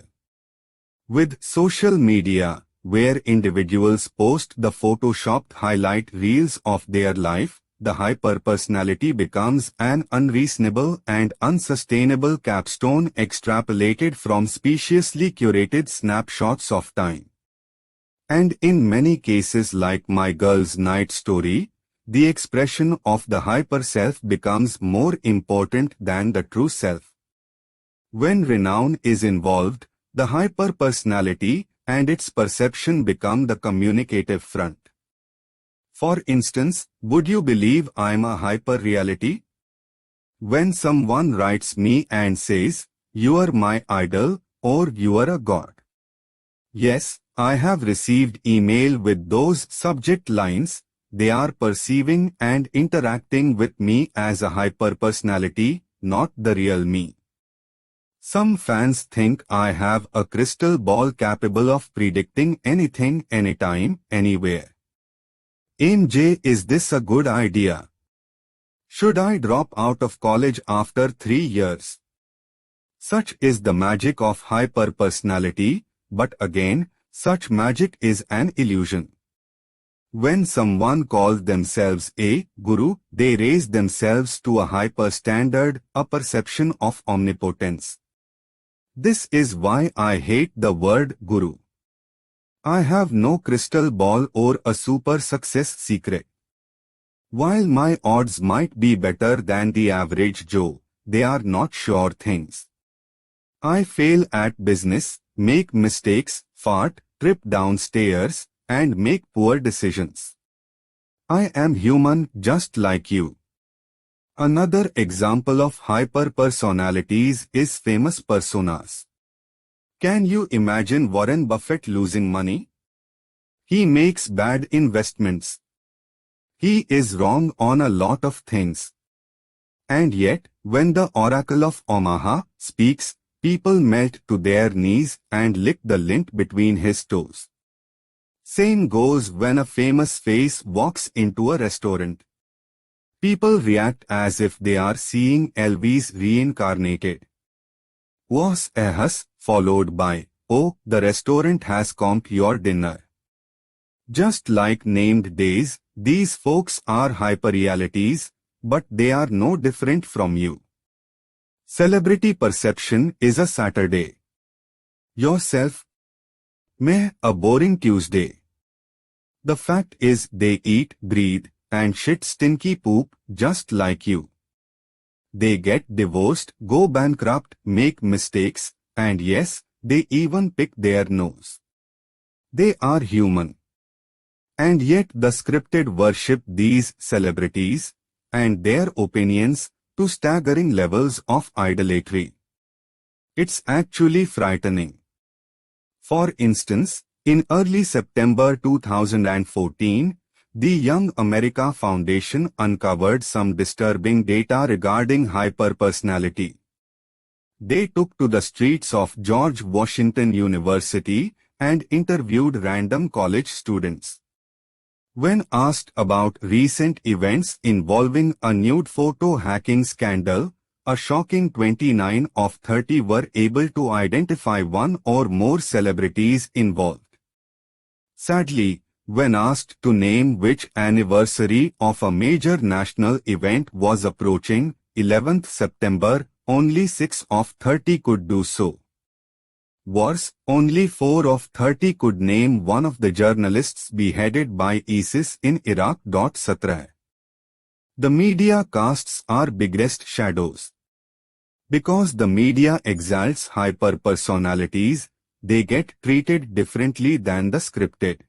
With social media, where individuals post the photoshopped highlight reels of their life, the hyperpersonality becomes an unreasonable and unsustainable capstone extrapolated from speciously curated snapshots of time. And in many cases like My Girl's Night story, the expression of the hyper-self becomes more important than the true self. When renown is involved, the hyperpersonality and its perception become the communicative front. For instance, would you believe I'm a hyper-reality? When someone writes me and says, "You are my idol," or "You are a god." Yes, I have received email with those subject lines. They are perceiving and interacting with me as a hyperpersonality, not the real me. Some fans think I have a crystal ball capable of predicting anything, anytime, anywhere. MJ, is this a good idea? Should I drop out of college after 3 years? Such is the magic of hyperpersonality, but again, such magic is an illusion. When someone calls themselves a guru, they raise themselves to a hyper standard, a perception of omnipotence. This is why I hate the word guru. I have no crystal ball or a super success secret. While my odds might be better than the average Joe, they are not sure things. I fail at business, make mistakes, fart, trip downstairs, and make poor decisions. I am human just like you. Another example of hyperpersonalities is famous personas. Can you imagine Warren Buffett losing money? He makes bad investments. He is wrong on a lot of things. And yet, when the Oracle of Omaha speaks, people melt to their knees and lick the lint between his toes. Same goes when a famous face walks into a restaurant. People react as if they are seeing Elvis reincarnated. Was a huss, followed by, "Oh, the restaurant has comped your dinner." Just like named days, these folks are hyperrealities, but they are no different from you. Celebrity perception is a Saturday. Yourself, meh, a boring Tuesday. The fact is they eat, breathe, and shit stinky poop just like you. They get divorced, go bankrupt, make mistakes, and yes, they even pick their nose. They are human. And yet the scripted worship these celebrities and their opinions to staggering levels of idolatry. It's actually frightening. For instance, in early September 2014, the Young America Foundation uncovered some disturbing data regarding hyperpersonality. They took to the streets of George Washington University and interviewed random college students. When asked about recent events involving a nude photo hacking scandal, a shocking 29 of 30 were able to identify one or more celebrities involved. Sadly, when asked to name which anniversary of a major national event was approaching, 11th September, only 6 of 30 could do so. Worse, only 4 of 30 could name one of the journalists beheaded by ISIS in Iraq. 17. The media casts our biggest shadows. Because the media exalts hyper-personalities, they get treated differently than the scripted.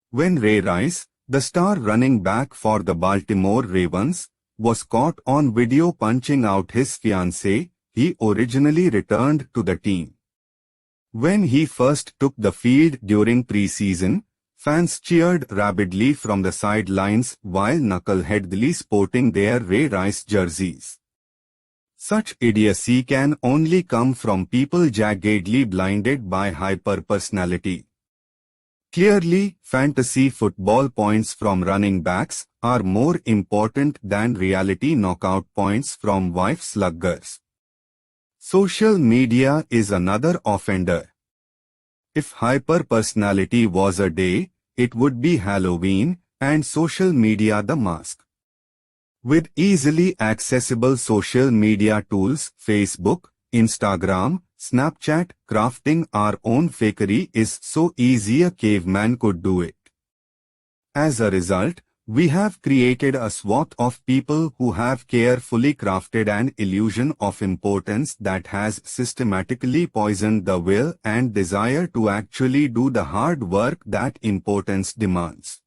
When Ray Rice, the star running back for the Baltimore Ravens, was caught on video punching out his fiancée, he originally returned to the team. When he first took the field during preseason, fans cheered rabidly from the sidelines while knuckleheadedly sporting their Ray Rice jerseys. Such idiocy can only come from people jaggedly blinded by hyperpersonality. Clearly, fantasy football points from running backs are more important than reality knockout points from wife sluggers. Social media is another offender. If hyperpersonality was a day, it would be Halloween, and social media the mask. With easily accessible social media tools, Facebook, Instagram, Snapchat, crafting our own fakery is so easy a caveman could do it. As a result, we have created a swath of people who have carefully crafted an illusion of importance that has systematically poisoned the will and desire to actually do the hard work that importance demands.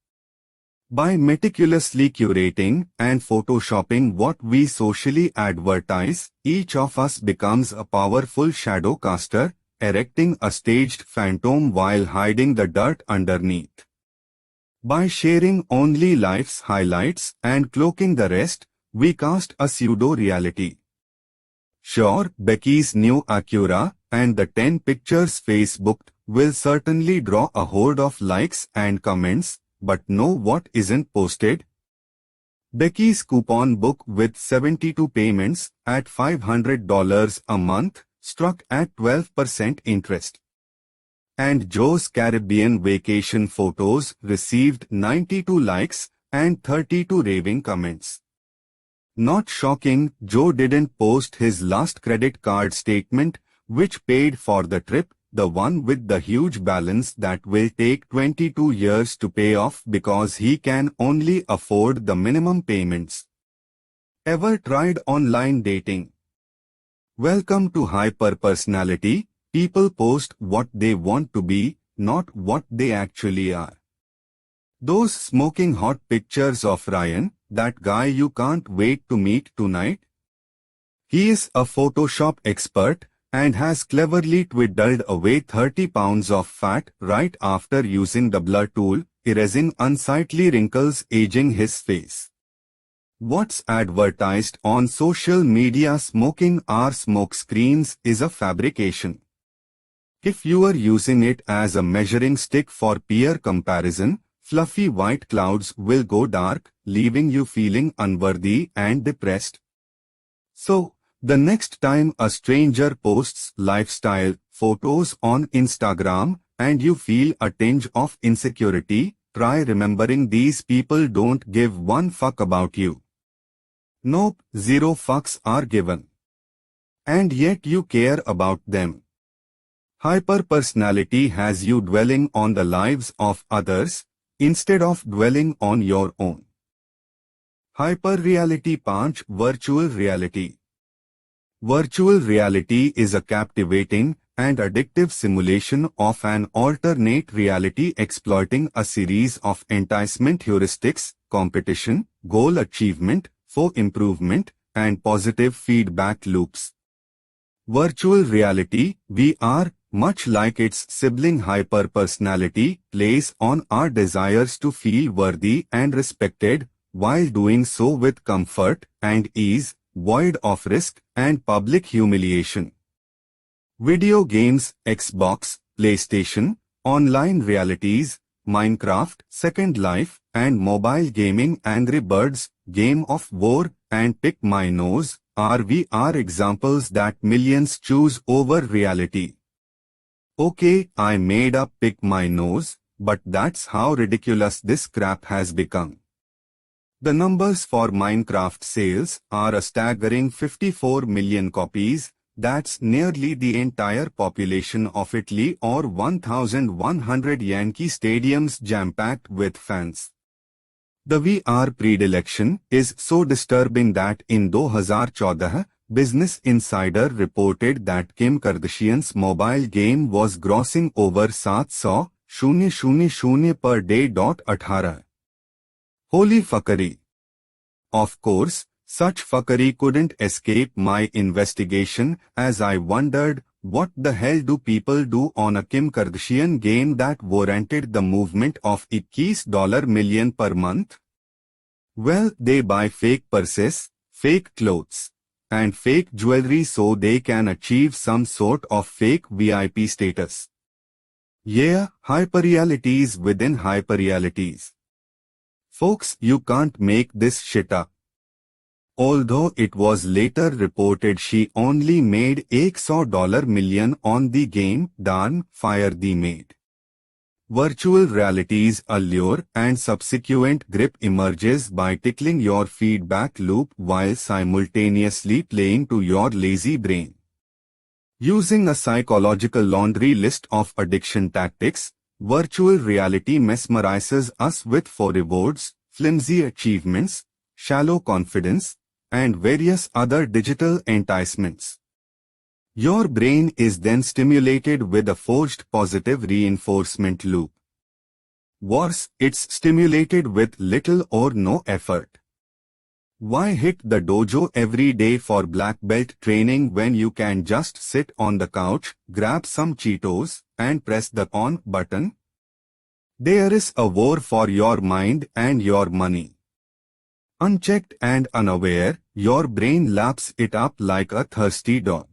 By meticulously curating and photoshopping what we socially advertise, each of us becomes a powerful shadow caster, erecting a staged phantom while hiding the dirt underneath. By sharing only life's highlights and cloaking the rest, we cast a pseudo-reality. Sure, Becky's new Acura and the 10 pictures Facebooked will certainly draw a horde of likes and comments, but know what isn't posted? Becky's coupon book with 72 payments at $500 a month struck at 12% interest. And Joe's Caribbean vacation photos received 92 likes and 32 raving comments. Not shocking, Joe didn't post his last credit card statement, which paid for the trip, the one with the huge balance that will take 22 years to pay off because he can only afford the minimum payments. Ever tried online dating? Welcome to hyperpersonality. People post what they want to be, not what they actually are. Those smoking hot pictures of Ryan, that guy you can't wait to meet tonight? He is a Photoshop expert and has cleverly twiddled away 30 pounds of fat right after using the blur tool, erasing unsightly wrinkles aging his face. What's advertised on social media smoking our smoke screens is a fabrication. If you are using it as a measuring stick for peer comparison, fluffy white clouds will go dark, leaving you feeling unworthy and depressed. So, the next time a stranger posts lifestyle photos on Instagram and you feel a tinge of insecurity, try remembering these people don't give one fuck about you. Nope, 0 fucks are given. And yet you care about them. Hyperpersonality has you dwelling on the lives of others, instead of dwelling on your own. Hyperreality Panch Virtual Reality. Virtual reality is a captivating and addictive simulation of an alternate reality exploiting a series of enticement heuristics, competition, goal achievement, faux improvement, and positive feedback loops. Virtual reality, VR, much like its sibling hyperpersonality, plays on our desires to feel worthy and respected, while doing so with comfort and ease, void of risk and public humiliation. Video games, Xbox, PlayStation, online realities, Minecraft, Second Life, and mobile gaming Angry Birds, Game of War, and Pick My Nose are VR examples that millions choose over reality. Okay, I made up Pick My Nose, but that's how ridiculous this crap has become. The numbers for Minecraft sales are a staggering 54 million copies. That's nearly the entire population of Italy or 1,100 Yankee stadiums jam-packed with fans. The VR predilection is so disturbing that in 2014, Business Insider reported that Kim Kardashian's mobile game was grossing over 700,000 per day. 18. Holy fuckery. Of course, such fuckery couldn't escape my investigation as I wondered, what the hell do people do on a Kim Kardashian game that warranted the movement of $21 million per month? Well, they buy fake purses, fake clothes, and fake jewelry so they can achieve some sort of fake VIP status. Yeah, hyperrealities within hyperrealities. Folks, you can't make this shit up. Although it was later reported she only made $100 million on the game, darn, fire the maid. Virtual reality's allure and subsequent grip emerges by tickling your feedback loop while simultaneously playing to your lazy brain. Using a psychological laundry list of addiction tactics, virtual reality mesmerizes us with for rewards, flimsy achievements, shallow confidence, and various other digital enticements. Your brain is then stimulated with a forged positive reinforcement loop. Worse, it's stimulated with little or no effort. Why hit the dojo every day for black belt training when you can just sit on the couch, grab some Cheetos, and press the on button? There is a war for your mind and your money. Unchecked and unaware, your brain laps it up like a thirsty dog.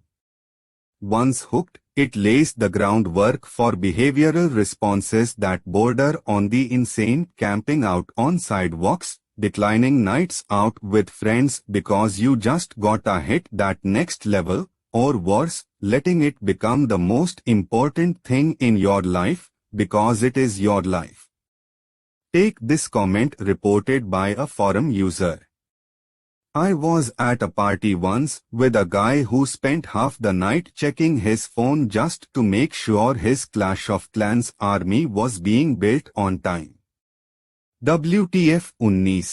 Once hooked, it lays the groundwork for behavioral responses that border on the insane, camping out on sidewalks, declining nights out with friends because you just got a hit that next level, or worse, letting it become the most important thing in your life, because it is your life. Take this comment reported by a forum user. I was at a party once with a guy who spent half the night checking his phone just to make sure his Clash of Clans army was being built on time. WTF 19.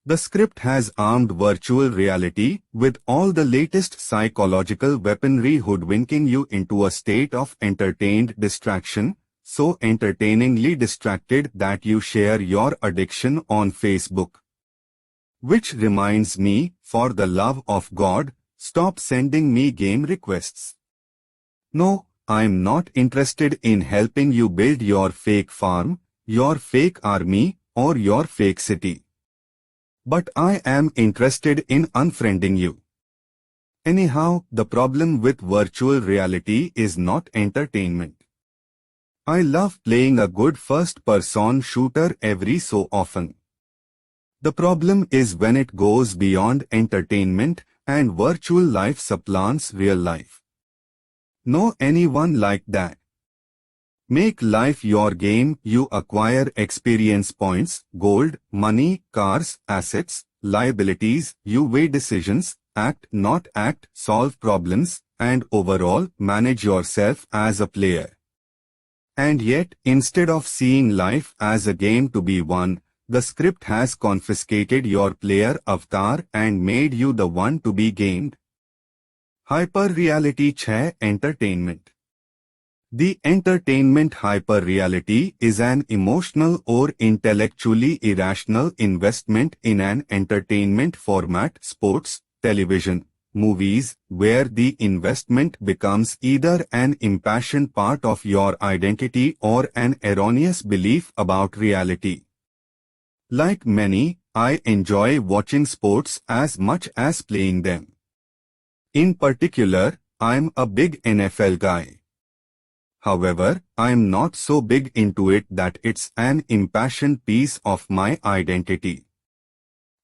The script has armed virtual reality with all the latest psychological weaponry hoodwinking you into a state of entertained distraction, so entertainingly distracted that you share your addiction on Facebook. Which reminds me, for the love of God, stop sending me game requests. No, I'm not interested in helping you build your fake farm, your fake army, or your fake city. But I am interested in unfriending you. Anyhow, the problem with virtual reality is not entertainment. I love playing a good first-person shooter every so often. The problem is when it goes beyond entertainment and virtual life supplants real life. Know anyone like that? Make life your game. You acquire experience points, gold, money, cars, assets, liabilities. You weigh decisions, act, not act, solve problems, and overall manage yourself as a player. And yet, instead of seeing life as a game to be won, the script has confiscated your player avatar and made you the one to be gamed. Hyper-reality 6 Entertainment. The entertainment hyper-reality is an emotional or intellectually irrational investment in an entertainment format, sports, television, movies, where the investment becomes either an impassioned part of your identity or an erroneous belief about reality. Like many, I enjoy watching sports as much as playing them. In particular, I'm a big NFL guy. However, I'm not so big into it that it's an impassioned piece of my identity.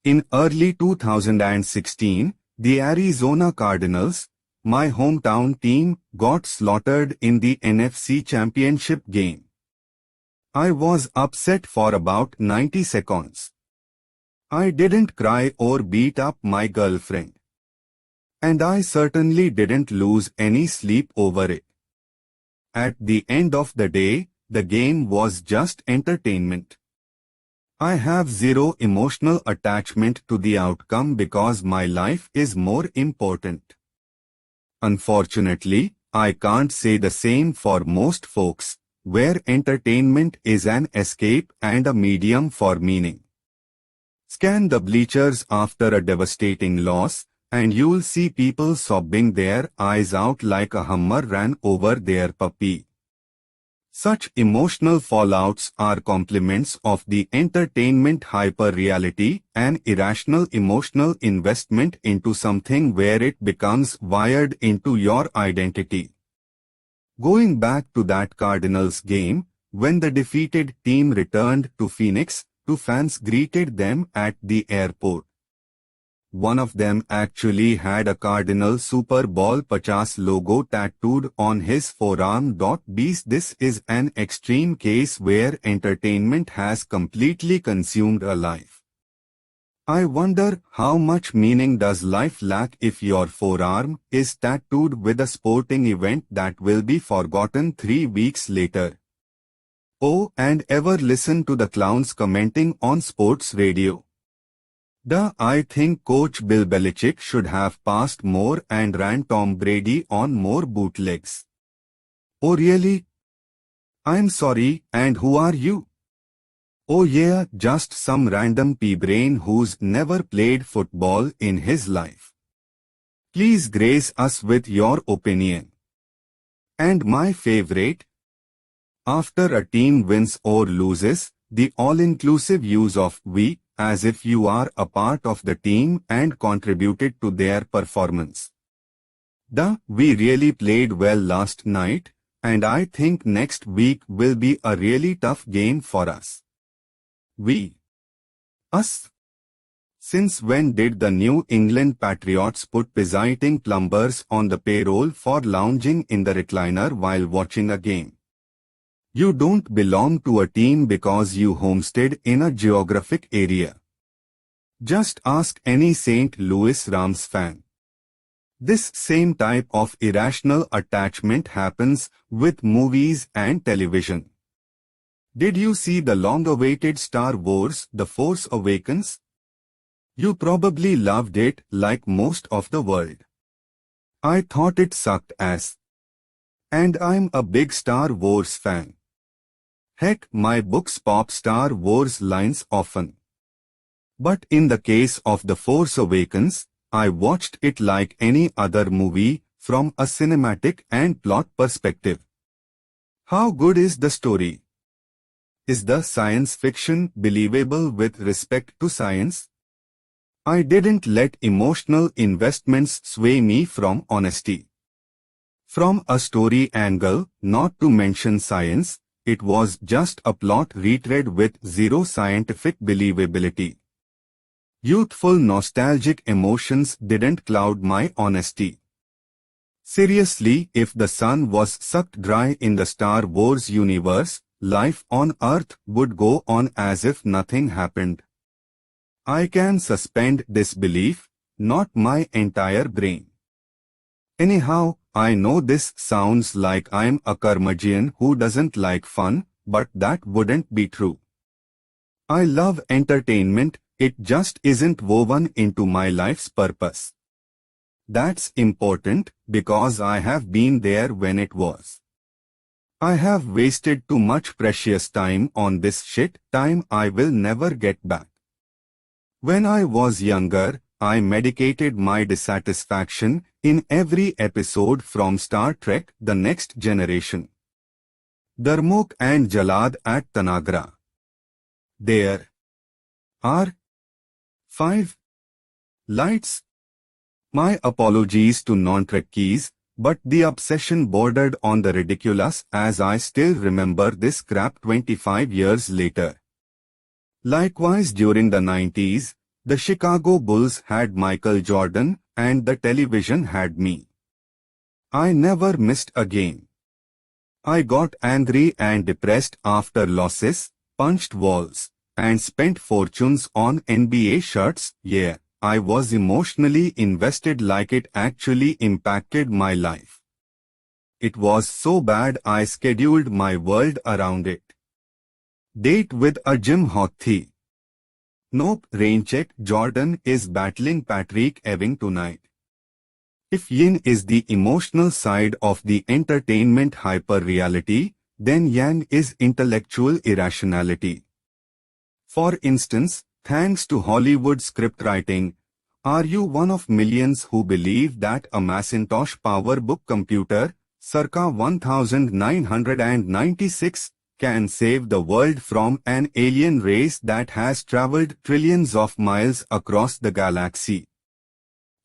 In early 2016, the Arizona Cardinals, my hometown team, got slaughtered in the NFC Championship game. I was upset for about 90 seconds. I didn't cry or beat up my girlfriend. And I certainly didn't lose any sleep over it. At the end of the day, the game was just entertainment. I have zero emotional attachment to the outcome because my life is more important. Unfortunately, I can't say the same for most folks, where entertainment is an escape and a medium for meaning. Scan the bleachers after a devastating loss, and you'll see people sobbing their eyes out like a Hummer ran over their puppy. Such emotional fallouts are complements of the entertainment hyper-reality, an irrational emotional investment into something where it becomes wired into your identity. Going back to that Cardinals game, when the defeated team returned to Phoenix, two fans greeted them at the airport. One of them actually had a Cardinal Super Bowl 50 logo tattooed on his forearm. This is an extreme case where entertainment has completely consumed a life. I wonder how much meaning does life lack if your forearm is tattooed with a sporting event that will be forgotten 3 weeks later. Oh, and ever listen to the clowns commenting on sports radio? I think Coach Bill Belichick should have passed more and ran Tom Brady on more bootlegs. Oh really? I'm sorry, and who are you? Oh yeah, just some random pea-brain who's never played football in his life. Please grace us with your opinion. And my favorite? After a team wins or loses, the all-inclusive use of we, as if you are a part of the team and contributed to their performance. We really played well last night, and I think next week will be a really tough game for us. We. Us. Since when did the New England Patriots put visiting plumbers on the payroll for lounging in the recliner while watching a game? You don't belong to a team because you homestead in a geographic area. Just ask any St. Louis Rams fan. This same type of irrational attachment happens with movies and television. Did you see the long-awaited Star Wars: The Force Awakens? You probably loved it like most of the world. I thought it sucked ass. And I'm a big Star Wars fan. Heck, my books pop Star Wars lines often. But in the case of The Force Awakens, I watched it like any other movie, from a cinematic and plot perspective. How good is the story? Is the science fiction believable with respect to science? I didn't let emotional investments sway me from honesty. From a story angle, not to mention science, it was just a plot retread with zero scientific believability. Youthful nostalgic emotions didn't cloud my honesty. Seriously, if the sun was sucked dry in the Star Wars universe, life on Earth would go on as if nothing happened. I can suspend disbelief, not my entire brain. Anyhow, I know this sounds like I'm a curmudgeon who doesn't like fun, but that wouldn't be true. I love entertainment, it just isn't woven into my life's purpose. That's important, because I have been there when it was. I have wasted too much precious time on this shit, time I will never get back. When I was younger, I medicated my dissatisfaction in every episode from Star Trek: The Next Generation. Darmok and Jalad at Tanagra. There are 5 lights. My apologies to non-Trekkies, but the obsession bordered on the ridiculous as I still remember this crap 25 years later. Likewise, during the 90s, the Chicago Bulls had Michael Jordan, and the television had me. I never missed a game. I got angry and depressed after losses, punched walls, and spent fortunes on NBA shirts. Yeah, I was emotionally invested like it actually impacted my life. It was so bad I scheduled my world around it. Date with a gym hottie. Nope, raincheck Jordan is battling Patrick Ewing tonight. If yin is the emotional side of the entertainment hyper-reality, then yang is intellectual irrationality. For instance, thanks to Hollywood scriptwriting, are you one of millions who believe that a Macintosh PowerBook computer, circa 1996, can save the world from an alien race that has traveled trillions of miles across the galaxy?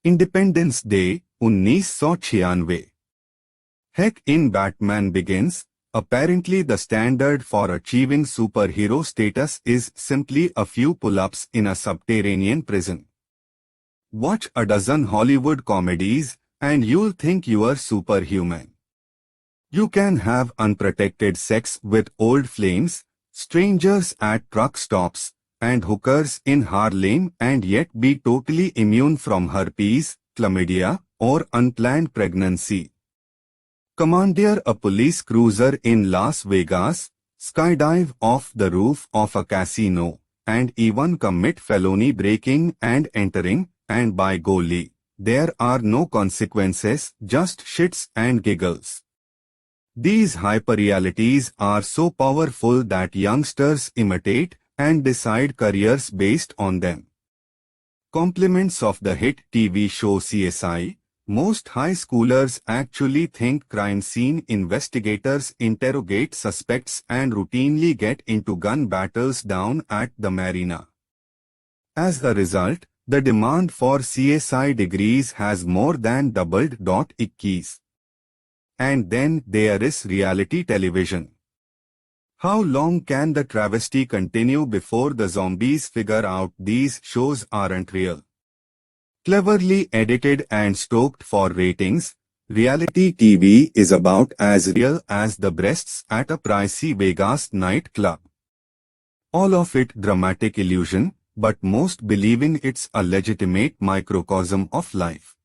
Independence Day, 1996. Heck, in Batman Begins, apparently the standard for achieving superhero status is simply a few pull-ups in a subterranean prison. Watch a dozen Hollywood comedies and you'll think you're superhuman. You can have unprotected sex with old flames, strangers at truck stops, and hookers in Harlem and yet be totally immune from herpes, chlamydia, or unplanned pregnancy. Commandeer a police cruiser in Las Vegas, skydive off the roof of a casino, and even commit felony breaking and entering, and by golly, there are no consequences, just shits and giggles. These hyperrealities are so powerful that youngsters imitate and decide careers based on them. Compliments of the hit TV show CSI. Most high schoolers actually think crime scene investigators interrogate suspects and routinely get into gun battles down at the marina. As a result, the demand for CSI degrees has more than doubled. Ickies. And then there is reality television. How long can the travesty continue before the zombies figure out these shows aren't real? Cleverly edited and stoked for ratings, reality TV is about as real as the breasts at a pricey Vegas nightclub. All of it dramatic illusion, but most believing it's a legitimate microcosm of life.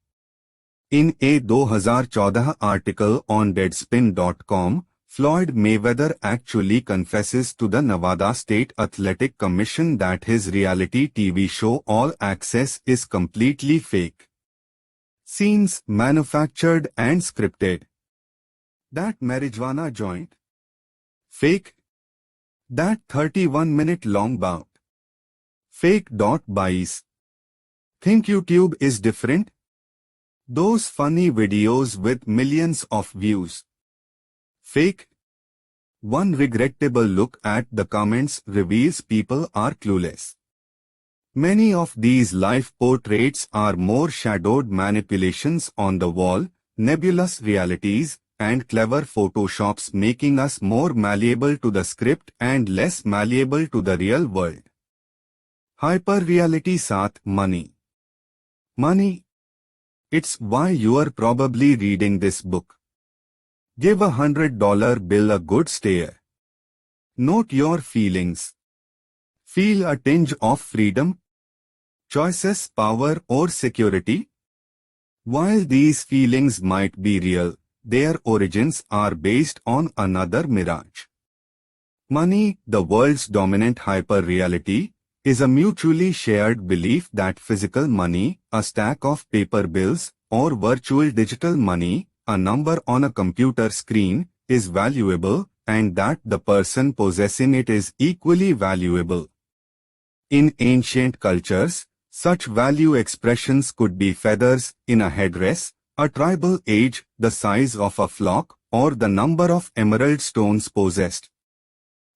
In a 2014 article on Deadspin.com, Floyd Mayweather actually confesses to the Nevada State Athletic Commission that his reality TV show All Access is completely fake. Scenes manufactured and scripted. That marijuana joint? Fake. That 31-minute long bout? Fake. Bias. Think YouTube is different? Those funny videos with millions of views? Fake. One regrettable look at the comments reveals people are clueless. Many of these life portraits are more shadowed manipulations on the wall, nebulous realities, and clever photoshops making us more malleable to the script and less malleable to the real world. Hyper-reality saath money. Money. It's why you're probably reading this book. Give a $100 bill a good stare. Note your feelings. Feel a tinge of freedom, choices, power, or security. While these feelings might be real, their origins are based on another mirage. Money, the world's dominant hyper-reality, is a mutually shared belief that physical money, a stack of paper bills, or virtual digital money, a number on a computer screen, is valuable, and that the person possessing it is equally valuable. In ancient cultures, such value expressions could be feathers in a headdress, a tribal age, the size of a flock, or the number of emerald stones possessed.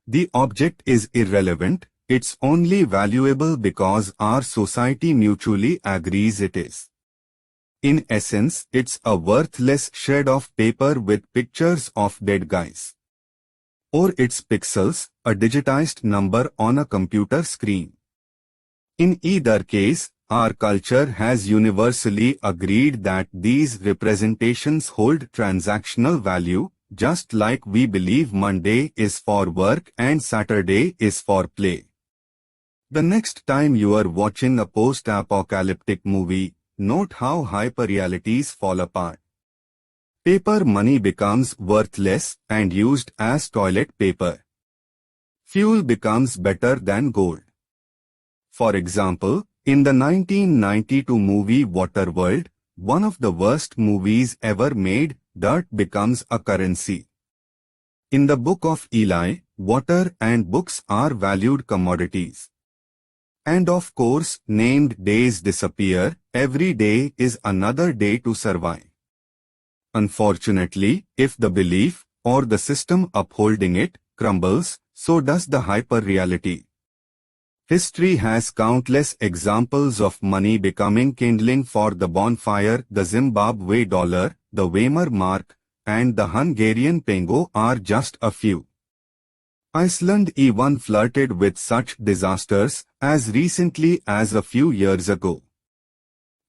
The object is irrelevant, it's only valuable because our society mutually agrees it is. In essence, it's a worthless shred of paper with pictures of dead guys. Or it's pixels, a digitized number on a computer screen. In either case, our culture has universally agreed that these representations hold transactional value, just like we believe Monday is for work and Saturday is for play. The next time you are watching a post-apocalyptic movie, note how hyperrealities fall apart. Paper money becomes worthless and used as toilet paper. Fuel becomes better than gold. For example, in the 1992 movie Waterworld, one of the worst movies ever made, dirt becomes a currency. In the Book of Eli, water and books are valued commodities. And of course, named days disappear, every day is another day to survive. Unfortunately, if the belief, or the system upholding it, crumbles, so does the hyper-reality. History has countless examples of money becoming kindling for the bonfire. The Zimbabwe dollar, the Weimar mark, and the Hungarian pengo are just a few. Iceland even flirted with such disasters as recently as a few years ago.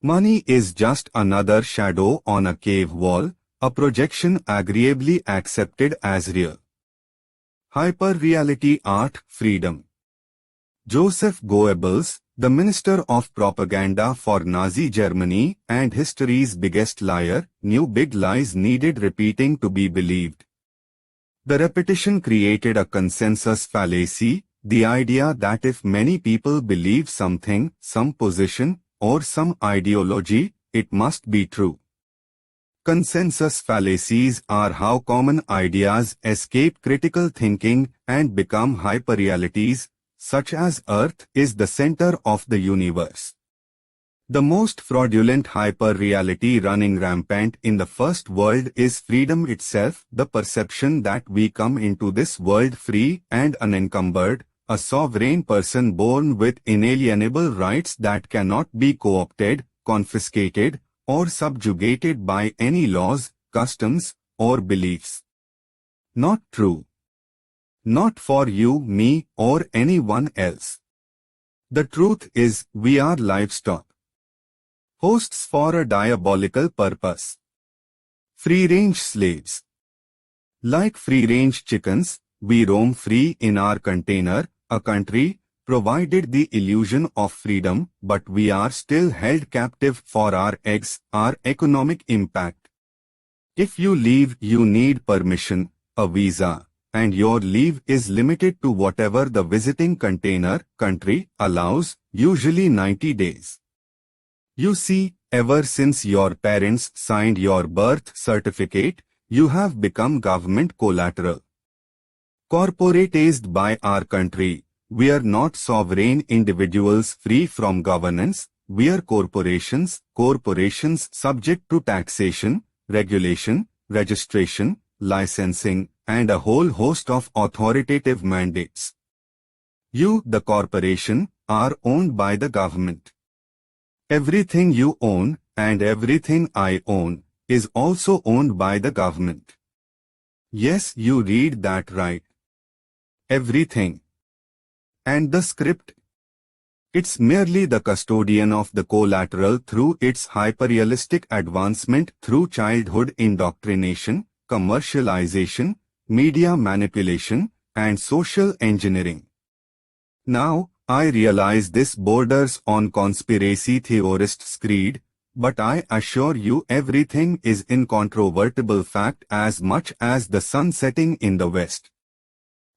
Money is just another shadow on a cave wall, a projection agreeably accepted as real. Hyper-reality art, freedom. Joseph Goebbels, the Minister of Propaganda for Nazi Germany and history's biggest liar, knew big lies needed repeating to be believed. The repetition created a consensus fallacy, the idea that if many people believe something, some position, or some ideology, it must be true. Consensus fallacies are how common ideas escape critical thinking and become hyperrealities, such as Earth is the center of the universe. The most fraudulent hyper-reality running rampant in the first world is freedom itself, the perception that we come into this world free and unencumbered, a sovereign person born with inalienable rights that cannot be co-opted, confiscated, or subjugated by any laws, customs, or beliefs. Not true. Not for you, me, or anyone else. The truth is, we are livestock. Hosts for a diabolical purpose. Free-range slaves. Like free-range chickens, we roam free in our container, a country, provided the illusion of freedom, but we are still held captive for our eggs, our economic impact. If you leave, you need permission, a visa, and your leave is limited to whatever the visiting container, country, allows, usually 90 days. You see, ever since your parents signed your birth certificate, you have become government collateral. Corporatized by our country, we are not sovereign individuals free from governance, we are corporations, corporations subject to taxation, regulation, registration, licensing, and a whole host of authoritative mandates. You, the corporation, are owned by the government. Everything you own, and everything I own, is also owned by the government. Yes, you read that right. Everything. And the script? It's merely the custodian of the collateral through its hyperrealistic advancement through childhood indoctrination, commercialization, media manipulation, and social engineering. Now, I realize this borders on conspiracy theorists' creed, but I assure you everything is incontrovertible fact as much as the sun setting in the west.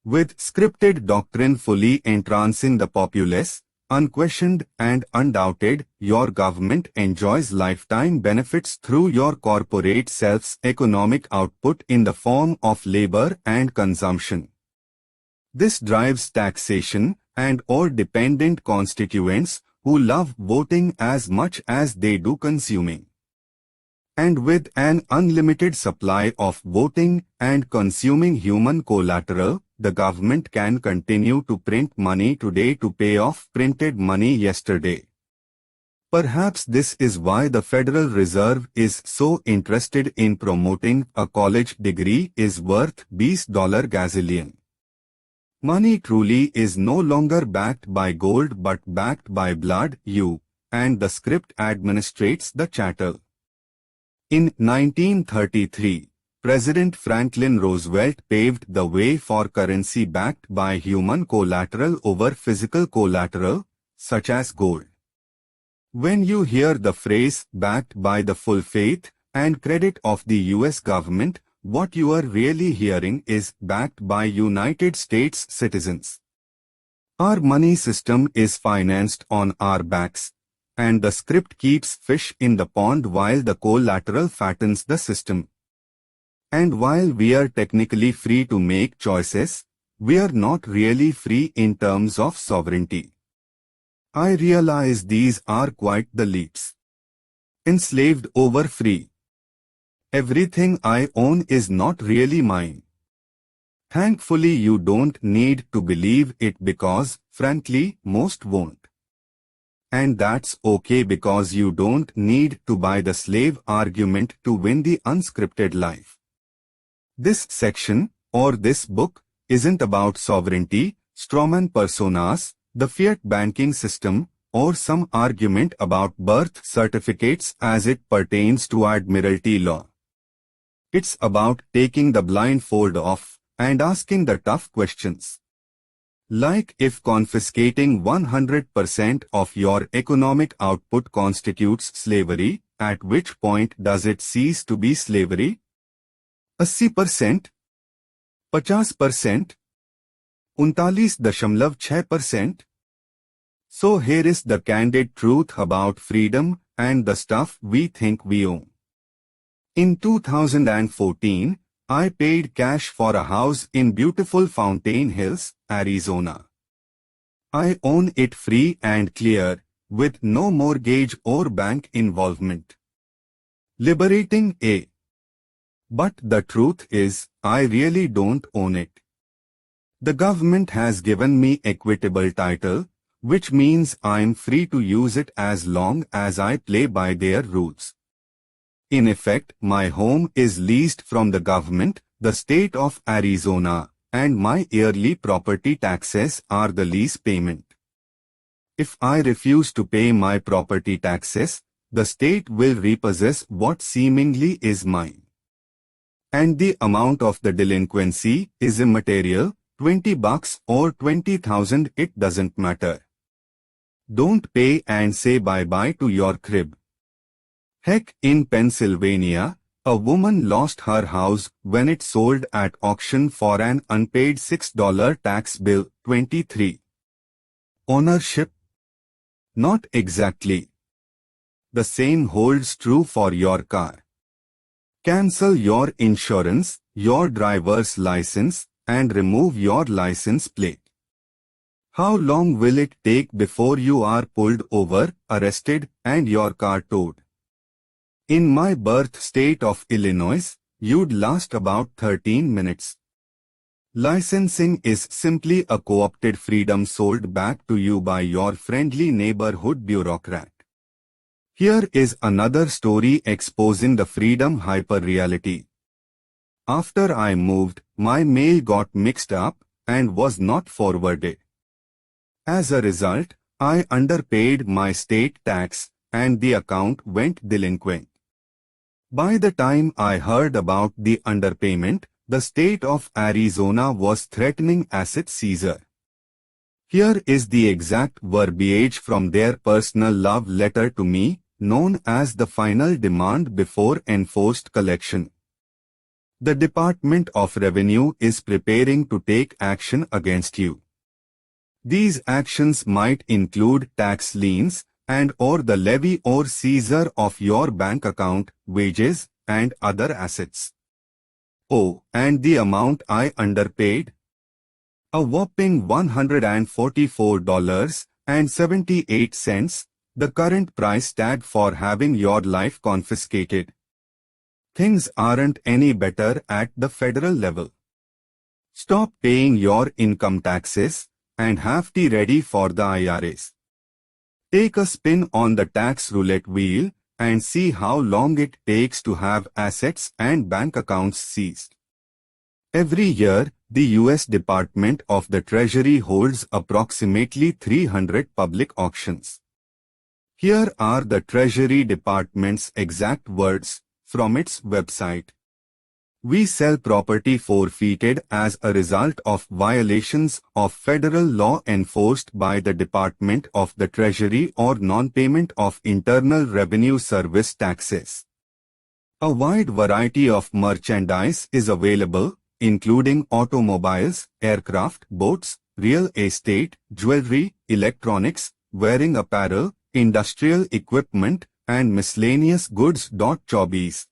With scripted doctrine fully entrancing the populace, unquestioned and undoubted, your government enjoys lifetime benefits through your corporate self's economic output in the form of labor and consumption. This drives taxation and or dependent constituents who love voting as much as they do consuming. And with an unlimited supply of voting and consuming human collateral, the government can continue to print money today to pay off printed money yesterday. Perhaps this is why the Federal Reserve is so interested in promoting a college degree is worth $20 gazillion. Money truly is no longer backed by gold but backed by blood, and the script administrates the chattel. In 1933, President Franklin Roosevelt paved the way for currency backed by human collateral over physical collateral, such as gold. When you hear the phrase backed by the full faith and credit of the US government, what you are really hearing is backed by United States citizens. Our money system is financed on our backs, and the script keeps fish in the pond while the collateral fattens the system. And while we are technically free to make choices, we are not really free in terms of sovereignty. I realize these are quite the leaps. Enslaved over free. Everything I own is not really mine. Thankfully, you don't need to believe it because, frankly, most won't. And that's okay because you don't need to buy the slave argument to win the unscripted life. This section, or this book, isn't about sovereignty, strawman personas, the fiat banking system, or some argument about birth certificates as it pertains to Admiralty law. It's about taking the blindfold off and asking the tough questions. Like if confiscating 100% of your economic output constitutes slavery, at which point does it cease to be slavery? 80%? 50%? 39.6%? So here is the candid truth about freedom and the stuff we think we own. In 2014, I paid cash for a house in beautiful Fountain Hills, Arizona. I own it free and clear, with no mortgage or bank involvement. Liberating, eh? But the truth is, I really don't own it. The government has given me equitable title, which means I'm free to use it as long as I play by their rules. In effect, my home is leased from the government, the state of Arizona, and my yearly property taxes are the lease payment. If I refuse to pay my property taxes, the state will repossess what seemingly is mine. And the amount of the delinquency is immaterial, $20 or 20,000, it doesn't matter. Don't pay and say bye-bye to your crib. Heck, in Pennsylvania, a woman lost her house when it sold at auction for an unpaid $6 tax bill. 23. Ownership? Not exactly. The same holds true for your car. Cancel your insurance, your driver's license, and remove your license plate. How long will it take before you are pulled over, arrested, and your car towed? In my birth state of Illinois, you'd last about 13 minutes. Licensing is simply a co-opted freedom sold back to you by your friendly neighborhood bureaucrat. Here is another story exposing the freedom hyper-reality. After I moved, my mail got mixed up and was not forwarded. As a result, I underpaid my state tax and the account went delinquent. By the time I heard about the underpayment, the state of Arizona was threatening asset seizure. Here is the exact verbiage from their personal love letter to me, known as the final demand before enforced collection. The Department of Revenue is preparing to take action against you. These actions might include tax liens, and/or the levy or seizure of your bank account, wages, and other assets. Oh, and the amount I underpaid? A whopping $144.78, the current price tag for having your life confiscated. Things aren't any better at the federal level. Stop paying your income taxes, and have tea ready for the IRS. Take a spin on the tax roulette wheel and see how long it takes to have assets and bank accounts seized. Every year, the U.S. Department of the Treasury holds approximately 300 public auctions. Here are the Treasury Department's exact words from its website. We sell property forfeited as a result of violations of federal law enforced by the Department of the Treasury or non-payment of Internal Revenue Service taxes. A wide variety of merchandise is available, including automobiles, aircraft, boats, real estate, jewelry, electronics, wearing apparel, industrial equipment, and miscellaneous goods. Chobbies.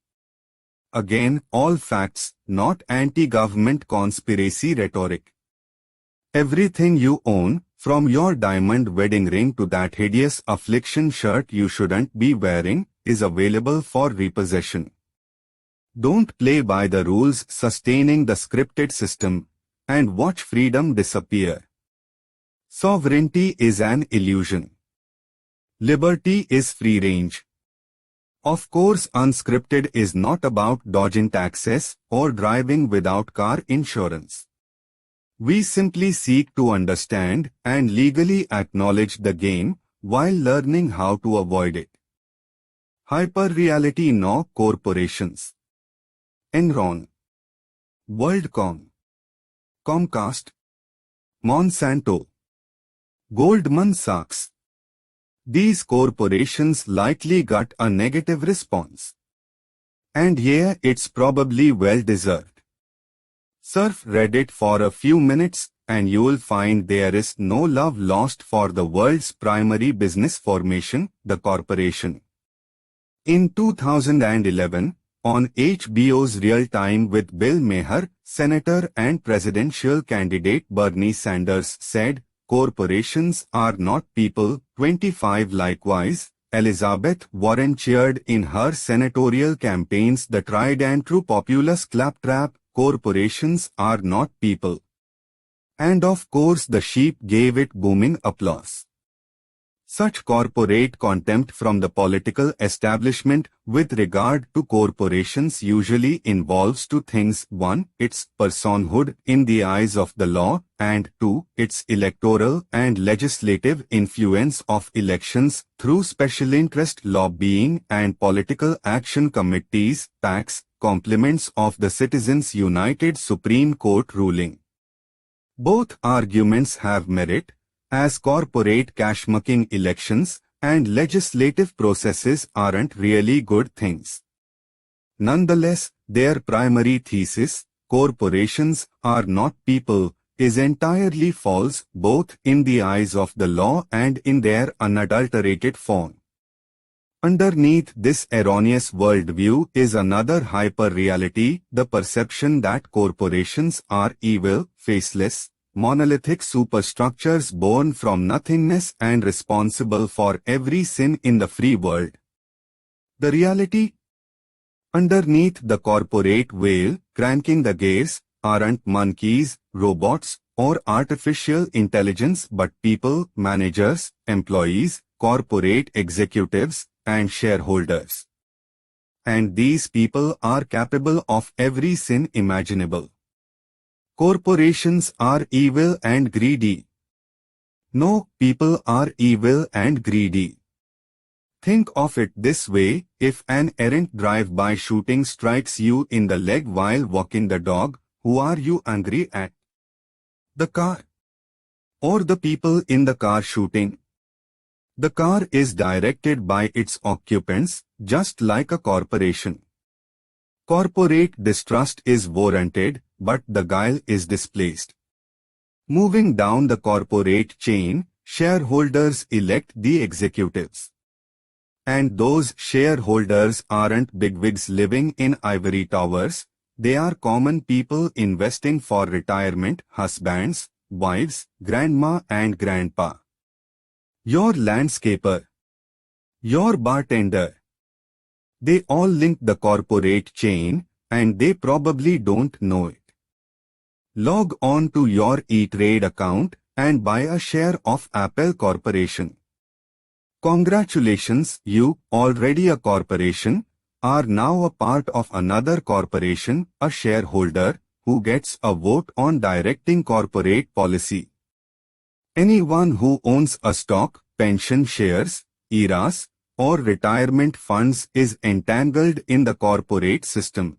Again, all facts, not anti-government conspiracy rhetoric. Everything you own, from your diamond wedding ring to that hideous affliction shirt you shouldn't be wearing, is available for repossession. Don't play by the rules sustaining the scripted system, and watch freedom disappear. Sovereignty is an illusion. Liberty is free range. Of course, Unscripted is not about dodging taxes or driving without car insurance. We simply seek to understand and legally acknowledge the game while learning how to avoid it. Hyperreality No Corporations. Enron, WorldCom, Comcast, Monsanto, Goldman Sachs. These corporations likely got a negative response. And yeah, it's probably well-deserved. Surf Reddit for a few minutes and you'll find there is no love lost for the world's primary business formation, the corporation. In 2011, on HBO's Real Time with Bill Maher, Senator and presidential candidate Bernie Sanders said, "Corporations are not people." 25 Likewise, Elizabeth Warren cheered in her senatorial campaigns the tried and true populist claptrap, "Corporations are not people." And of course the sheep gave it booming applause. Such corporate contempt from the political establishment with regard to corporations usually involves two things: 1. Its personhood in the eyes of the law, and 2. Its electoral and legislative influence of elections through special interest lobbying and political action committees, PACs, compliments of the Citizens United Supreme Court ruling. Both arguments have merit, as corporate cashmucking elections and legislative processes aren't really good things. Nonetheless, their primary thesis, "Corporations are not people," is entirely false both in the eyes of the law and in their unadulterated form. Underneath this erroneous worldview is another hyper-reality, the perception that corporations are evil, faceless, monolithic superstructures born from nothingness and responsible for every sin in the free world. The reality? Underneath the corporate veil, cranking the gears, aren't monkeys, robots, or artificial intelligence but people, managers, employees, corporate executives, and shareholders. And these people are capable of every sin imaginable. Corporations are evil and greedy. No, people are evil and greedy. Think of it this way: if an errant drive-by shooting strikes you in the leg while walking the dog, who are you angry at? The car? Or the people in the car shooting? The car is directed by its occupants, just like a corporation. Corporate distrust is warranted, but the guile is displaced. Moving down the corporate chain, shareholders elect the executives. And those shareholders aren't bigwigs living in ivory towers, they are common people investing for retirement, husbands, wives, grandma and grandpa. Your landscaper, your bartender. They all link the corporate chain, and they probably don't know it. Log on to your E-Trade account and buy a share of Apple Corporation. Congratulations, you, already a corporation, are now a part of another corporation, a shareholder, who gets a vote on directing corporate policy. Anyone who owns a stock, pension shares, IRAs, or retirement funds is entangled in the corporate system.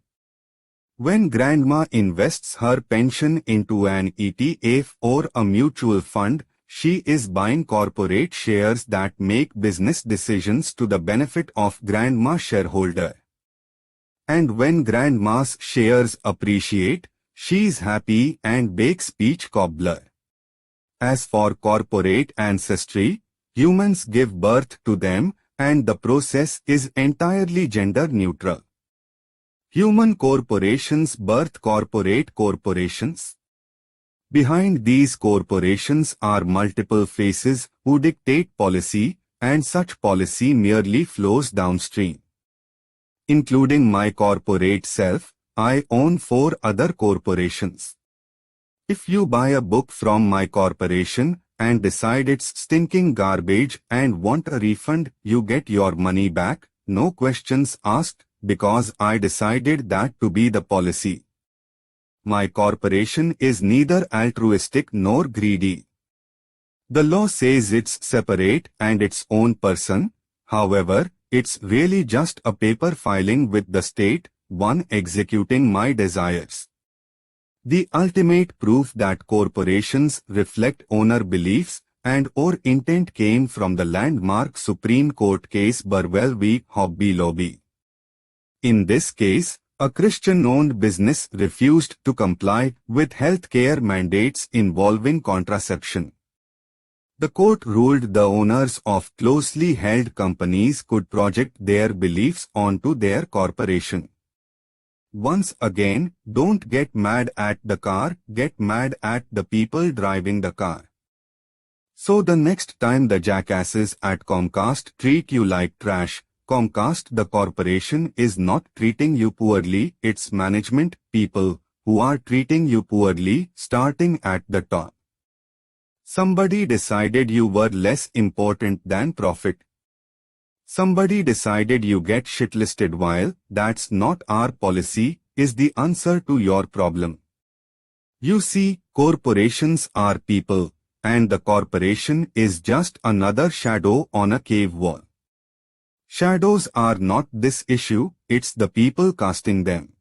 When grandma invests her pension into an ETF or a mutual fund, she is buying corporate shares that make business decisions to the benefit of grandma shareholder. And when grandma's shares appreciate, she's happy and bakes peach cobbler. As for corporate ancestry, humans give birth to them, and the process is entirely gender neutral. Human corporations birth corporate corporations. Behind these corporations are multiple faces who dictate policy, and such policy merely flows downstream. Including my corporate self, I own 4 other corporations. If you buy a book from my corporation and decide it's stinking garbage and want a refund, you get your money back, no questions asked, because I decided that to be the policy. My corporation is neither altruistic nor greedy. The law says it's separate and its own person, however, it's really just a paper filing with the state, one executing my desires. The ultimate proof that corporations reflect owner beliefs and/or intent came from the landmark Supreme Court case Burwell v. Hobby Lobby. In this case, a Christian-owned business refused to comply with healthcare mandates involving contraception. The court ruled the owners of closely held companies could project their beliefs onto their corporation. Once again, don't get mad at the car, get mad at the people driving the car. So the next time the jackasses at Comcast treat you like trash, Comcast the corporation is not treating you poorly, it's management people who are treating you poorly, starting at the top. Somebody decided you were less important than profit. Somebody decided you get shitlisted while that's not our policy, is the answer to your problem. You see, corporations are people, and the corporation is just another shadow on a cave wall. Shadows are not this issue, it's the people casting them.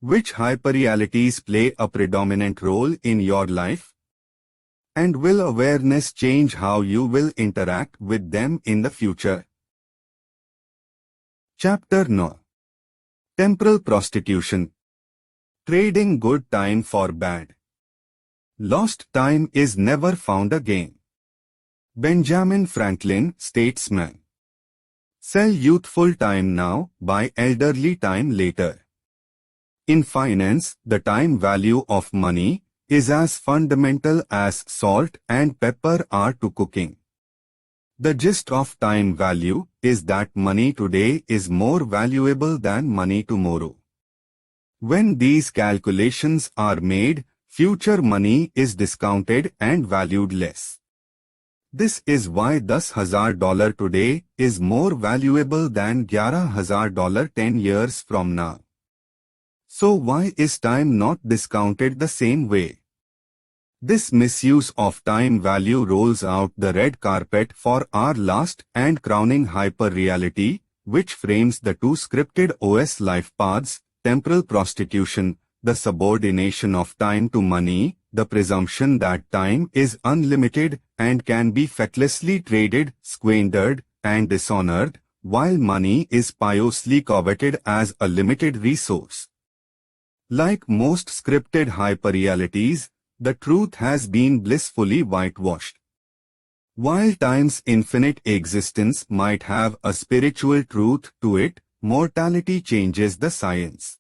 Which hyperrealities play a predominant role in your life? And will awareness change how you will interact with them in the future? Chapter 9. Temporal Prostitution. Trading good time for bad. Lost time is never found again. Benjamin Franklin, statesman. Sell youthful time now, buy elderly time later. In finance, the time value of money is as fundamental as salt and pepper are to cooking. The gist of time value is that money today is more valuable than money tomorrow. When these calculations are made, future money is discounted and valued less. This is why $10,000 today is more valuable than $11,000 10 years from now. So why is time not discounted the same way? This misuse of time value rolls out the red carpet for our last and crowning hyper-reality, which frames the 2 scripted OS life paths: temporal prostitution, the subordination of time to money, the presumption that time is unlimited and can be fecklessly traded, squandered, and dishonored, while money is piously coveted as a limited resource. Like most scripted hyperrealities, the truth has been blissfully whitewashed. While time's infinite existence might have a spiritual truth to it, mortality changes the science.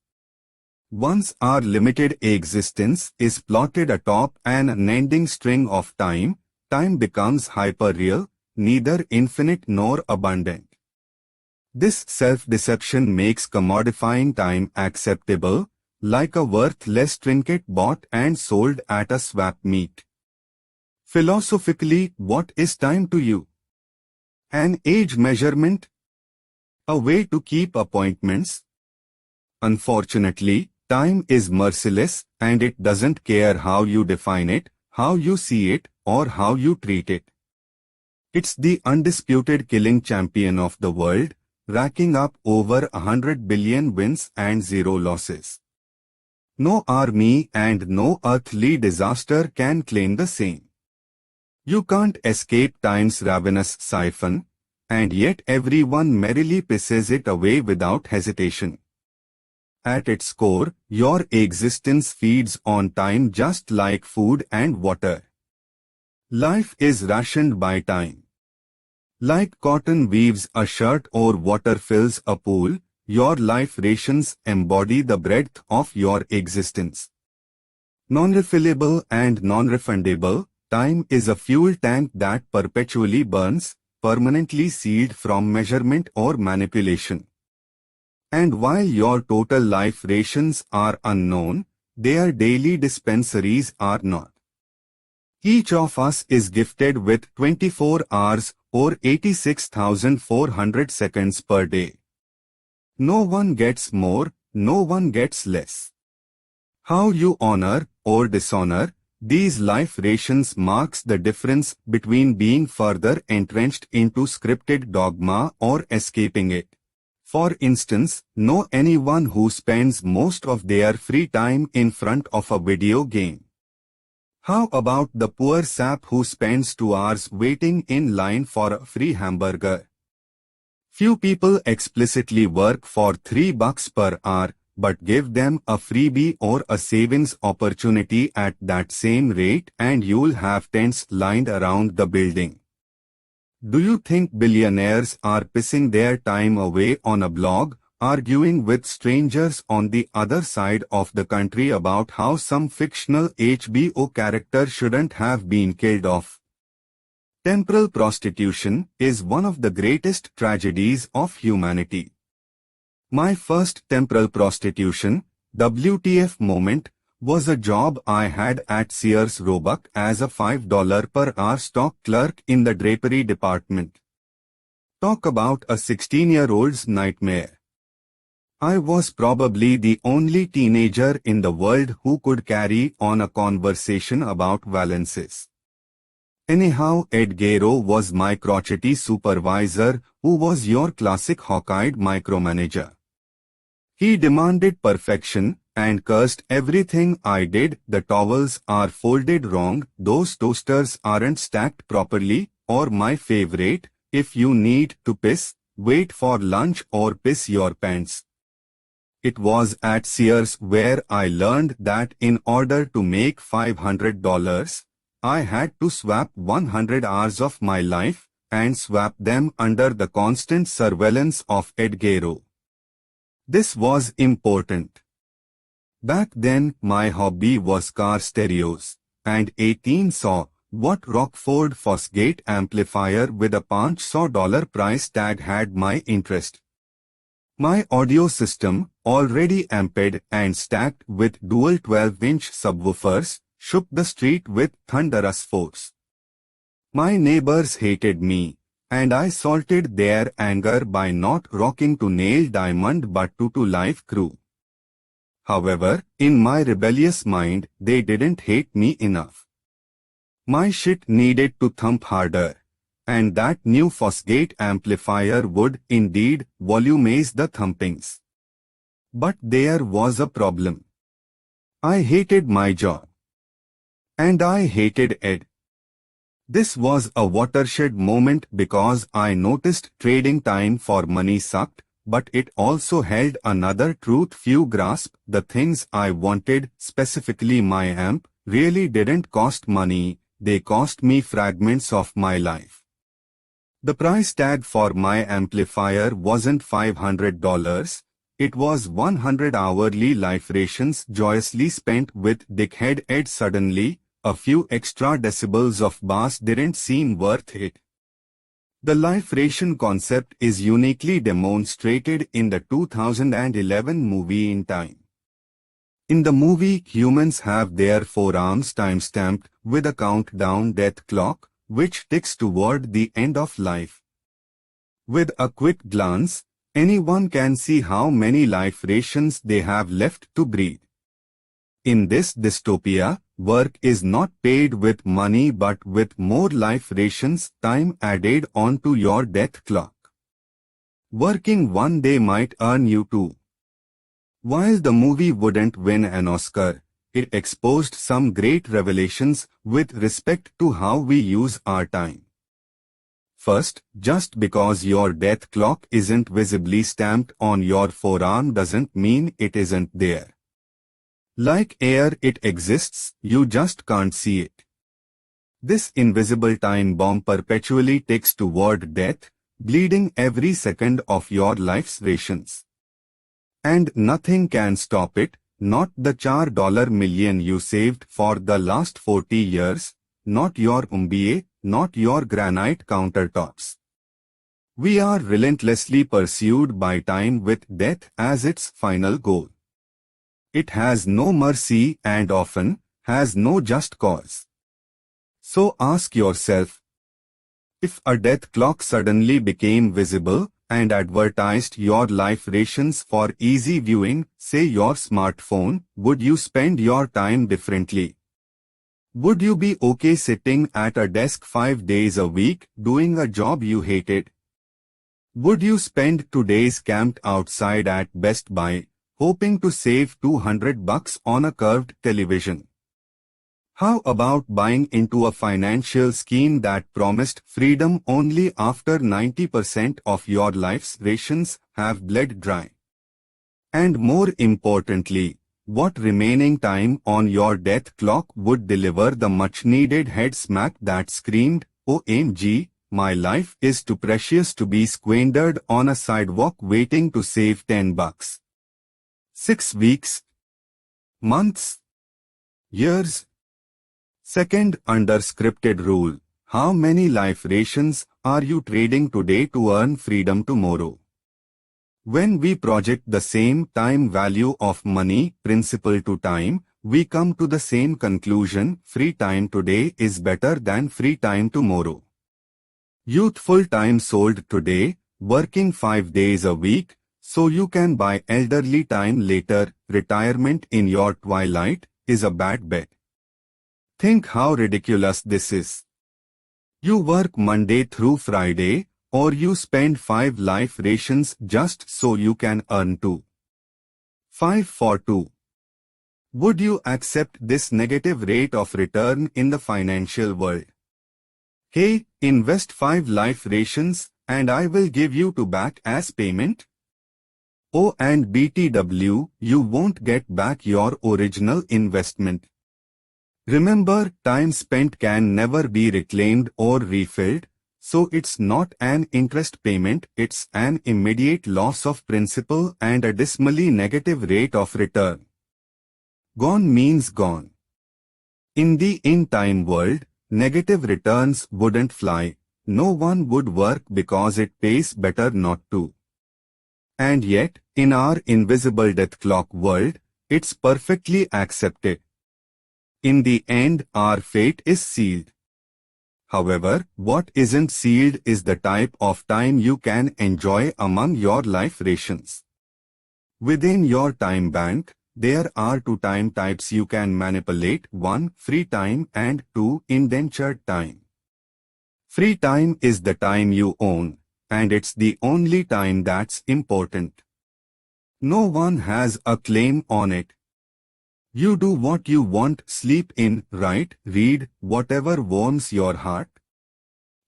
Once our limited existence is plotted atop an unending string of time, time becomes hyperreal, neither infinite nor abundant. This self-deception makes commodifying time acceptable, like a worthless trinket bought and sold at a swap meet. Philosophically, what is time to you? An age measurement? A way to keep appointments? Unfortunately, time is merciless, and it doesn't care how you define it, how you see it, or how you treat it. It's the undisputed killing champion of the world, racking up over 100 billion wins and 0 losses. No army and no earthly disaster can claim the same. You can't escape time's ravenous siphon, and yet everyone merrily pisses it away without hesitation. At its core, your existence feeds on time just like food and water. Life is rationed by time. Like cotton weaves a shirt or water fills a pool, your life rations embody the breadth of your existence. Non-refillable and non-refundable, time is a fuel tank that perpetually burns, permanently sealed from measurement or manipulation. And while your total life rations are unknown, their daily dispensaries are not. Each of us is gifted with 24 hours or 86,400 seconds per day. No one gets more, no one gets less. How you honor or dishonor these life rations marks the difference between being further entrenched into scripted dogma or escaping it. For instance, know anyone who spends most of their free time in front of a video game? How about the poor sap who spends 2 hours waiting in line for a free hamburger? Few people explicitly work for $3 per hour, but give them a freebie or a savings opportunity at that same rate and you'll have tents lined around the building. Do you think billionaires are pissing their time away on a blog, arguing with strangers on the other side of the country about how some fictional HBO character shouldn't have been killed off? Temporal prostitution is one of the greatest tragedies of humanity. My first temporal prostitution, WTF moment, was a job I had at Sears Roebuck as a $5 per hour stock clerk in the drapery department. Talk about a 16-year-old's nightmare. I was probably the only teenager in the world who could carry on a conversation about valences. Anyhow, Ed Guerrero was my crotchety supervisor who was your classic hawk-eyed micromanager. He demanded perfection and cursed everything I did. The towels are folded wrong, those toasters aren't stacked properly, or my favorite, if you need to piss, wait for lunch or piss your pants. It was at Sears where I learned that in order to make $500, I had to swap 100 hours of my life and swap them under the constant surveillance of Ed Guerrero. This was important. Back then, my hobby was car stereos, and 18 saw what Rockford Fosgate amplifier with a $500 price tag had my interest. My audio system, already amped and stacked with dual 12-inch subwoofers, shook the street with thunderous force. My neighbors hated me, and I salted their anger by not rocking to Neil Diamond but to Live Crew. However, in my rebellious mind, they didn't hate me enough. My shit needed to thump harder, and that new Fosgate amplifier would indeed volumize the thumpings. But there was a problem. I hated my job. And I hated Ed. This was a watershed moment because I noticed trading time for money sucked, but it also held another truth few grasp: the things I wanted, specifically my amp, really didn't cost money, they cost me fragments of my life. The price tag for my amplifier wasn't $500, it was 100 hourly life rations joyously spent with dickhead Ed. Suddenly, a few extra decibels of bass didn't seem worth it. The life ration concept is uniquely demonstrated in the 2011 movie In Time. In the movie, humans have their forearms time-stamped with a countdown death clock, which ticks toward the end of life. With a quick glance, anyone can see how many life rations they have left to breathe. In this dystopia, work is not paid with money but with more life rations, time added onto your death clock. Working one day might earn you two. While the movie wouldn't win an Oscar, it exposed some great revelations with respect to how we use our time. First, just because your death clock isn't visibly stamped on your forearm doesn't mean it isn't there. Like air, it exists, you just can't see it. This invisible time bomb perpetually ticks toward death, bleeding every second of your life's rations. And nothing can stop it, not the $4 million you saved for the last 40 years, not your MBA, not your granite countertops. We are relentlessly pursued by time with death as its final goal. It has no mercy and often has no just cause. So ask yourself, if a death clock suddenly became visible and advertised your life rations for easy viewing, say your smartphone, would you spend your time differently? Would you be okay sitting at a desk 5 days a week doing a job you hated? Would you spend 2 days camped outside at Best Buy, hoping to save $200 on a curved television? How about buying into a financial scheme that promised freedom only after 90% of your life's rations have bled dry? And more importantly, what remaining time on your death clock would deliver the much-needed head smack that screamed, "OMG, my life is too precious to be squandered on a sidewalk waiting to save $10. 6 weeks, months, years. Second unscripted rule. How many life rations are you trading today to earn freedom tomorrow? When we project the same time value of money principle to time, we come to the same conclusion: free time today is better than free time tomorrow. Youthful time sold today, working 5 days a week, so you can buy elderly time later, retirement in your twilight, is a bad bet. Think how ridiculous this is. You work Monday through Friday, or you spend 5 life rations just so you can earn 2. 5 for 2. Would you accept this negative rate of return in the financial world? Hey, invest 5 life rations, and I will give you 2 back as payment? Oh, and BTW, you won't get back your original investment. Remember, time spent can never be reclaimed or refilled, so it's not an interest payment, it's an immediate loss of principal and a dismally negative rate of return. Gone means gone. In the in-time world, negative returns wouldn't fly. No one would work because it pays better not to. And yet, in our invisible death clock world, it's perfectly accepted. In the end, our fate is sealed. However, what isn't sealed is the type of time you can enjoy among your life rations. Within your time bank, there are 2 time types you can manipulate: 1. Free time and 2. Indentured time. Free time is the time you own, and it's the only time that's important. No one has a claim on it. You do what you want, sleep in, write, read, whatever warms your heart.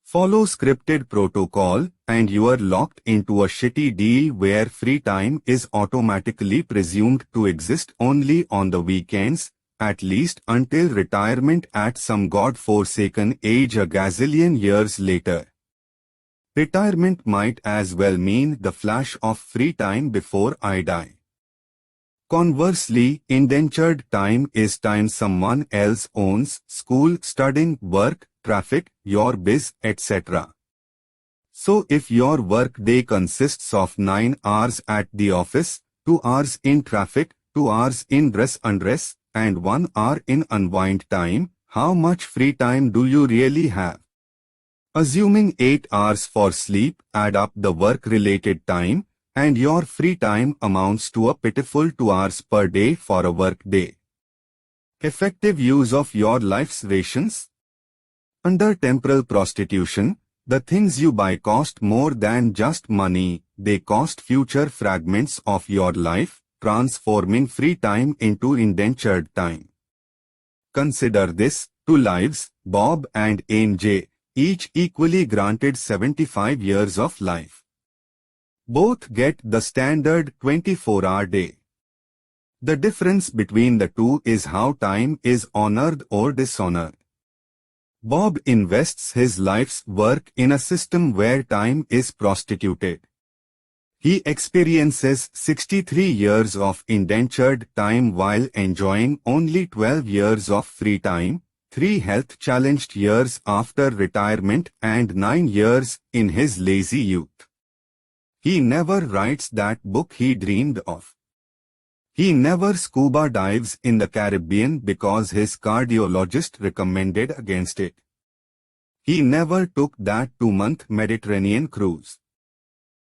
Follow scripted protocol, and you are locked into a shitty deal where free time is automatically presumed to exist only on the weekends, at least until retirement at some god-forsaken age a gazillion years later. Retirement might as well mean the flash of free time before I die. Conversely, indentured time is time someone else owns: school, studying, work, traffic, your biz, etc. So if your workday consists of 9 hours at the office, 2 hours in traffic, 2 hours in dress-undress, and 1 hour in unwind time, how much free time do you really have? Assuming 8 hours for sleep, add up the work-related time, and your free time amounts to a pitiful 2 hours per day for a work day. Effective use of your life's rations? Under temporal prostitution, the things you buy cost more than just money, they cost future fragments of your life, transforming free time into indentured time. Consider this: 2 lives, Bob and AJ, each equally granted 75 years of life. Both get the standard 24-hour day. The difference between the two is how time is honored or dishonored. Bob invests his life's work in a system where time is prostituted. He experiences 63 years of indentured time while enjoying only 12 years of free time, 3 health-challenged years after retirement and 9 years in his lazy youth. He never writes that book he dreamed of. He never scuba dives in the Caribbean because his cardiologist recommended against it. He never took that 2-month Mediterranean cruise.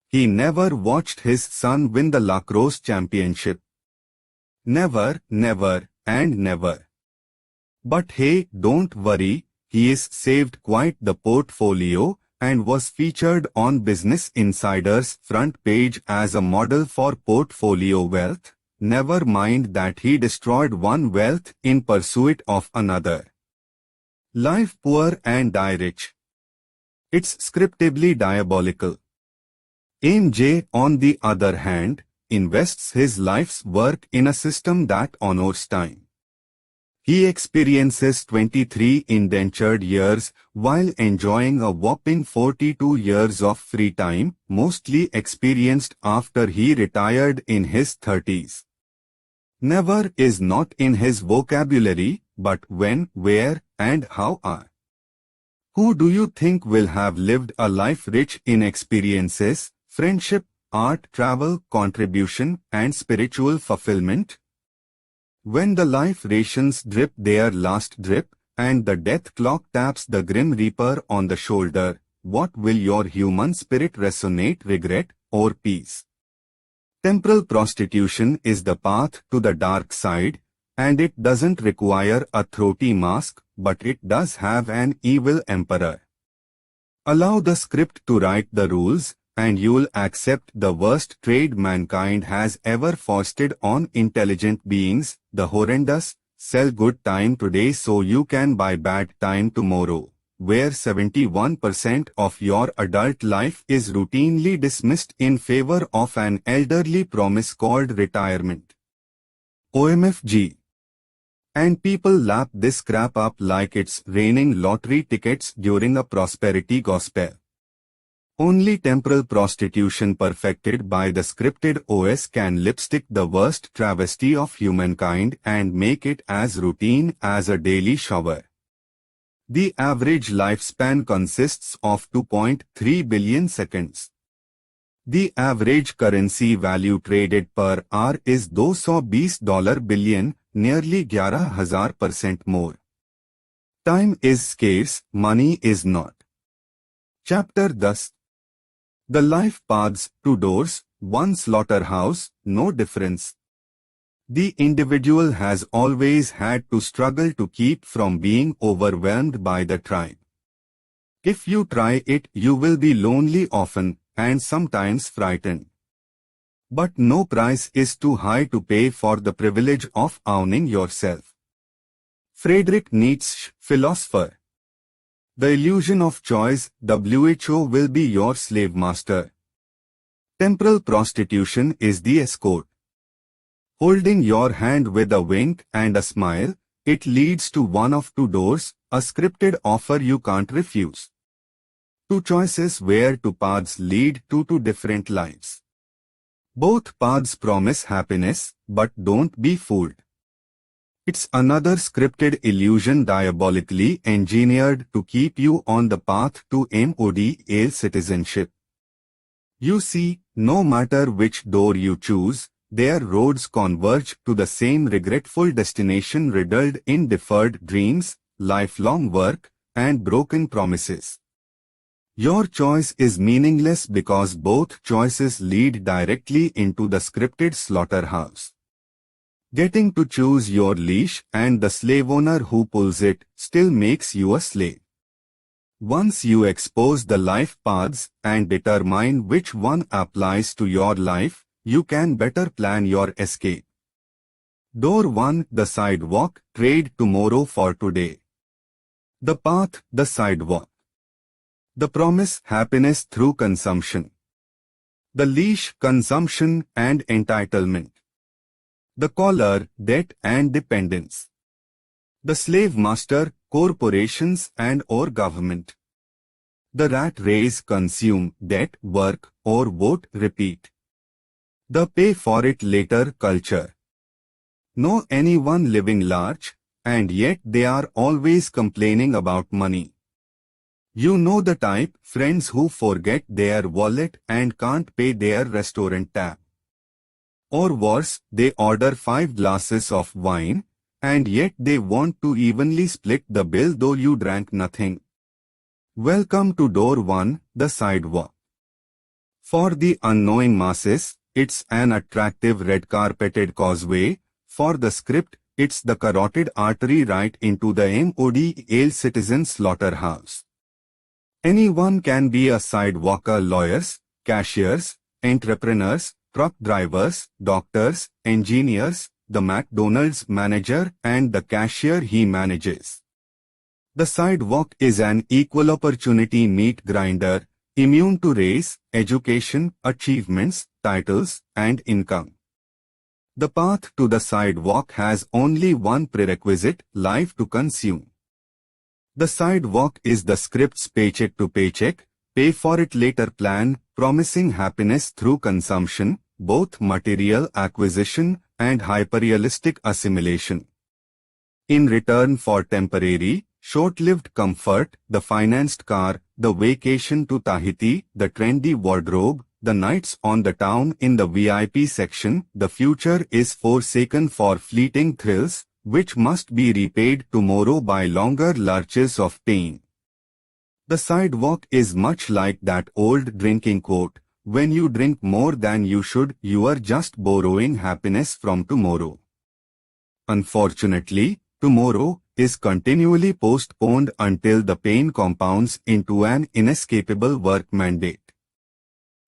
He never watched his son win the lacrosse championship. Never, never, and never. But hey, don't worry, he is saved quite the portfolio and was featured on Business Insider's front page as a model for portfolio wealth. Never mind that he destroyed one wealth in pursuit of another. Live poor and die rich. It's scriptably diabolical. MJ, on the other hand, invests his life's work in a system that honors time. He experiences 23 indentured years while enjoying a whopping 42 years of free time, mostly experienced after he retired in his 30s. Never is not in his vocabulary, but when, where, and how are. Who do you think will have lived a life rich in experiences, friendship, art, travel, contribution, and spiritual fulfillment? When the life rations drip their last drip, and the death clock taps the grim reaper on the shoulder, what will your human spirit resonate, regret, or peace? Temporal prostitution is the path to the dark side, and it doesn't require a throaty mask, but it does have an evil emperor. Allow the script to write the rules, and you'll accept the worst trade mankind has ever foisted on intelligent beings, the horrendous, sell good time today so you can buy bad time tomorrow, where 71% of your adult life is routinely dismissed in favor of an elderly promise called retirement. OMFG. And people lap this crap up like it's raining lottery tickets during a prosperity gospel. Only temporal prostitution perfected by the scripted OS can lipstick the worst travesty of humankind and make it as routine as a daily shower. The average lifespan consists of 2.3 billion seconds. The average currency value traded per hour is $220 billion, nearly 11,000% more. Time is scarce, money is not. Chapter 10. The life paths, 2 doors, 1 slaughterhouse, no difference. The individual has always had to struggle to keep from being overwhelmed by the tribe. If you try it, you will be lonely often, and sometimes frightened. But no price is too high to pay for the privilege of owning yourself. Friedrich Nietzsche, philosopher. The illusion of choice, WHO will be your slave master. Temporal prostitution is the escort. Holding your hand with a wink and a smile, it leads to one of 2 doors, a scripted offer you can't refuse. 2 choices where 2 paths lead to 2 different lives. Both paths promise happiness, but don't be fooled. It's another scripted illusion diabolically engineered to keep you on the path to MODL citizenship. You see, no matter which door you choose, their roads converge to the same regretful destination riddled in deferred dreams, lifelong work, and broken promises. Your choice is meaningless because both choices lead directly into the scripted slaughterhouse. Getting to choose your leash and the slave owner who pulls it still makes you a slave. Once you expose the life paths and determine which one applies to your life, you can better plan your escape. Door 1, the sidewalk, trade tomorrow for today. The path, the sidewalk. The promise, happiness through consumption. The leash, consumption and entitlement. The collar, debt and dependence. The slave master, corporations and/or government. The rat race: consume, debt, work, or vote, repeat. The pay for it later culture. Know anyone living large, and yet they are always complaining about money. You know the type: friends who forget their wallet and can't pay their restaurant tab. Or worse, they order 5 glasses of wine, and yet they want to evenly split the bill though you drank nothing. Welcome to Door 1, the sidewalk. For the unknowing masses, it's an attractive red-carpeted causeway. For the script, it's the carotid artery right into the Model citizen slaughterhouse. Anyone can be a sidewalker: lawyers, cashiers, entrepreneurs, truck drivers, doctors, engineers, the McDonald's manager, and the cashier he manages. The sidewalk is an equal opportunity meat grinder, immune to race, education, achievements, titles, and income. The path to the sidewalk has only one prerequisite: life to consume. The sidewalk is the script's paycheck to paycheck, pay for it later plan, promising happiness through consumption, both material acquisition and hyperrealistic assimilation. In return for temporary, short-lived comfort, the financed car, the vacation to Tahiti, the trendy wardrobe, the nights on the town in the VIP section, the future is forsaken for fleeting thrills, which must be repaid tomorrow by longer lurches of pain. The sidewalk is much like that old drinking quote: when you drink more than you should, you are just borrowing happiness from tomorrow. Unfortunately, tomorrow is continually postponed until the pain compounds into an inescapable work mandate.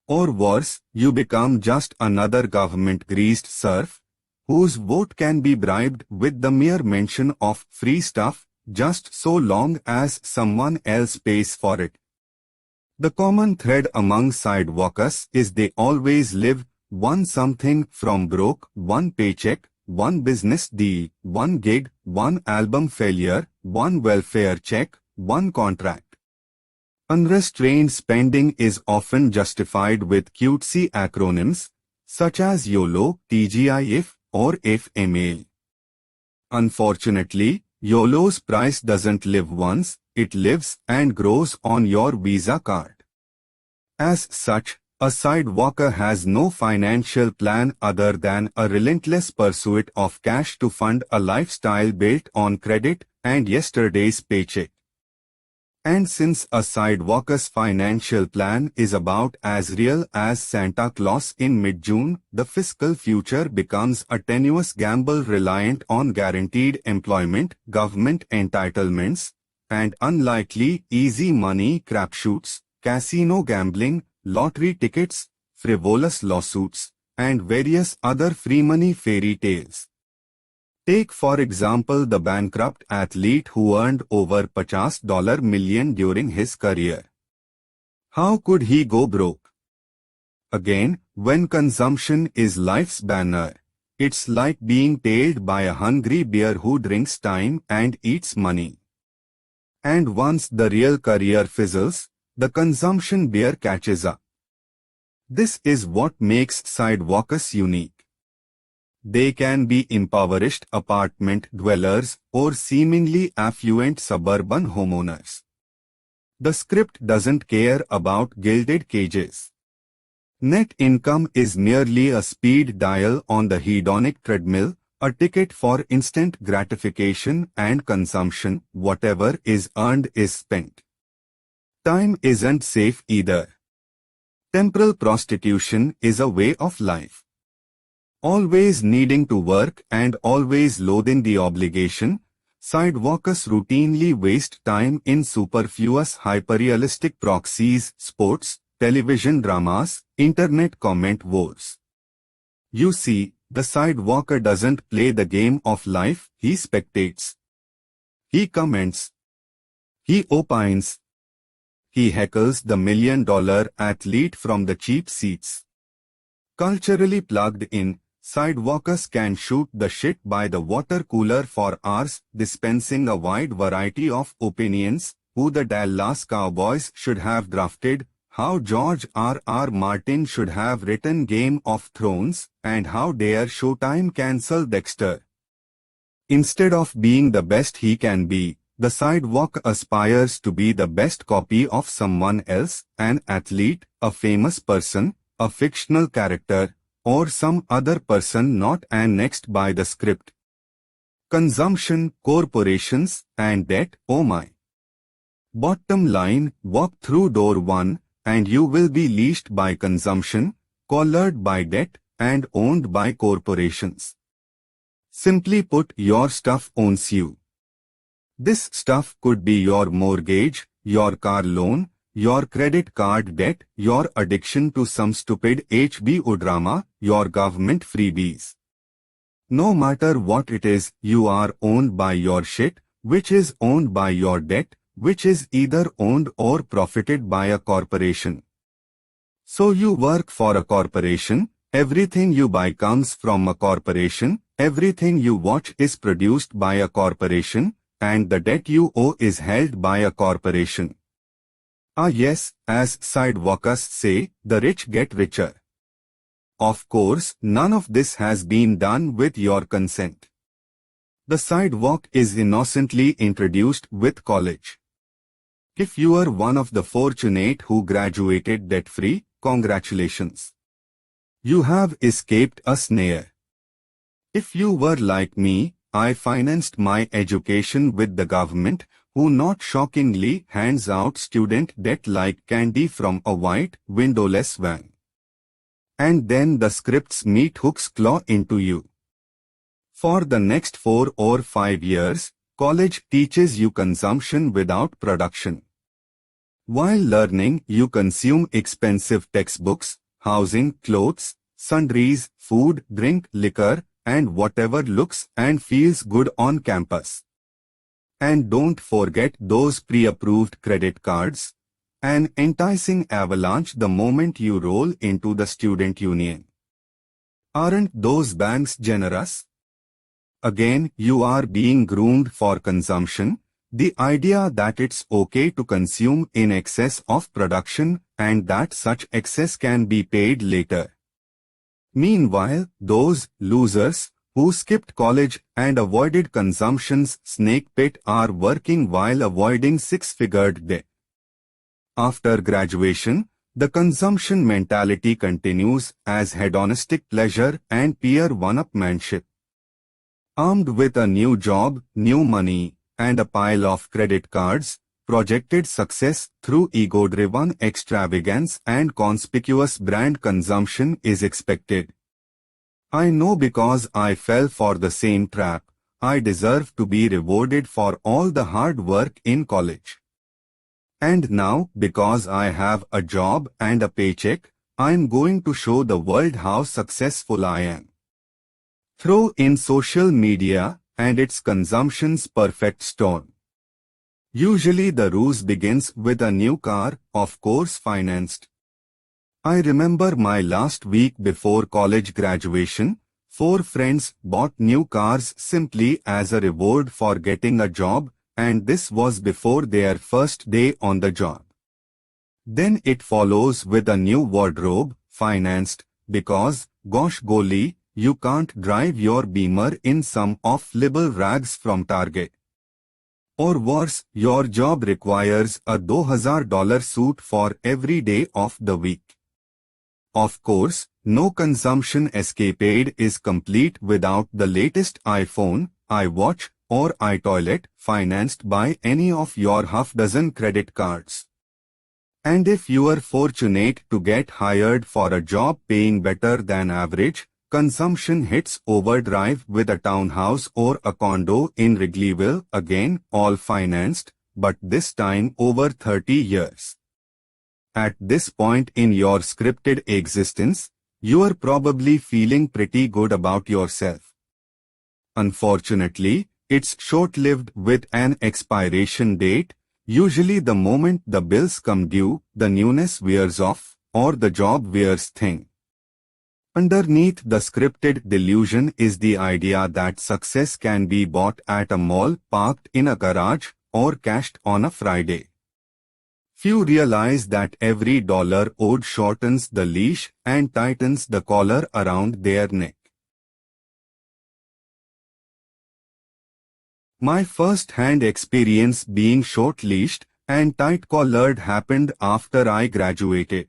Or worse, you become just another government-greased serf, whose vote can be bribed with the mere mention of free stuff, just so long as someone else pays for it. The common thread among sidewalkers is they always live one something from broke: one paycheck, one business deal, one gig, one album failure, one welfare check, one contract. Unrestrained spending is often justified with cutesy acronyms, such as YOLO, TGIF, or FMA. Unfortunately, YOLO's price doesn't live once, it lives and grows on your Visa card. As such, a sidewalker has no financial plan other than a relentless pursuit of cash to fund a lifestyle built on credit and yesterday's paycheck. And since a sidewalker's financial plan is about as real as Santa Claus in mid-June, the fiscal future becomes a tenuous gamble reliant on guaranteed employment, government entitlements, and unlikely easy money crapshoots, casino gambling, lottery tickets, frivolous lawsuits, and various other free money fairy tales. Take for example the bankrupt athlete who earned over $50 million during his career. How could he go broke? Again, when consumption is life's banner, it's like being tailed by a hungry bear who drinks time and eats money. And once the real career fizzles, the consumption bear catches up. This is what makes sidewalkers unique. They can be impoverished apartment dwellers or seemingly affluent suburban homeowners. The script doesn't care about gilded cages. Net income is merely a speed dial on the hedonic treadmill, a ticket for instant gratification and consumption. Whatever is earned is spent. Time isn't safe either. Temporal prostitution is a way of life. Always needing to work and always loathing the obligation, sidewalkers routinely waste time in superfluous hyperrealistic proxies, sports, television dramas, internet comment wars. You see, the sidewalker doesn't play the game of life, he spectates. He comments. He opines. He heckles the $1 million athlete from the cheap seats. Culturally plugged in, Sidewalkers can shoot the shit by the water cooler for hours, dispensing a wide variety of opinions: who the Dallas Cowboys should have drafted, how George R.R. Martin should have written Game of Thrones, and how dare Showtime cancel Dexter. Instead of being the best he can be, the sidewalk aspires to be the best copy of someone else, an athlete, a famous person, a fictional character, or some other person not annexed by the script. Consumption, corporations, and debt. Oh my. Bottom line, walk through door 1, and you will be leashed by consumption, collared by debt, and owned by corporations. Simply put, your stuff owns you. This stuff could be your mortgage, your car loan, your credit card debt, your addiction to some stupid HBO drama, your government freebies. No matter what it is, you are owned by your shit, which is owned by your debt, which is either owned or profited by a corporation. So you work for a corporation, everything you buy comes from a corporation, everything you watch is produced by a corporation, and the debt you owe is held by a corporation. Ah yes, as sidewalkers say, the rich get richer. Of course, none of this has been done with your consent. The sidewalk is innocently introduced with college. If you are one of the fortunate who graduated debt-free, congratulations. You have escaped a snare. If you were like me, I financed my education with the government, who not shockingly hands out student debt like candy from a white, windowless van. And then the script's meat hooks claw into you. For the next 4 or 5 years, college teaches you consumption without production. While learning, you consume expensive textbooks, housing, clothes, sundries, food, drink, liquor, and whatever looks and feels good on campus. And don't forget those pre-approved credit cards, an enticing avalanche the moment you roll into the student union. Aren't those banks generous? Again, you are being groomed for consumption, the idea that it's okay to consume in excess of production and that such excess can be paid later. Meanwhile, those losers who skipped college and avoided consumption's snake pit are working while avoiding six-figure debt. After graduation, the consumption mentality continues as hedonistic pleasure and peer one-upmanship. Armed with a new job, new money, and a pile of credit cards, projected success through ego-driven extravagance and conspicuous brand consumption is expected. I know because I fell for the same trap. I deserve to be rewarded for all the hard work in college. And now, because I have a job and a paycheck, I'm going to show the world how successful I am. Throw in social media, and it's consumption's perfect storm. Usually the ruse begins with a new car, of course financed. I remember my last week before college graduation, 4 friends bought new cars simply as a reward for getting a job, and this was before their first day on the job. Then it follows with a new wardrobe, financed, because, gosh golly, you can't drive your Beamer in some off-label rags from Target. Or worse, your job requires a $2,000 suit for every day of the week. Of course, no consumption escapade is complete without the latest iPhone, iWatch, or iToilet financed by any of your half-dozen credit cards. And if you are fortunate to get hired for a job paying better than average, consumption hits overdrive with a townhouse or a condo in Wrigleyville, again, all financed, but this time over 30 years. At this point in your scripted existence, you are probably feeling pretty good about yourself. Unfortunately, it's short-lived with an expiration date. Usually the moment the bills come due, the newness wears off, or the job wears thin. Underneath the scripted delusion is the idea that success can be bought at a mall, parked in a garage, or cashed on a Friday. Few realize that every dollar owed shortens the leash and tightens the collar around their neck. My first-hand experience being short-leashed and tight-collared happened after I graduated.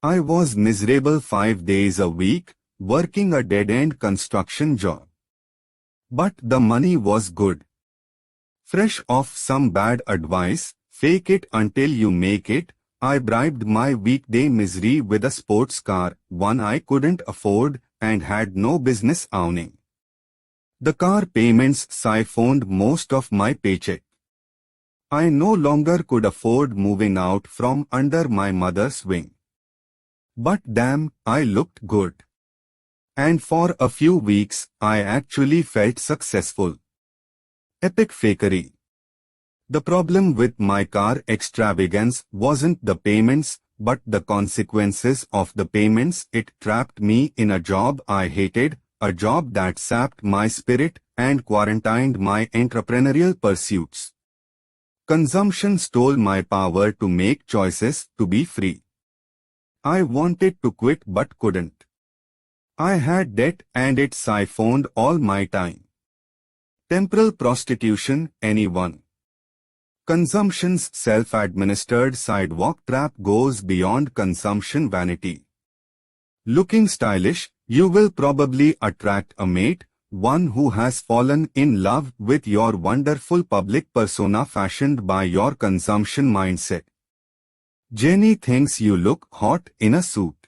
I was miserable 5 days a week, working a dead-end construction job. But the money was good. Fresh off some bad advice, fake it until you make it, I bribed my weekday misery with a sports car, one I couldn't afford and had no business owning. The car payments siphoned most of my paycheck. I no longer could afford moving out from under my mother's wing. But damn, I looked good. And for a few weeks, I actually felt successful. Epic fakery. The problem with my car extravagance wasn't the payments, but the consequences of the payments. It trapped me in a job I hated, a job that sapped my spirit and quarantined my entrepreneurial pursuits. Consumption stole my power to make choices, to be free. I wanted to quit but couldn't. I had debt and it siphoned all my time. Temporal prostitution, anyone. Consumption's self-administered sidewalk trap goes beyond consumption vanity. Looking stylish, you will probably attract a mate, one who has fallen in love with your wonderful public persona fashioned by your consumption mindset. Jenny thinks you look hot in a suit.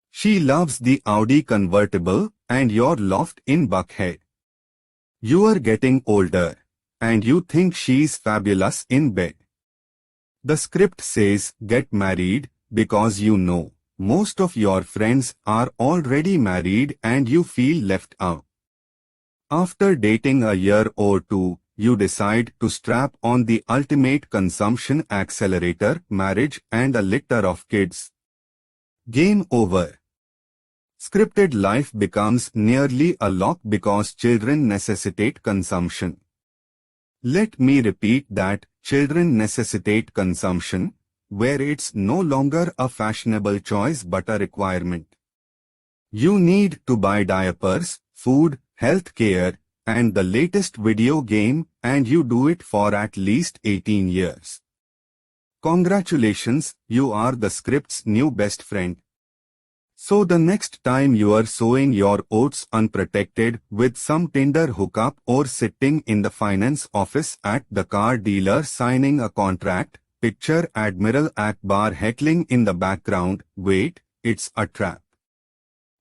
She loves the Audi convertible and your loft in Buckhead. You are getting older, and you think she's fabulous in bed. The script says, get married, because you know most of your friends are already married and you feel left out. After dating a year or two, you decide to strap on the ultimate consumption accelerator, marriage and a litter of kids. Game over. Scripted life becomes nearly a lock because children necessitate consumption. Let me repeat that, children necessitate consumption, where it's no longer a fashionable choice but a requirement. You need to buy diapers, food, health care, and the latest video game, and you do it for at least 18 years. Congratulations, you are the script's new best friend. So the next time you are sowing your oats unprotected with some Tinder hookup or sitting in the finance office at the car dealer signing a contract, picture Admiral Akbar heckling in the background, wait, it's a trap.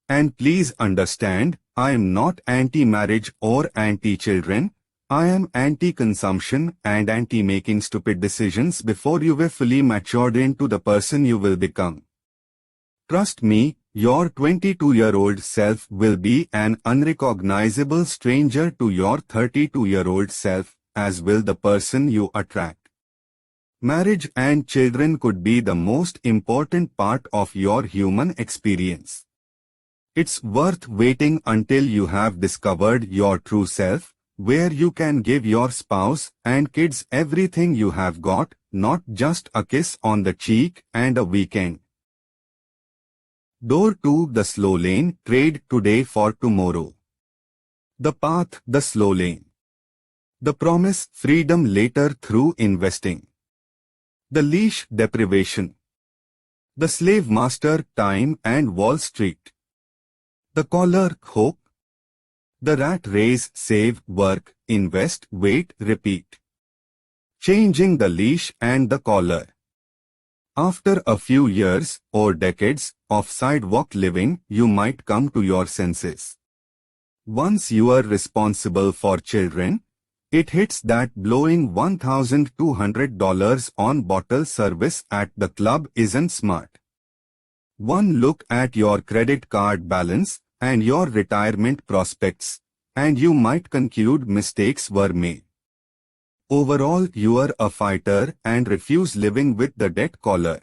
And please understand, I am not anti-marriage or anti-children. I am anti-consumption and anti-making stupid decisions before you were fully matured into the person you will become. Trust me, your 22-year-old self will be an unrecognizable stranger to your 32-year-old self, as will the person you attract. Marriage and children could be the most important part of your human experience. It's worth waiting until you have discovered your true self, where you can give your spouse and kids everything you have got, not just a kiss on the cheek and a weekend. Door to the slow lane, trade today for tomorrow. The path, the slow lane. The promise, freedom later through investing. The leash, deprivation. The slave master, time and Wall Street. The collar, hope. The rat race, save, work, invest, wait, repeat. Changing the leash and the collar. After a few years or decades of sidewalk living, you might come to your senses. Once you are responsible for children, it hits that blowing $1,200 on bottle service at the club isn't smart. One look at your credit card balance and your retirement prospects, and you might conclude mistakes were made. Overall, you are a fighter and refuse living with the debt collar.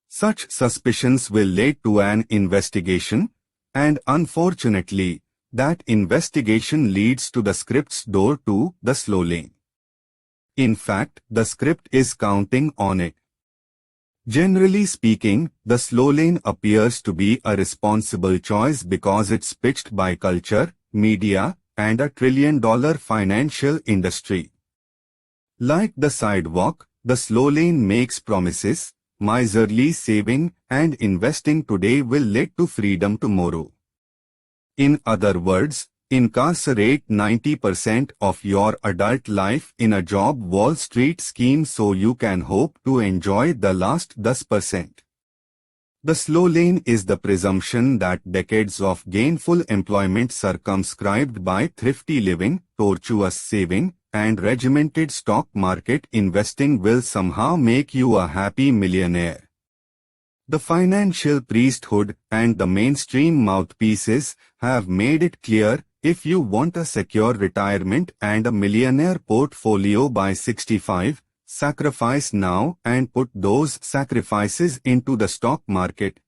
Such suspicions will lead to an investigation, and unfortunately, that investigation leads to the script's door to the slow lane. In fact, the script is counting on it. Generally speaking, the slow lane appears to be a responsible choice because it's pitched by culture, media, and a trillion-dollar financial industry. Like the sidewalk, the slow lane makes promises. Miserly saving and investing today will lead to freedom tomorrow. In other words, incarcerate 90% of your adult life in a job Wall Street scheme so you can hope to enjoy the last 10%. The slow lane is the presumption that decades of gainful employment circumscribed by thrifty living, tortuous saving, and regimented stock market investing will somehow make you a happy millionaire. The financial priesthood and the mainstream mouthpieces have made it clear, if you want a secure retirement and a millionaire portfolio by 65, sacrifice now and put those sacrifices into the stock market.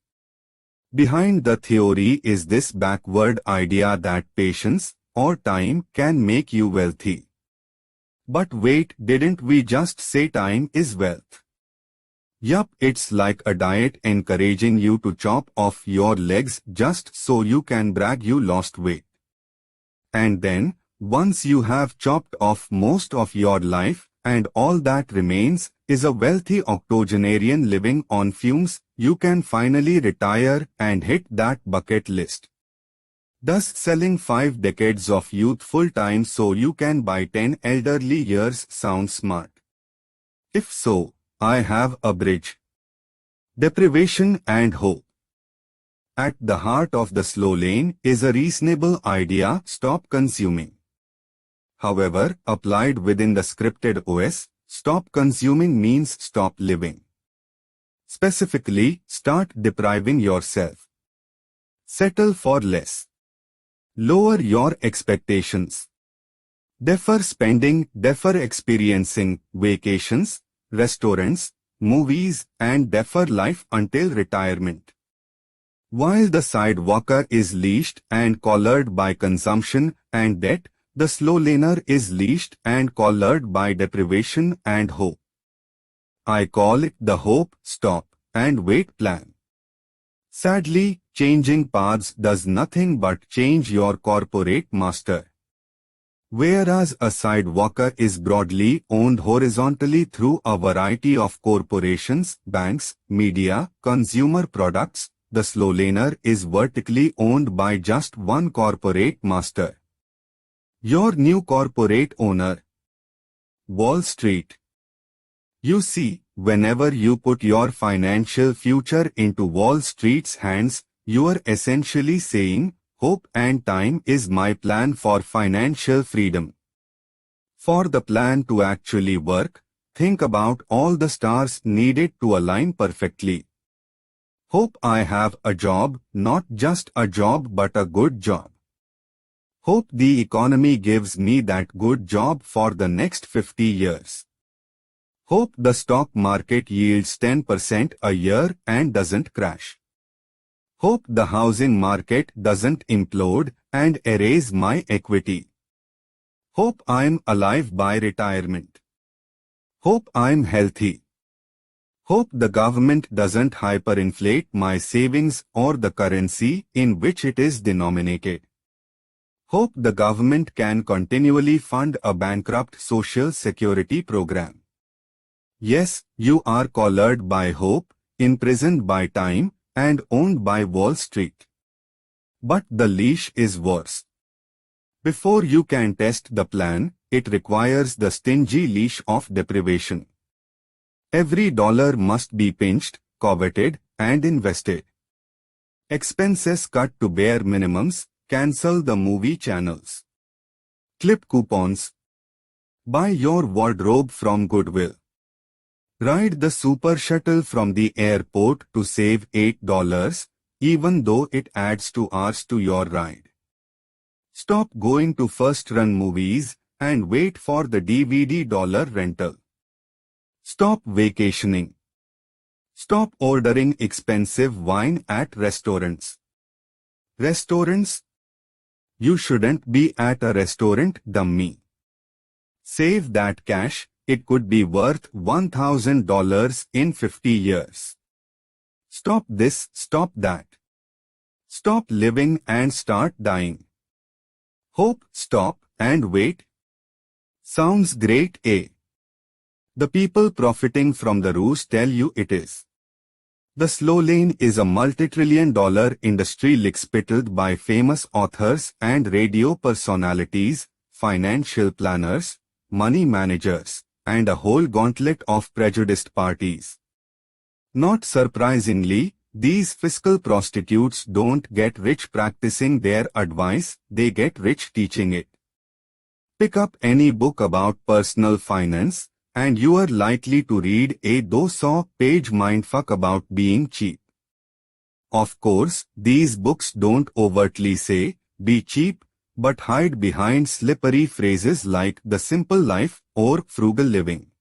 Behind the theory is this backward idea that patience or time can make you wealthy. But wait, didn't we just say time is wealth? Yup, it's like a diet encouraging you to chop off your legs just so you can brag you lost weight. And then, once you have chopped off most of your life, and all that remains is a wealthy octogenarian living on fumes, you can finally retire and hit that bucket list. Thus selling 5 decades of youth full-time so you can buy 10 elderly years sounds smart. If so, I have a bridge. Deprivation and hope. At the heart of the slow lane is a reasonable idea: stop consuming. However, applied within the scripted OS, stop consuming means stop living. Specifically, start depriving yourself. Settle for less. Lower your expectations. Defer spending, defer experiencing vacations, restaurants, movies, and defer life until retirement. While the sidewalker is leashed and collared by consumption and debt, the slow laner is leashed and collared by deprivation and hope. I call it the hope, stop, and wait plan. Sadly, changing paths does nothing but change your corporate master. Whereas a sidewalker is broadly owned horizontally through a variety of corporations, banks, media, consumer products, the slow laner is vertically owned by just one corporate master. Your new corporate owner. Wall Street. You see, whenever you put your financial future into Wall Street's hands, you are essentially saying, hope and time is my plan for financial freedom. For the plan to actually work, think about all the stars needed to align perfectly. Hope I have a job, not just a job but a good job. Hope the economy gives me that good job for the next 50 years. Hope the stock market yields 10% a year and doesn't crash. Hope the housing market doesn't implode and erase my equity. Hope I'm alive by retirement. Hope I'm healthy. Hope the government doesn't hyperinflate my savings or the currency in which it is denominated. Hope the government can continually fund a bankrupt social security program. Yes, you are collared by hope, imprisoned by time, and owned by Wall Street. But the leash is worse. Before you can test the plan, it requires the stingy leash of deprivation. Every dollar must be pinched, coveted, and invested. Expenses cut to bare minimums, cancel the movie channels. Clip coupons. Buy your wardrobe from Goodwill. Ride the super shuttle from the airport to save $8, even though it adds 2 hours to your ride. Stop going to first-run movies and wait for the DVD dollar rental. Stop vacationing. Stop ordering expensive wine at restaurants. Restaurants? You shouldn't be at a restaurant, dummy. Save that cash, it could be worth $1,000 in 50 years. Stop this, stop that. Stop living and start dying. Hope, stop, and wait. Sounds great, eh? The people profiting from the ruse tell you it is. The slow lane is a multi-trillion-dollar industry lickspittled by famous authors and radio personalities, financial planners, money managers, and a whole gauntlet of prejudiced parties. Not surprisingly, these fiscal prostitutes don't get rich practicing their advice, they get rich teaching it. Pick up any book about personal finance, and you are likely to read a 200-page mindfuck about being cheap. Of course, these books don't overtly say, be cheap, but hide behind slippery phrases like the simple life or frugal living.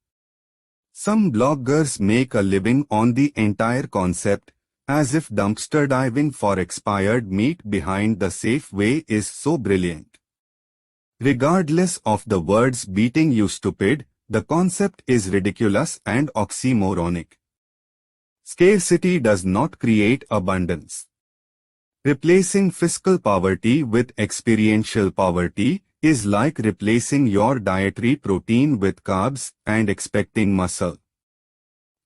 Some bloggers make a living on the entire concept, as if dumpster diving for expired meat behind the safe way is so brilliant. Regardless of the words beating you stupid, the concept is ridiculous and oxymoronic. Scarcity does not create abundance. Replacing fiscal poverty with experiential poverty is like replacing your dietary protein with carbs and expecting muscle.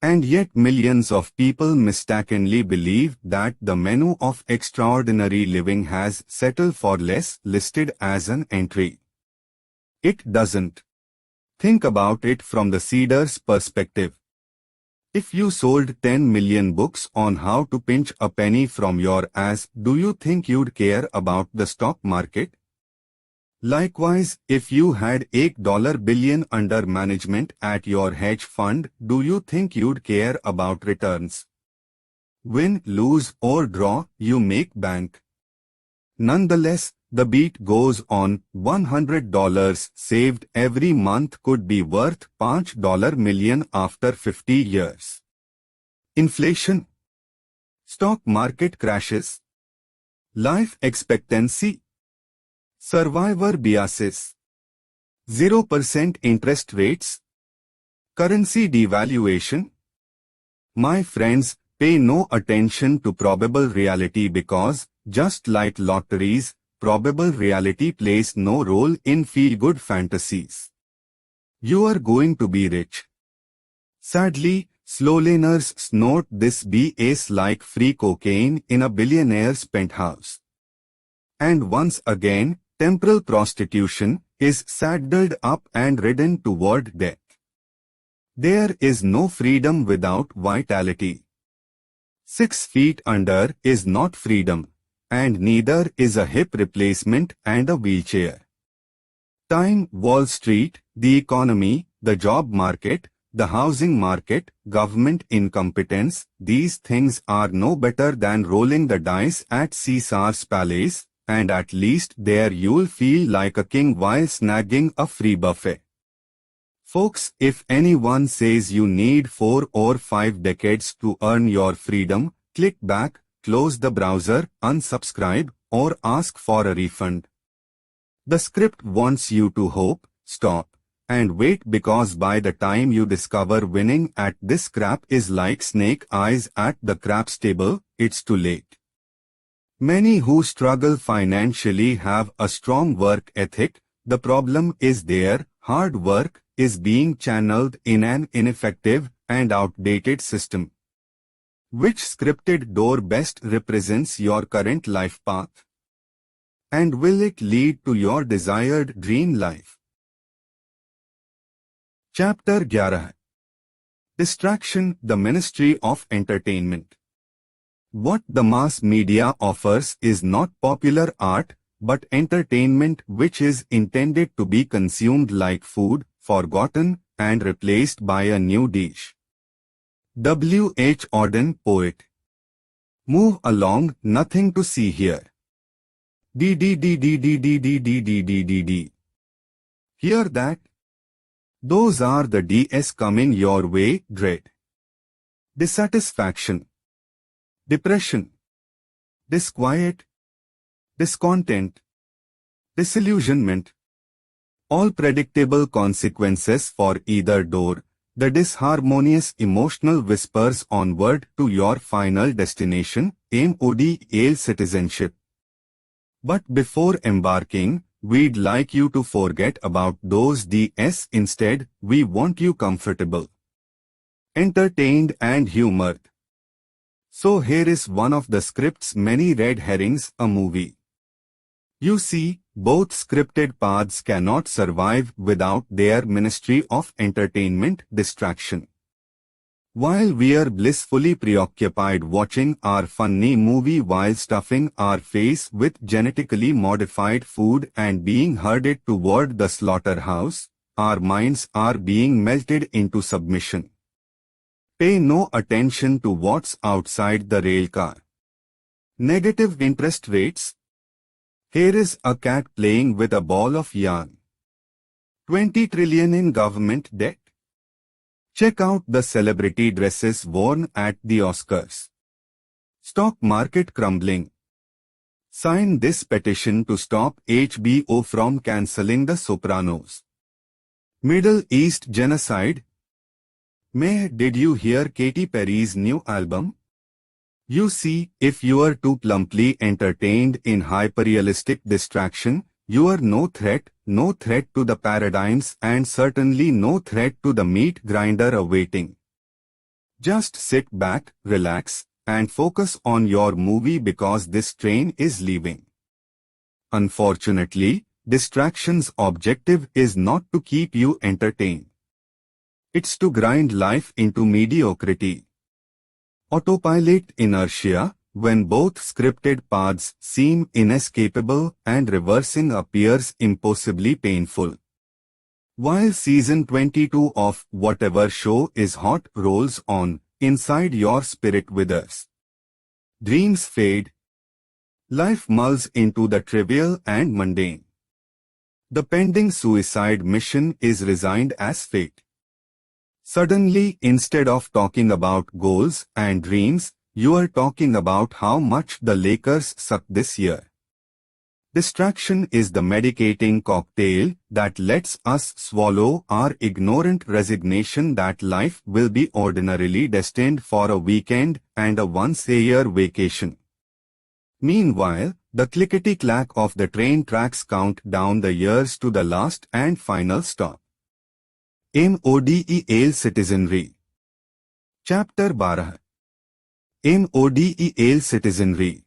And yet millions of people mistakenly believe that the menu of extraordinary living has settled for less listed as an entry. It doesn't. Think about it from the seeder's perspective. If you sold 10 million books on how to pinch a penny from your ass, do you think you'd care about the stock market? Likewise, if you had $8 billion under management at your hedge fund, do you think you'd care about returns? Win, lose, or draw, you make bank. Nonetheless, the beat goes on. $100 saved every month could be worth $5 million after 50 years. Inflation. Stock market crashes. Life expectancy. Survivor biases. 0% interest rates. Currency devaluation. My friends, pay no attention to probable reality because, just like lotteries, probable reality plays no role in feel-good fantasies. You are going to be rich. Sadly, slowlaners snort this BS like free cocaine in a billionaire's penthouse. And once again, temporal prostitution is saddled up and ridden toward death. There is no freedom without vitality. 6 feet under is not freedom, and neither is a hip replacement and a wheelchair. Time, Wall Street, the economy, the job market, the housing market, government incompetence, these things are no better than rolling the dice at Caesar's palace, and at least there you'll feel like a king while snagging a free buffet. Folks, if anyone says you need 4 or 5 decades to earn your freedom, click back, close the browser, unsubscribe, or ask for a refund. The script wants you to hope, stop, and wait because by the time you discover winning at this crap is like snake eyes at the craps table, it's too late. Many who struggle financially have a strong work ethic. The problem is their hard work is being channeled in an ineffective and outdated system. Which scripted door best represents your current life path? And will it lead to your desired dream life? Chapter 11. Distraction, the Ministry of Entertainment. What the mass media offers is not popular art, but entertainment which is intended to be consumed like food, forgotten, and replaced by a new dish. W. H. Auden, poet. Move along, nothing to see here. D. Hear that? Those are the DS coming your way, dread. dissatisfaction, depression, disquiet, discontent, disillusionment. All predictable consequences for either door. The disharmonious emotional whispers onward to your final destination, Odio citizenship. But before embarking, we'd like you to forget about those Ds. Instead, we want you comfortable, entertained and humored. So here is one of the script's many red herrings, a movie. You see, both scripted paths cannot survive without their ministry of entertainment distraction. While we're blissfully preoccupied watching our funny movie while stuffing our face with genetically modified food and being herded toward the slaughterhouse, our minds are being melted into submission. Pay no attention to what's outside the rail car. Negative interest rates. Here is a cat playing with a ball of yarn. 20 trillion in government debt. Check out the celebrity dresses worn at the Oscars. Stock market crumbling. Sign this petition to stop HBO from cancelling The Sopranos. Middle East genocide. May, did you hear Katy Perry's new album? You see, if you are too plumply entertained in hyperrealistic distraction, you are no threat to the paradigms and certainly no threat to the meat grinder awaiting. Just sit back, relax, and focus on your movie because this train is leaving. Unfortunately, distraction's objective is not to keep you entertained. It's to grind life into mediocrity. Autopilot inertia, when both scripted paths seem inescapable and reversing appears impossibly painful. While season 22 of whatever show is hot rolls on, inside your spirit withers. Dreams fade. Life mulls into the trivial and mundane. The pending suicide mission is resigned as fate. Suddenly, instead of talking about goals and dreams, you are talking about how much the Lakers suck this year. Distraction is the medicating cocktail that lets us swallow our ignorant resignation that life will be ordinarily destined for a weekend and a once-a-year vacation. Meanwhile, the clickety-clack of the train tracks count down the years to the last and final stop. Odio citizenry. Chapter 12. Odio citizenry.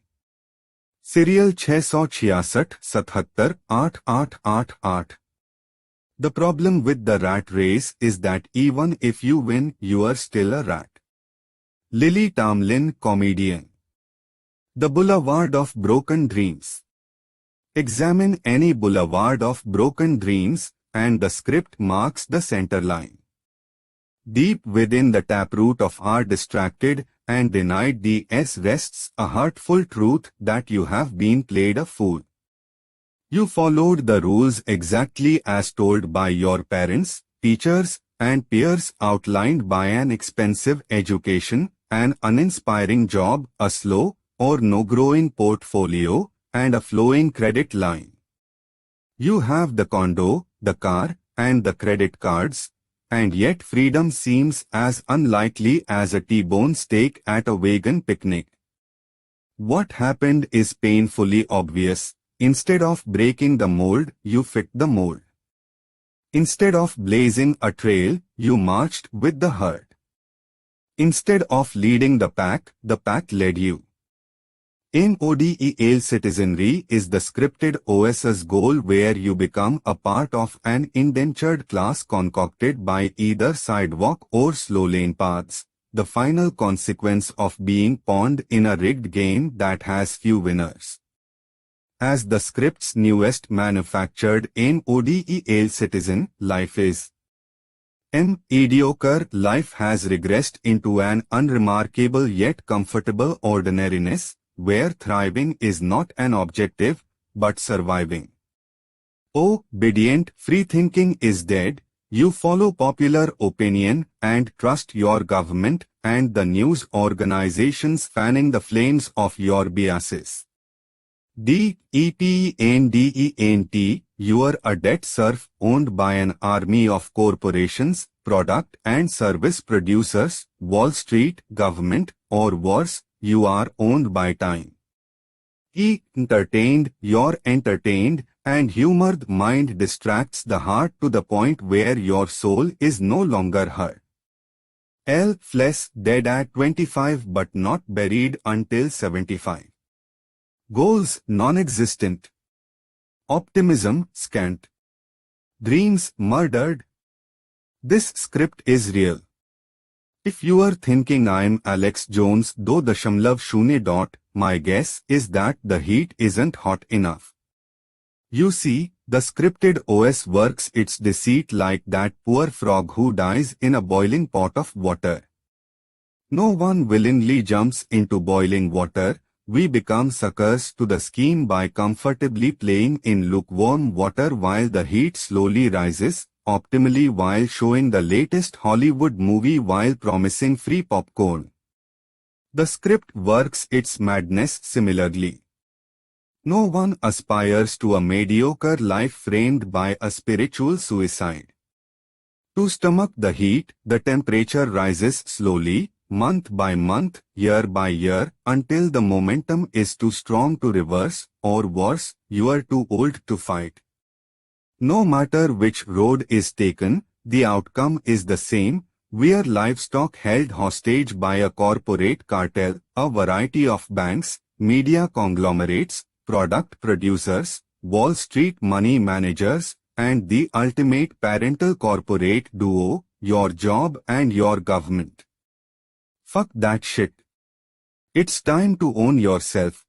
Serial 666 77 8888. The problem with the rat race is that even if you win, you are still a rat. Lily Tomlin, comedian. The Boulevard of Broken Dreams. Examine any boulevard of broken dreams, and the script marks the center line. Deep within the taproot of our distracted and denied DS rests a hurtful truth that you have been played a fool. You followed the rules exactly as told by your parents, teachers, and peers, outlined by an expensive education, an uninspiring job, a slow or no-growing portfolio, and a flowing credit line. You have the condo, the car, and the credit cards, and yet freedom seems as unlikely as a T-bone steak at a vegan picnic. What happened is painfully obvious. Instead of breaking the mold, you fit the mold. Instead of blazing a trail, you marched with the herd. Instead of leading the pack led you. Odio citizenry is the scripted OS's goal where you become a part of an indentured class concocted by either sidewalk or slow lane paths, the final consequence of being pawned in a rigged game that has few winners. As the script's newest manufactured Odio citizen, life is mediocre. Life has regressed into an unremarkable yet comfortable ordinariness, where thriving is not an objective, but surviving. Obedient free thinking is dead, You follow popular opinion and trust your government and the news organizations fanning the flames of your biases. DEPENDENT, you are a debt serf owned by an army of corporations, product and service producers, Wall Street, government, or worse, you are owned by time. Entertained, your entertained and humored mind distracts the heart to the point where your soul is no longer hurt. Flesh dead at 25 but not buried until 75. Goals non-existent. Optimism scant. Dreams murdered. This script is real. If you are thinking I'm Alex Jones .0, my guess is that the heat isn't hot enough. You see, the scripted OS works its deceit like that poor frog who dies in a boiling pot of water. No one willingly jumps into boiling water. We become suckers to the scheme by comfortably playing in lukewarm water while the heat slowly rises, optimally while showing the latest Hollywood movie while promising free popcorn. The script works its madness similarly. No one aspires to a mediocre life framed by a spiritual suicide. To stomach the heat, the temperature rises slowly, month by month, year by year, until the momentum is too strong to reverse, or worse, you are too old to fight. No matter which road is taken, the outcome is the same. We are livestock held hostage by a corporate cartel, a variety of banks, media conglomerates, product producers, Wall Street money managers, and the ultimate parental corporate duo, your job and your government. Fuck that shit. It's time to own yourself.